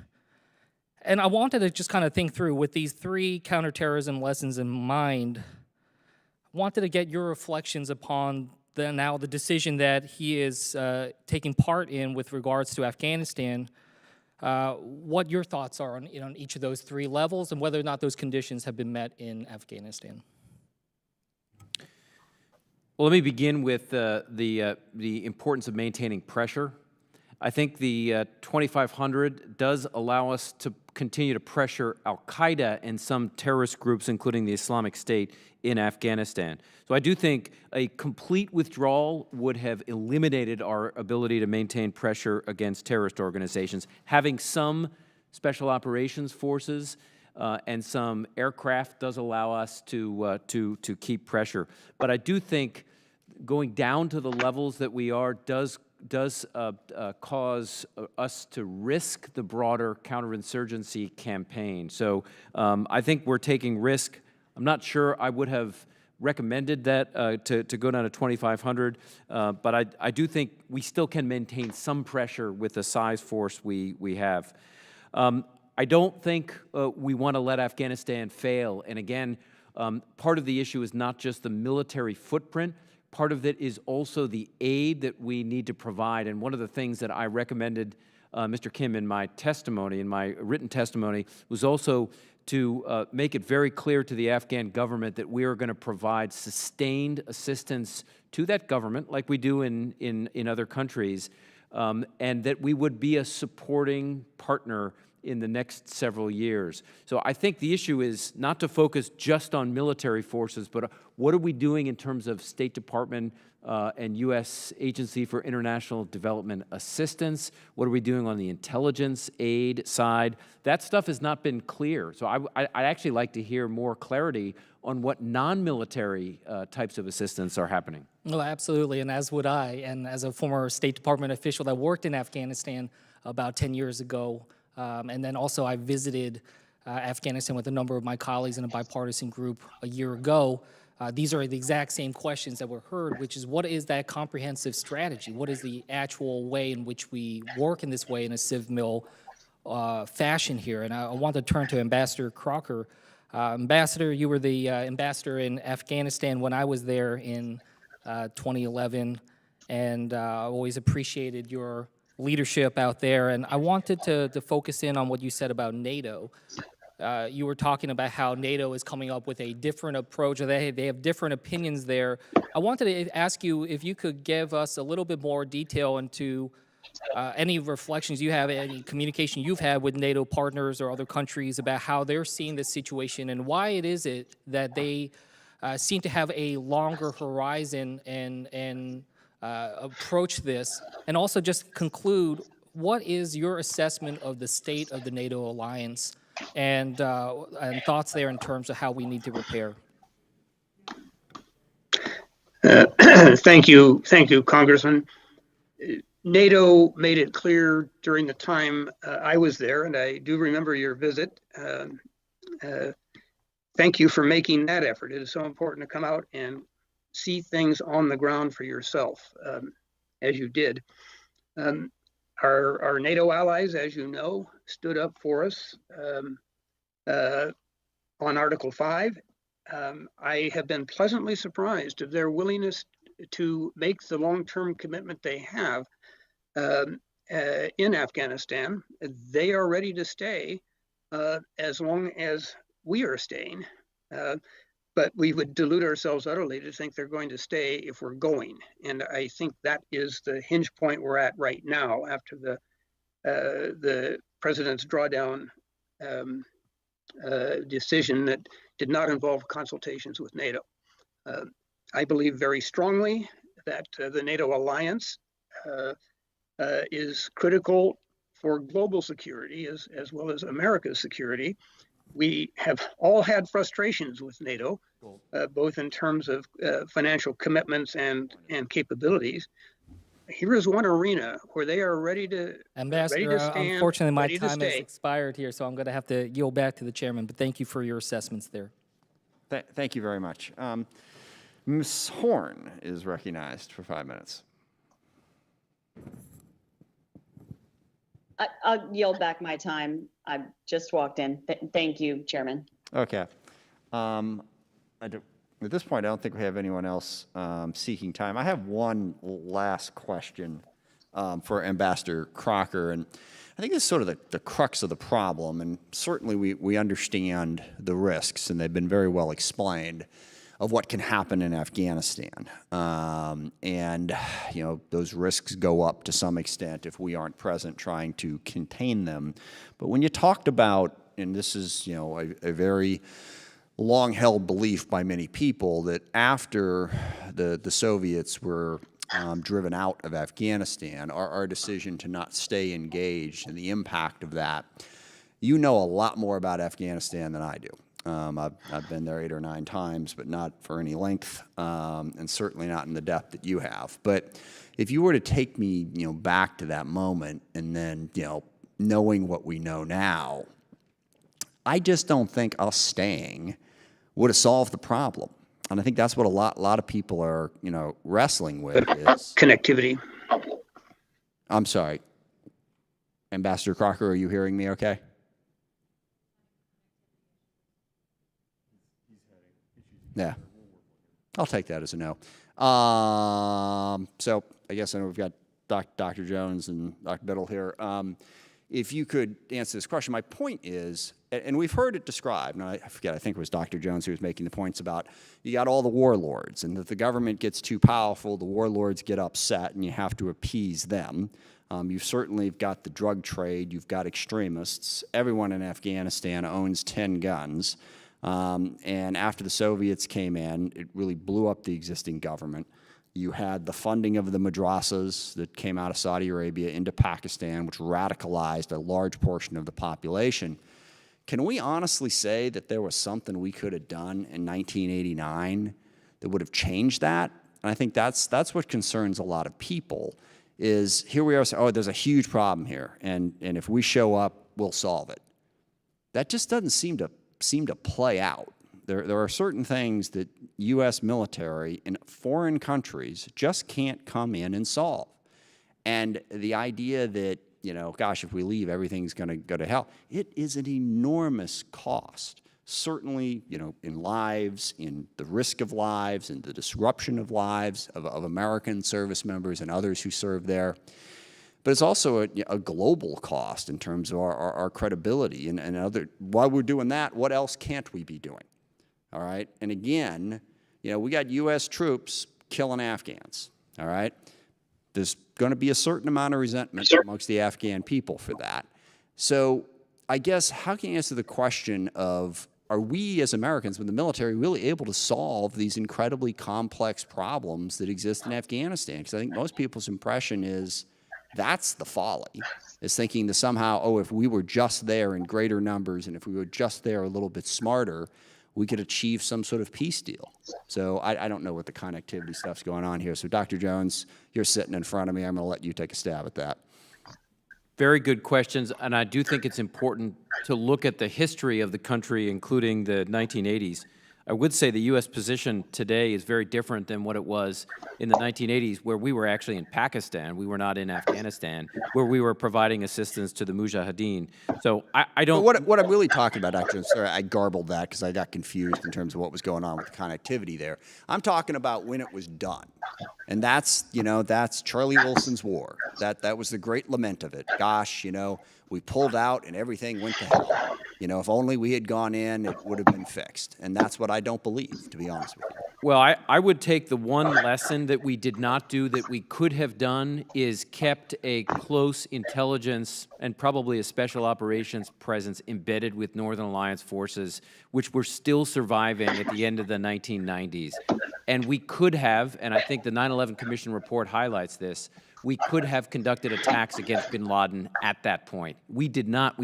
And I wanted to just kind of think through, with these 3 counterterrorism lessons in mind, I wanted to get your reflections upon the decision that he is taking part in with regards to Afghanistan. What your thoughts are on each of those 3 levels and whether or not those conditions have been met in Afghanistan. Well, let me begin with the importance of maintaining pressure. I think the 2,500 does allow us to continue to pressure al-Qaeda and some terrorist groups, including the Islamic State, in Afghanistan. So I do think a complete withdrawal would have eliminated our ability to maintain pressure against terrorist organizations. Having some special operations forces and some aircraft does allow us to keep pressure. But I do think going down to the levels that we are does cause us to risk the broader counterinsurgency campaign. So I think we're taking risk. I'm not sure I would have recommended that to go down to 2,500, but I do think we still can maintain some pressure with the size force we have. I don't think we want to let Afghanistan fail. And again, part of the issue is not just the military footprint. Part of it is also the aid that we need to provide. And one of the things that I recommended, Mr. Kim, in my testimony, in my written testimony, was also to make it very clear to the Afghan government that we are going to provide sustained assistance to that government, like we do in other countries, and that we would be a supporting partner in the next several years. So I think the issue is not to focus just on military forces, but what are we doing in terms of State Department and U.S. Agency for International Development Assistance? What are we doing on the intelligence aid side? That stuff has not been clear. So I'd actually like to hear more clarity on what non-military types of assistance are happening. Well, absolutely, and as would I. And as a former State Department official that worked in Afghanistan about 10 years ago, and then also I visited Afghanistan with a number of my colleagues in a bipartisan group a year ago. These are the exact same questions that were heard, which is what is that comprehensive strategy? What is the actual way in which we work in this way in a civ-mil fashion here? And I want to turn to Ambassador Crocker. Ambassador, you were the ambassador in Afghanistan when I was there in 2011, and I always appreciated your leadership out there. And I wanted to focus in on what you said about NATO. You were talking about how NATO is coming up with a different approach, or they have different opinions there. I wanted to ask you if you could give us a little bit more detail into any reflections you have, any communication you've had with NATO partners or other countries about how they're seeing this situation and why it is that they seem to have a longer horizon and approach this, and also just conclude, what is your assessment of the state of the NATO alliance and thoughts there in terms of how we need to repair? Thank you, Congressman. NATO made it clear during the time I was there, and I do remember your visit. Thank you for making that effort. It is so important to come out and see things on the ground for yourself, as you did. Our NATO allies, as you know, stood up for us on Article 5. I have been pleasantly surprised of their willingness to make the long-term commitment they have in Afghanistan. They are ready to stay as long as we are staying. But we would delude ourselves utterly to think they're going to stay if we're going. And I think that is the hinge point we're at right now after the president's drawdown decision that did not involve consultations with NATO. I believe very strongly that the NATO alliance is critical for global security as well as America's security. We have all had frustrations with NATO, both in terms of financial commitments and capabilities. Here is one arena where they are ready to Ambassador, stand, unfortunately, my ready to time has stay. expired here, so I'm going to have to yield back to the chairman. But thank you for your assessments there. Thank you very much. Ms. Horn is recognized for 5 minutes. I'll yield back my time. I just walked in. Thank you, Chairman. Okay. At this point, I don't think we have anyone else seeking time. I have one last question for Ambassador Crocker, and I think it's sort of the crux of the problem, and certainly we understand the risks, and they've been very well explained. of what can happen in Afghanistan. And, those risks go up to some extent if we aren't present trying to contain them. But when you talked about, and this is, a very long-held belief by many people, that after the Soviets were driven out of Afghanistan, our decision to not stay engaged and the impact of that, you know a lot more about Afghanistan than I do. I've been there 8 or 9 times, but not for any length, and certainly not in the depth that you have. But if you were to take me, back to that moment, and then, knowing what we know now, I just don't think us staying would have solved the problem. And I think that's what a lot of people are, wrestling with is connectivity. I'm sorry. Ambassador Crocker, are you hearing me okay? Yeah. I'll take that as a no. So I guess I know we've got Dr. Jones and Dr. Biddle here. If you could answer this question, my point is, and we've heard it described, and I forget, I think it was Dr. Jones who was making the points about you got all the warlords, and if the government gets too powerful, the warlords get upset, and you have to appease them. You've certainly got the drug trade, you've got extremists. Everyone in Afghanistan owns 10 guns. And after the Soviets came in, it really blew up the existing government. You had the funding of the madrasas that came out of Saudi Arabia into Pakistan, which radicalized a large portion of the population. Can we honestly say that there was something we could have done in 1989 that would have changed that? And I think that's what concerns a lot of people, is here we are saying, oh, there's a huge problem here, and if we show up, we'll solve it. That just doesn't seem to play out. There are certain things that U.S. military in foreign countries just can't come in and solve. And the idea that, gosh, if we leave, everything's going to go to hell, it is an enormous cost. Certainly, in lives, in the risk of lives, and the disruption of lives of American service members and others who serve there. But it's also a global cost in terms of our credibility and other. While we're doing that, what else can't we be doing? All right. And again, we got U.S. troops killing Afghans. All right. There's going to be a certain amount of resentment amongst the Afghan people for that. So I guess how can you answer the question of, are we as Americans, with the military, really able to solve these incredibly complex problems that exist in Afghanistan? Because I think most people's impression is that's the folly, is thinking that somehow, oh, if we were just there in greater numbers and if we were just there a little bit smarter, we could achieve some sort of peace deal. So I don't know what the connectivity stuff's going on here. So Dr. Jones, you're sitting in front of me. I'm going to let you take a stab at that. Very good questions, and I do think it's important to look at the history of the country, including the 1980s. I would say the U.S. position today is very different than what it was in the 1980s, where we were actually in Pakistan. We were not in Afghanistan, where we were providing assistance to the Mujahideen. So I don't... But what I'm really talking about, actually, sorry, I garbled that because I got confused in terms of what was going on with the connectivity there. I'm talking about when it was done. And that's Charlie Wilson's war. That was the great lament of it. Gosh, we pulled out and everything went to hell. If only we had gone in, it would have been fixed. And that's what I don't believe, to be honest with you. Well, I would take the one lesson that we did not do that we could have done is kept a close intelligence and probably a special operations presence embedded with Northern Alliance forces, which were still surviving at the end of the 1990s. And we could have, and I think the 9/11 Commission report highlights this, we could have conducted attacks against bin Laden at that point. We did not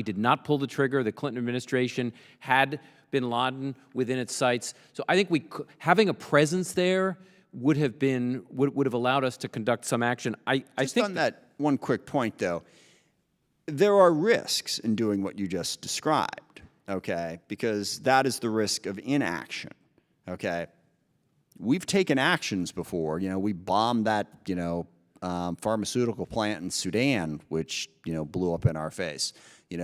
pull the trigger. The Clinton administration had bin Laden within its sights. So I think having a presence there would have allowed us to conduct some action. I think on that one quick point, though, there are risks in doing what you just described, okay? Because that is the risk of inaction, okay? We've taken actions before. We bombed that, pharmaceutical plant in Sudan, which, blew up in our face. We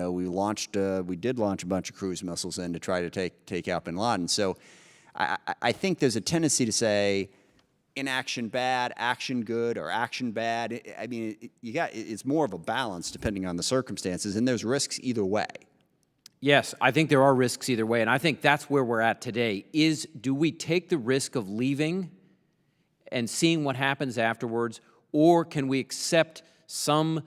did launch a bunch of cruise missiles in to try to take out bin Laden. So I think there's a tendency to say inaction bad, action good, or action bad. I mean, it's more of a balance depending on the circumstances, and there's risks either way. Yes, I think there are risks either way, and I think that's where we're at today. Do we take the risk of leaving and seeing what happens afterwards, or can we accept some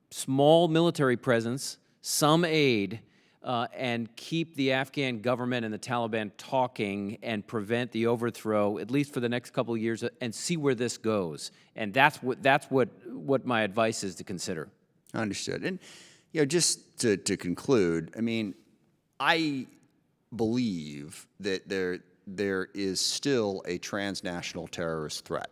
small military presence, some aid, and keep the Afghan government and the Taliban talking and prevent the overthrow, at least for the next couple of years, and see where this goes? And that's what my advice is to consider. Understood. And just to conclude, I mean, I believe that there is still a transnational terrorist threat.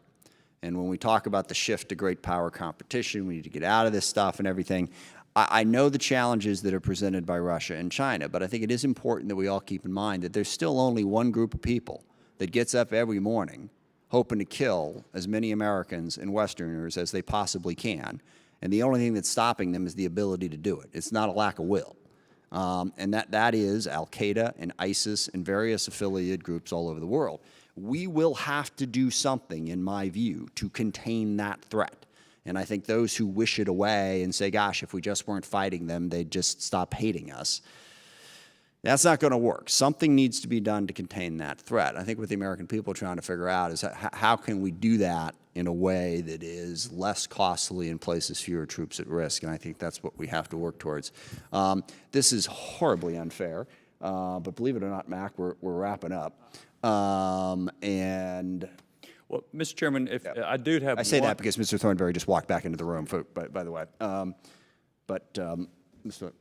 And when we talk about the shift to great power competition, we need to get out of this stuff and everything. I know the challenges that are presented by Russia and China, but I think it is important that we all keep in mind that there's still only one group of people that gets up every morning hoping to kill as many Americans and Westerners as they possibly can. And the only thing that's stopping them is the ability to do it. It's not a lack of will. And that is al-Qaeda and ISIS and various affiliated groups all over the world. We will have to do something, in my view, to contain that threat. And I think those who wish it away and say, gosh, if we just weren't fighting them, they'd just stop hating us, that's not going to work. Something needs to be done to contain that threat. I think what the American people are trying to figure out is how can we do that in a way that is less costly and places fewer troops at risk, and I think that's what we have to work towards. This is horribly unfair, but believe it or not, Mac, we're wrapping up. And well, Mr. Chairman, if I do have, I say that because Mr. Thornberry just walked back into the room. By the way, Mr.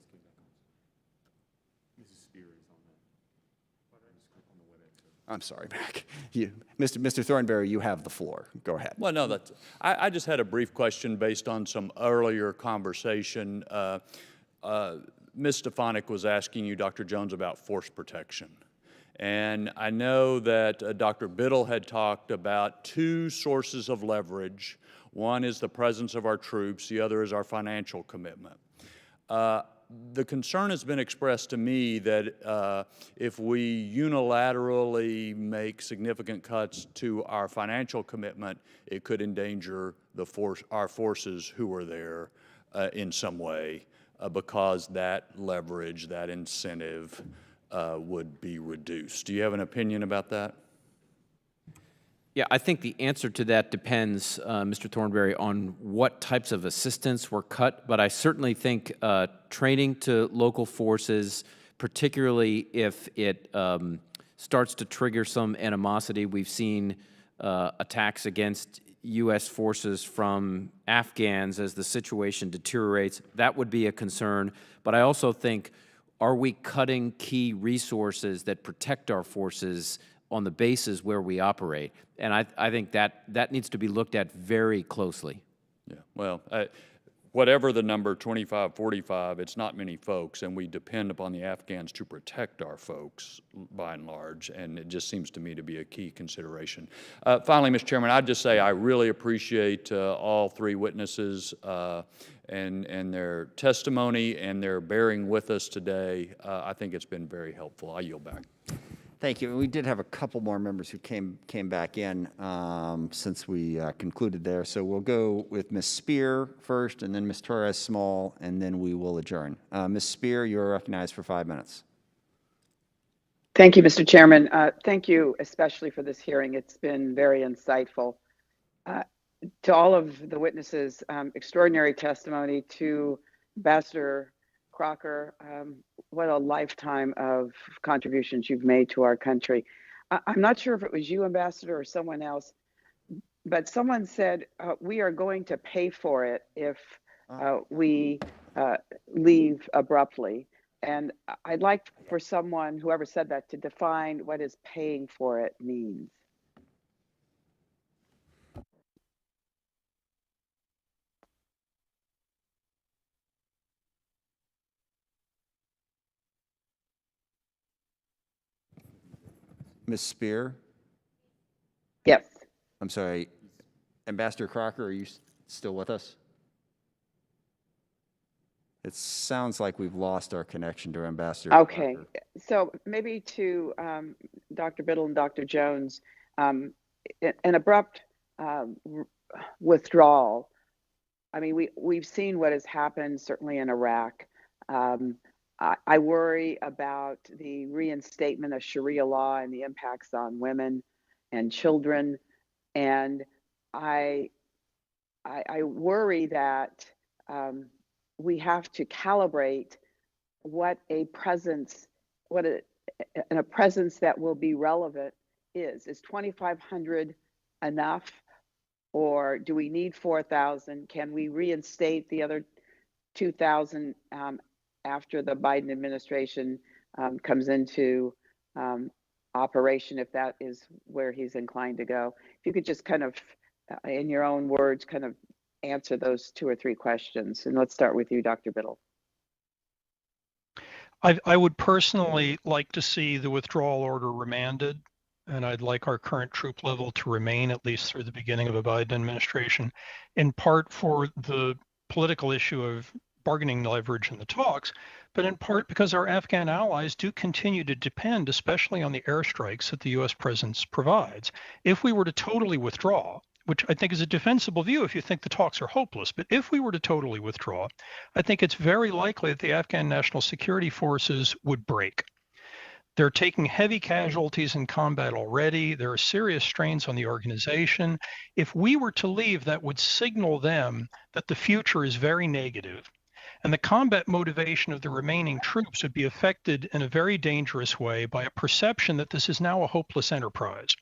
I'm sorry, Mac. Mr. Thornberry, you have the floor. Go ahead. Well, no, I just had a brief question based on some earlier conversation. Ms. Stefanik was asking you, Dr. Jones, about force protection. And I know that Dr. Biddle had talked about two sources of leverage. One is the presence of our troops. The other is our financial commitment. The concern has been expressed to me that if we unilaterally make significant cuts to our financial commitment, it could endanger our forces who are there in some way because that leverage, that incentive would be reduced. Do you have an opinion about that? Yeah, I think the answer to that depends, Mr. Thornberry, on what types of assistance were cut, but I certainly think training to local forces, particularly if it starts to trigger some animosity. We've seen attacks against U.S. forces from Afghans as the situation deteriorates. That would be a concern, but I also think, are we cutting key resources that protect our forces on the bases where we operate? And I think that needs to be looked at very closely. Yeah, well, whatever the number, 25, 45, it's not many folks, and we depend upon the Afghans to protect our folks by and large, and it just seems to me to be a key consideration. Finally, Mr. Chairman, I'd just say I really appreciate all three witnesses and their testimony and their bearing with us today. I think it's been very helpful. I yield back. Thank you. We did have a couple more members who came back in since we concluded there. So we'll go with Ms. Spear first, and then Ms. Torres-Small, and then we will adjourn. Ms. Spear, you're recognized for 5 minutes. Thank you, Mr. Chairman. Thank you especially for this hearing. It's been very insightful. To all of the witnesses, extraordinary testimony. To Ambassador Crocker, what a lifetime of contributions you've made to our country. I'm not sure if it was you, Ambassador, or someone else, but someone said we are going to pay for it if we leave abruptly. And I'd like for someone, whoever said that, to define what is paying for it means. Ms. Spear? Yes. I'm sorry. Ambassador Crocker, are you still with us? It sounds like we've lost our connection to Ambassador Okay. Crocker. So maybe to Dr. Biddle and Dr. Jones, an abrupt withdrawal. I mean, we've seen what has happened, certainly in Iraq. I worry about the reinstatement of Sharia law and the impacts on women and children. And I worry that we have to calibrate what a presence, a presence that will be relevant is. Is 2,500 enough, or do we need 4,000? Can we reinstate the other 2,000 after the Biden administration comes into operation, if that is where he's inclined to go? If you could just kind of, in your own words, kind of answer those 2 or 3 questions. And let's start with you, Dr. Biddle. I would personally like to see the withdrawal order remanded, and I'd like our current troop level to remain at least through the beginning of a Biden administration, in part for the political issue of bargaining leverage in the talks, but in part because our Afghan allies do continue to depend, especially on the airstrikes that the U.S. presence provides. If we were to totally withdraw, which I think is a defensible view if you think the talks are hopeless, but if we were to totally withdraw, I think it's very likely that the Afghan National Security Forces would break. They're taking heavy casualties in combat already. There are serious strains on the organization. If we were to leave, that would signal them that the future is very negative. And the combat motivation of the remaining troops would be affected in a very dangerous way by a perception that this is now a hopeless enterprise,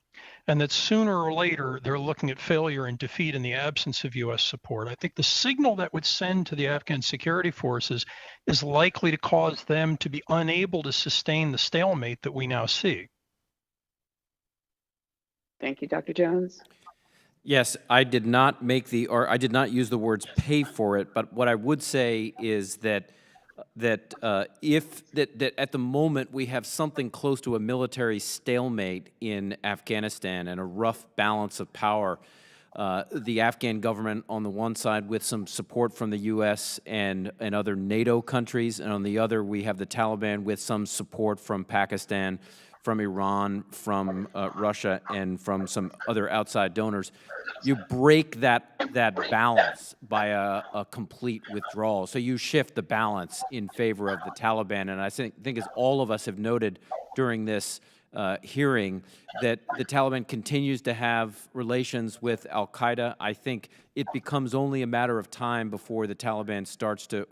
and that sooner or later they're looking at failure and defeat in the absence of U.S. support. I think the signal that would send to the Afghan security forces is likely to cause them to be unable to sustain the stalemate that we now see. Thank you, Dr. Jones. Yes, I did not use the words pay for it, but what I would say is that at the moment we have something close to a military stalemate in Afghanistan and a rough balance of power. The Afghan government on the one side with some support from the U.S. and other NATO countries, and on the other we have the Taliban with some support from Pakistan, from Iran, from Russia, and from some other outside donors. You break that balance by a complete withdrawal. So you shift the balance in favor of the Taliban. And I think as all of us have noted during this hearing, that the Taliban continues to have relations with al-Qaeda. I think it becomes only a matter of time before the Taliban starts to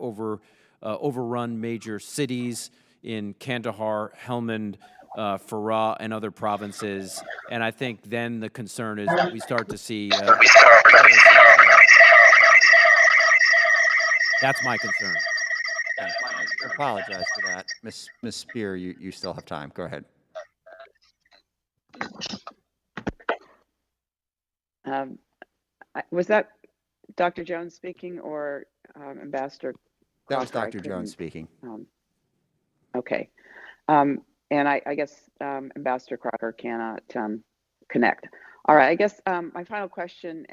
overrun major cities in Kandahar, Helmand, Farah, and other provinces, and I think then the concern is that we start to see. That's my concern. I apologize for that, Ms. Spear. You still have time. Go ahead. Was that Dr. Jones speaking or Ambassador Crocker? That was Dr. Jones speaking. Okay. And I guess Ambassador Crocker cannot connect. All right, I guess my final question,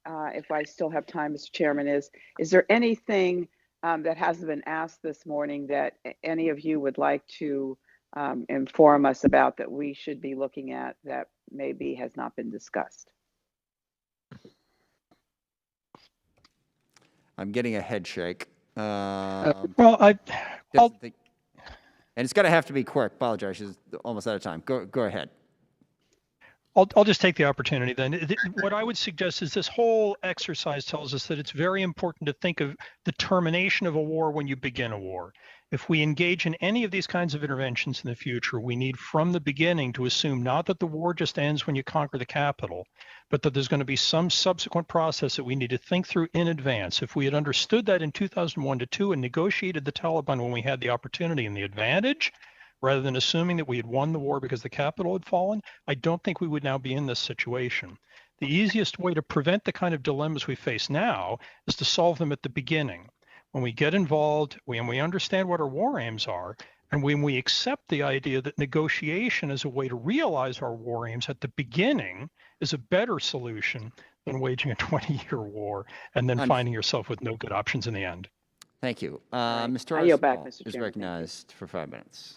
if I still have time, Mr. Chairman, is there anything that hasn't been asked this morning that any of you would like to inform us about that we should be looking at that maybe has not been discussed? I'm getting a head shake. And it's going to have to be quick. Apologize, she's almost out of time. Go ahead. I'll just take the opportunity then. What I would suggest is this whole exercise tells us that it's very important to think of the termination of a war when you begin a war. If we engage in any of these kinds of interventions in the future, we need from the beginning to assume not that the war just ends when you conquer the capital, but that there's going to be some subsequent process that we need to think through in advance. If we had understood that in 2001-2 and negotiated the Taliban when we had the opportunity and the advantage, rather than assuming that we had won the war because the capital had fallen, I don't think we would now be in this situation. The easiest way to prevent the kind of dilemmas we face now is to solve them at the beginning. When we get involved, when we understand what our war aims are, and when we accept the idea that negotiation is a way to realize our war aims at the beginning is a better solution than waging a 20-year war and then finding yourself with no good options in the end. Thank you. I Mr. yield back, Oswald Mr. is Chairman. recognized for 5 minutes.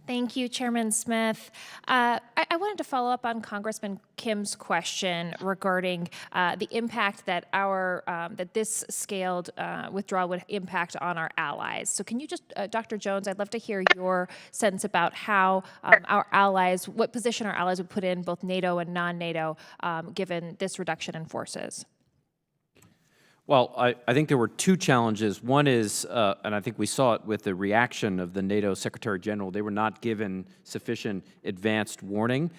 Thank you, Chairman Smith. I wanted to follow up on Congressman Kim's question regarding the impact that that this scaled withdrawal would impact on our allies. So can you just, Dr. Jones, I'd love to hear your sense about how our allies, what position our allies would put in, both NATO and non-NATO, given this reduction in forces. Well, I think there were two challenges. One is, and I think we saw it with the reaction of the NATO Secretary General, they were not given sufficient advanced warning,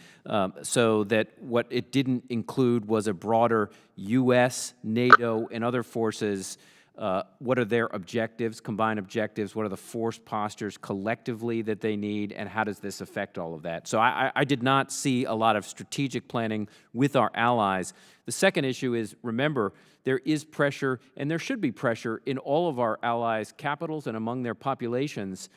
so that what it didn't include was a broader U.S., NATO, and other forces. What are their objectives, combined objectives? What are the force postures collectively that they need, and how does this affect all of that? So I did not see a lot of strategic planning with our allies. The second issue is, remember, there is pressure, and there should be pressure in all of our allies' capitals and among their populations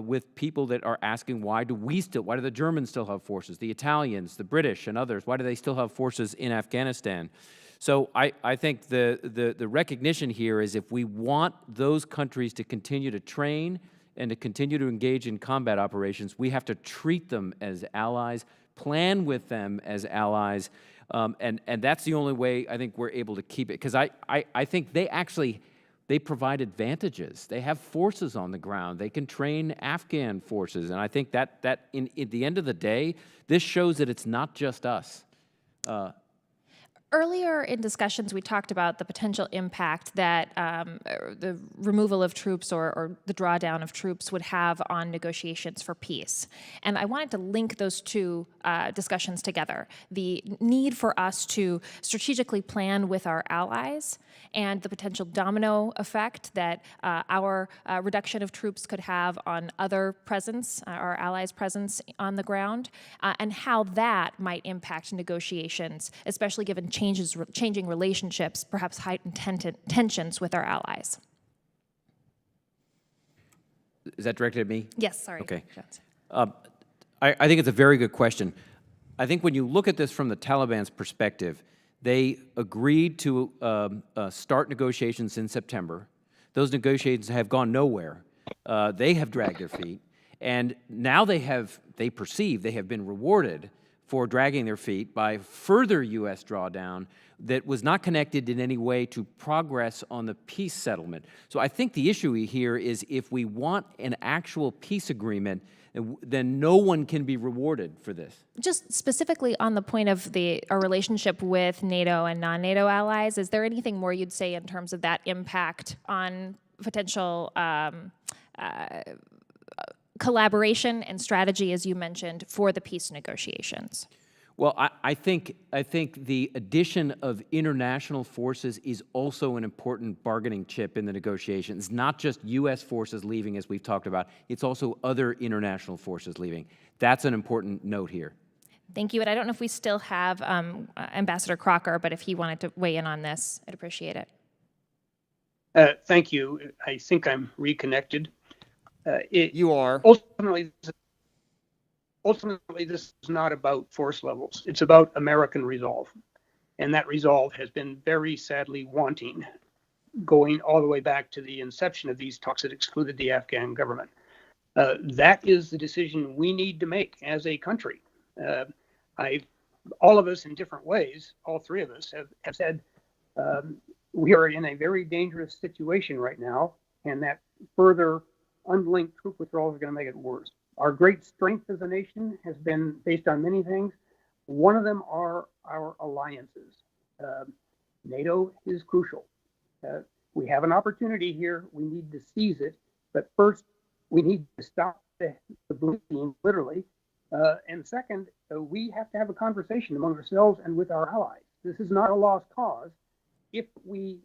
with people that are asking, why do the Germans still have forces, the Italians, the British, and others, why do they still have forces in Afghanistan? So I think the recognition here is if we want those countries to continue to train and to continue to engage in combat operations, we have to treat them as allies, plan with them as allies, and that's the only way I think we're able to keep it. Because I think they provide advantages. They have forces on the ground. They can train Afghan forces, and I think that at the end of the day, this shows that it's not just us. Earlier in discussions, we talked about the potential impact that the removal of troops or the drawdown of troops would have on negotiations for peace. And I wanted to link those two discussions together. The need for us to strategically plan with our allies and the potential domino effect that our reduction of troops could have on other presence, our allies' presence on the ground, and how that might impact negotiations, especially given changing relationships, perhaps heightened tensions with our allies. Is that directed at me? Yes, sorry. Okay. I think it's a very good question. I think when you look at this from the Taliban's perspective, they agreed to start negotiations in September. Those negotiations have gone nowhere. They have dragged their feet, and now they perceive they have been rewarded for dragging their feet by further U.S. drawdown that was not connected in any way to progress on the peace settlement. So I think the issue here is if we want an actual peace agreement, then no one can be rewarded for this. Just specifically on the point of our relationship with NATO and non-NATO allies, is there anything more you'd say in terms of that impact on potential collaboration and strategy, as you mentioned, for the peace negotiations? Well, I think the addition of international forces is also an important bargaining chip in the negotiations. Not just U.S. forces leaving, as we've talked about. It's also other international forces leaving. That's an important note here. Thank you. And I don't know if we still have Ambassador Crocker, but if he wanted to weigh in on this, I'd appreciate it. Thank you. I think I'm reconnected. You are. Ultimately, this is not about force levels. It's about American resolve. And that resolve has been very sadly wanting, going all the way back to the inception of these talks that excluded the Afghan government. That is the decision we need to make as a country. All of us in different ways, all three of us have said, we are in a very dangerous situation right now, and that further unlinked troop withdrawals are going to make it worse. Our great strength as a nation has been based on many things. One of them are our alliances. NATO is crucial. We have an opportunity here. We need to seize it. But first, we need to stop the bleeding, literally. And second, we have to have a conversation among ourselves and with our allies. This is not a lost cause if we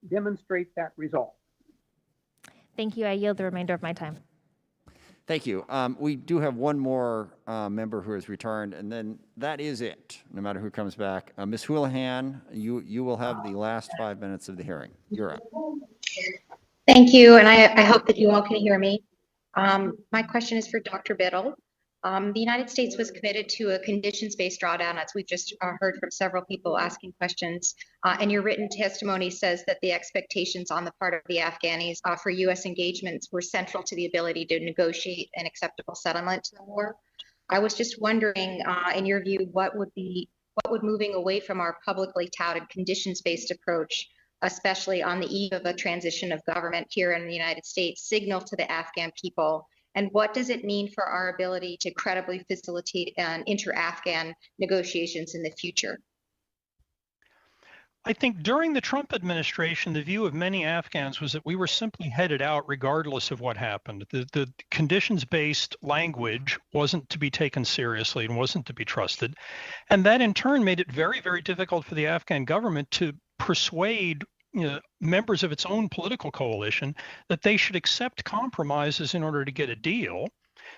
demonstrate that resolve. Thank you. I yield the remainder of my time. Thank you. We do have one more member who has returned, and then that is it, no matter who comes back. Ms. Houlihan, you will have the last 5 minutes of the hearing. You're up. Thank you, and I hope that you all can hear me. My question is for Dr. Biddle. The United States was committed to a conditions-based drawdown, as we've just heard from several people asking questions. And your written testimony says that the expectations on the part of the Afghanis for U.S. engagements were central to the ability to negotiate an acceptable settlement to the war. I was just wondering, in your view, what would moving away from our publicly touted conditions-based approach, especially on the eve of a transition of government here in the United States, signal to the Afghan people? And what does it mean for our ability to credibly facilitate inter-Afghan negotiations in the future? I think during the Trump administration, the view of many Afghans was that we were simply headed out regardless of what happened. The conditions-based language wasn't to be taken seriously and wasn't to be trusted. And that in turn made it very, very difficult for the Afghan government to persuade members of its own political coalition that they should accept compromises in order to get a deal,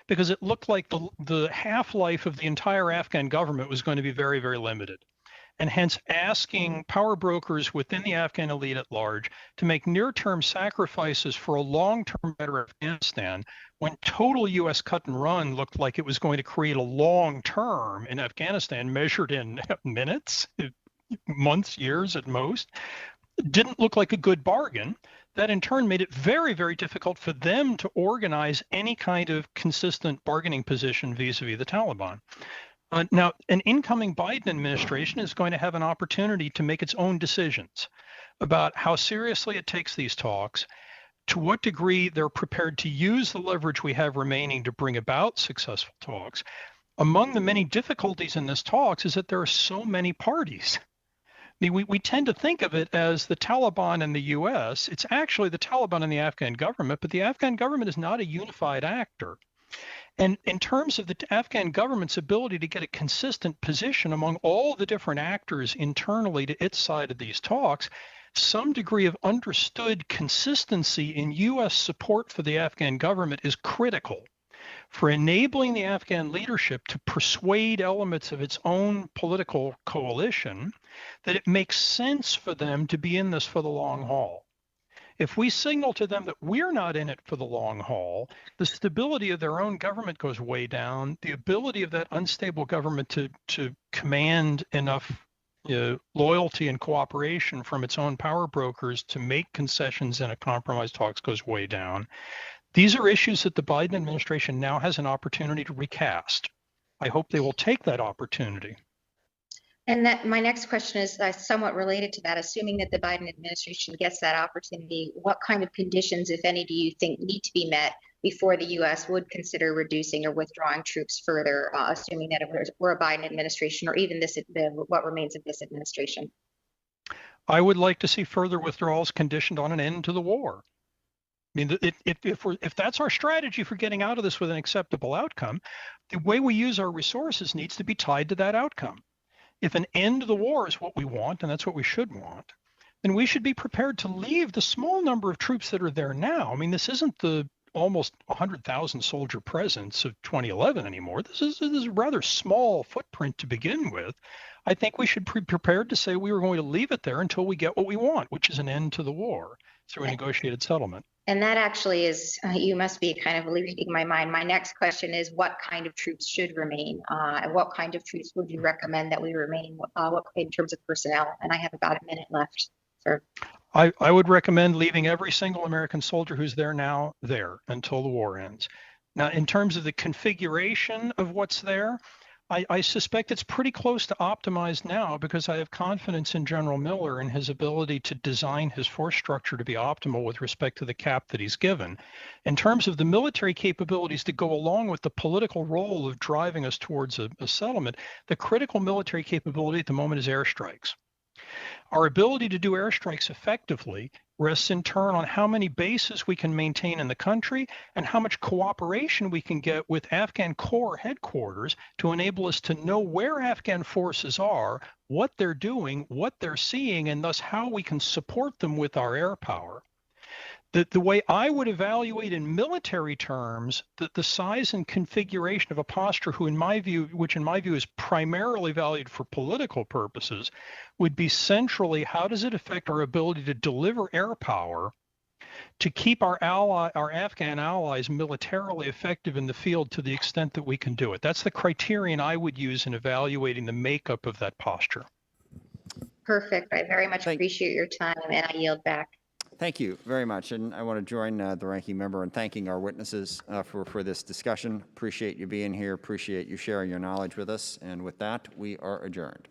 because it looked like the half-life of the entire Afghan government was going to be very, very limited. And hence asking power brokers within the Afghan elite at large to make near-term sacrifices for a long-term better Afghanistan, when total U.S. cut and run looked like it was going to create a long-term in Afghanistan measured in minutes, months, years at most, didn't look like a good bargain. That in turn made it very, very difficult for them to organize any kind of consistent bargaining position vis-a-vis the Taliban. Now, an incoming Biden administration is going to have an opportunity to make its own decisions about how seriously it takes these talks, to what degree they're prepared to use the leverage we have remaining to bring about successful talks. Among the many difficulties in this talks is that there are so many parties. I mean, we tend to think of it as the Taliban and the U.S. It's actually the Taliban and the Afghan government, but the Afghan government is not a unified actor. And in terms of the Afghan government's ability to get a consistent position among all the different actors internally to its side of these talks, some degree of understood consistency in U.S. support for the Afghan government is critical for enabling the Afghan leadership to persuade elements of its own political coalition that it makes sense for them to be in this for the long haul. If we signal to them that we're not in it for the long haul, the stability of their own government goes way down. The ability of that unstable government to command enough loyalty and cooperation from its own power brokers to make concessions in a compromise talks goes way down. These are issues that the Biden administration now has an opportunity to recast. I hope they will take that opportunity. And that my next question is somewhat related to that. Assuming that the Biden administration gets that opportunity, what kind of conditions, if any, do you think need to be met before the U.S. would consider reducing or withdrawing troops further, assuming that it were a Biden administration or even what remains of this administration? I would like to see further withdrawals conditioned on an end to the war. I mean, if that's our strategy for getting out of this with an acceptable outcome, the way we use our resources needs to be tied to that outcome. If an end to the war is what we want, and that's what we should want, then we should be prepared to leave the small number of troops that are there now. I mean, this isn't the almost 100,000 soldier presence of 2011 anymore. This is a rather small footprint to begin with. I think we should be prepared to say we were going to leave it there until we get what we want, which is an end to the war through a negotiated settlement. And that actually is, you must be kind of reading my mind. My next question is, what kind of troops should remain? What kind of troops would you recommend that we remain in terms of personnel? And I have about a minute left. Sir. I would recommend leaving every single American soldier who's there now there until the war ends. Now, in terms of the configuration of what's there, I suspect it's pretty close to optimized now because I have confidence in General Miller and his ability to design his force structure to be optimal with respect to the cap that he's given. In terms of the military capabilities to go along with the political role of driving us towards a settlement, the critical military capability at the moment is airstrikes. Our ability to do airstrikes effectively rests in turn on how many bases we can maintain in the country and how much cooperation we can get with Afghan Corps headquarters to enable us to know where Afghan forces are, what they're doing, what they're seeing, and thus how we can support them with our air power. The way I would evaluate in military terms the size and configuration of a posture which in my view is primarily valued for political purposes, would be centrally how does it affect our ability to deliver air power to keep our Afghan allies militarily effective in the field to the extent that we can do it. That's the criterion I would use in evaluating the makeup of that posture. Perfect. I very much appreciate your time, and I yield back. Thank you very much. And I want to join the ranking member in thanking our witnesses for this discussion. Appreciate you being here. Appreciate you sharing your knowledge with us. And with that, we are adjourned.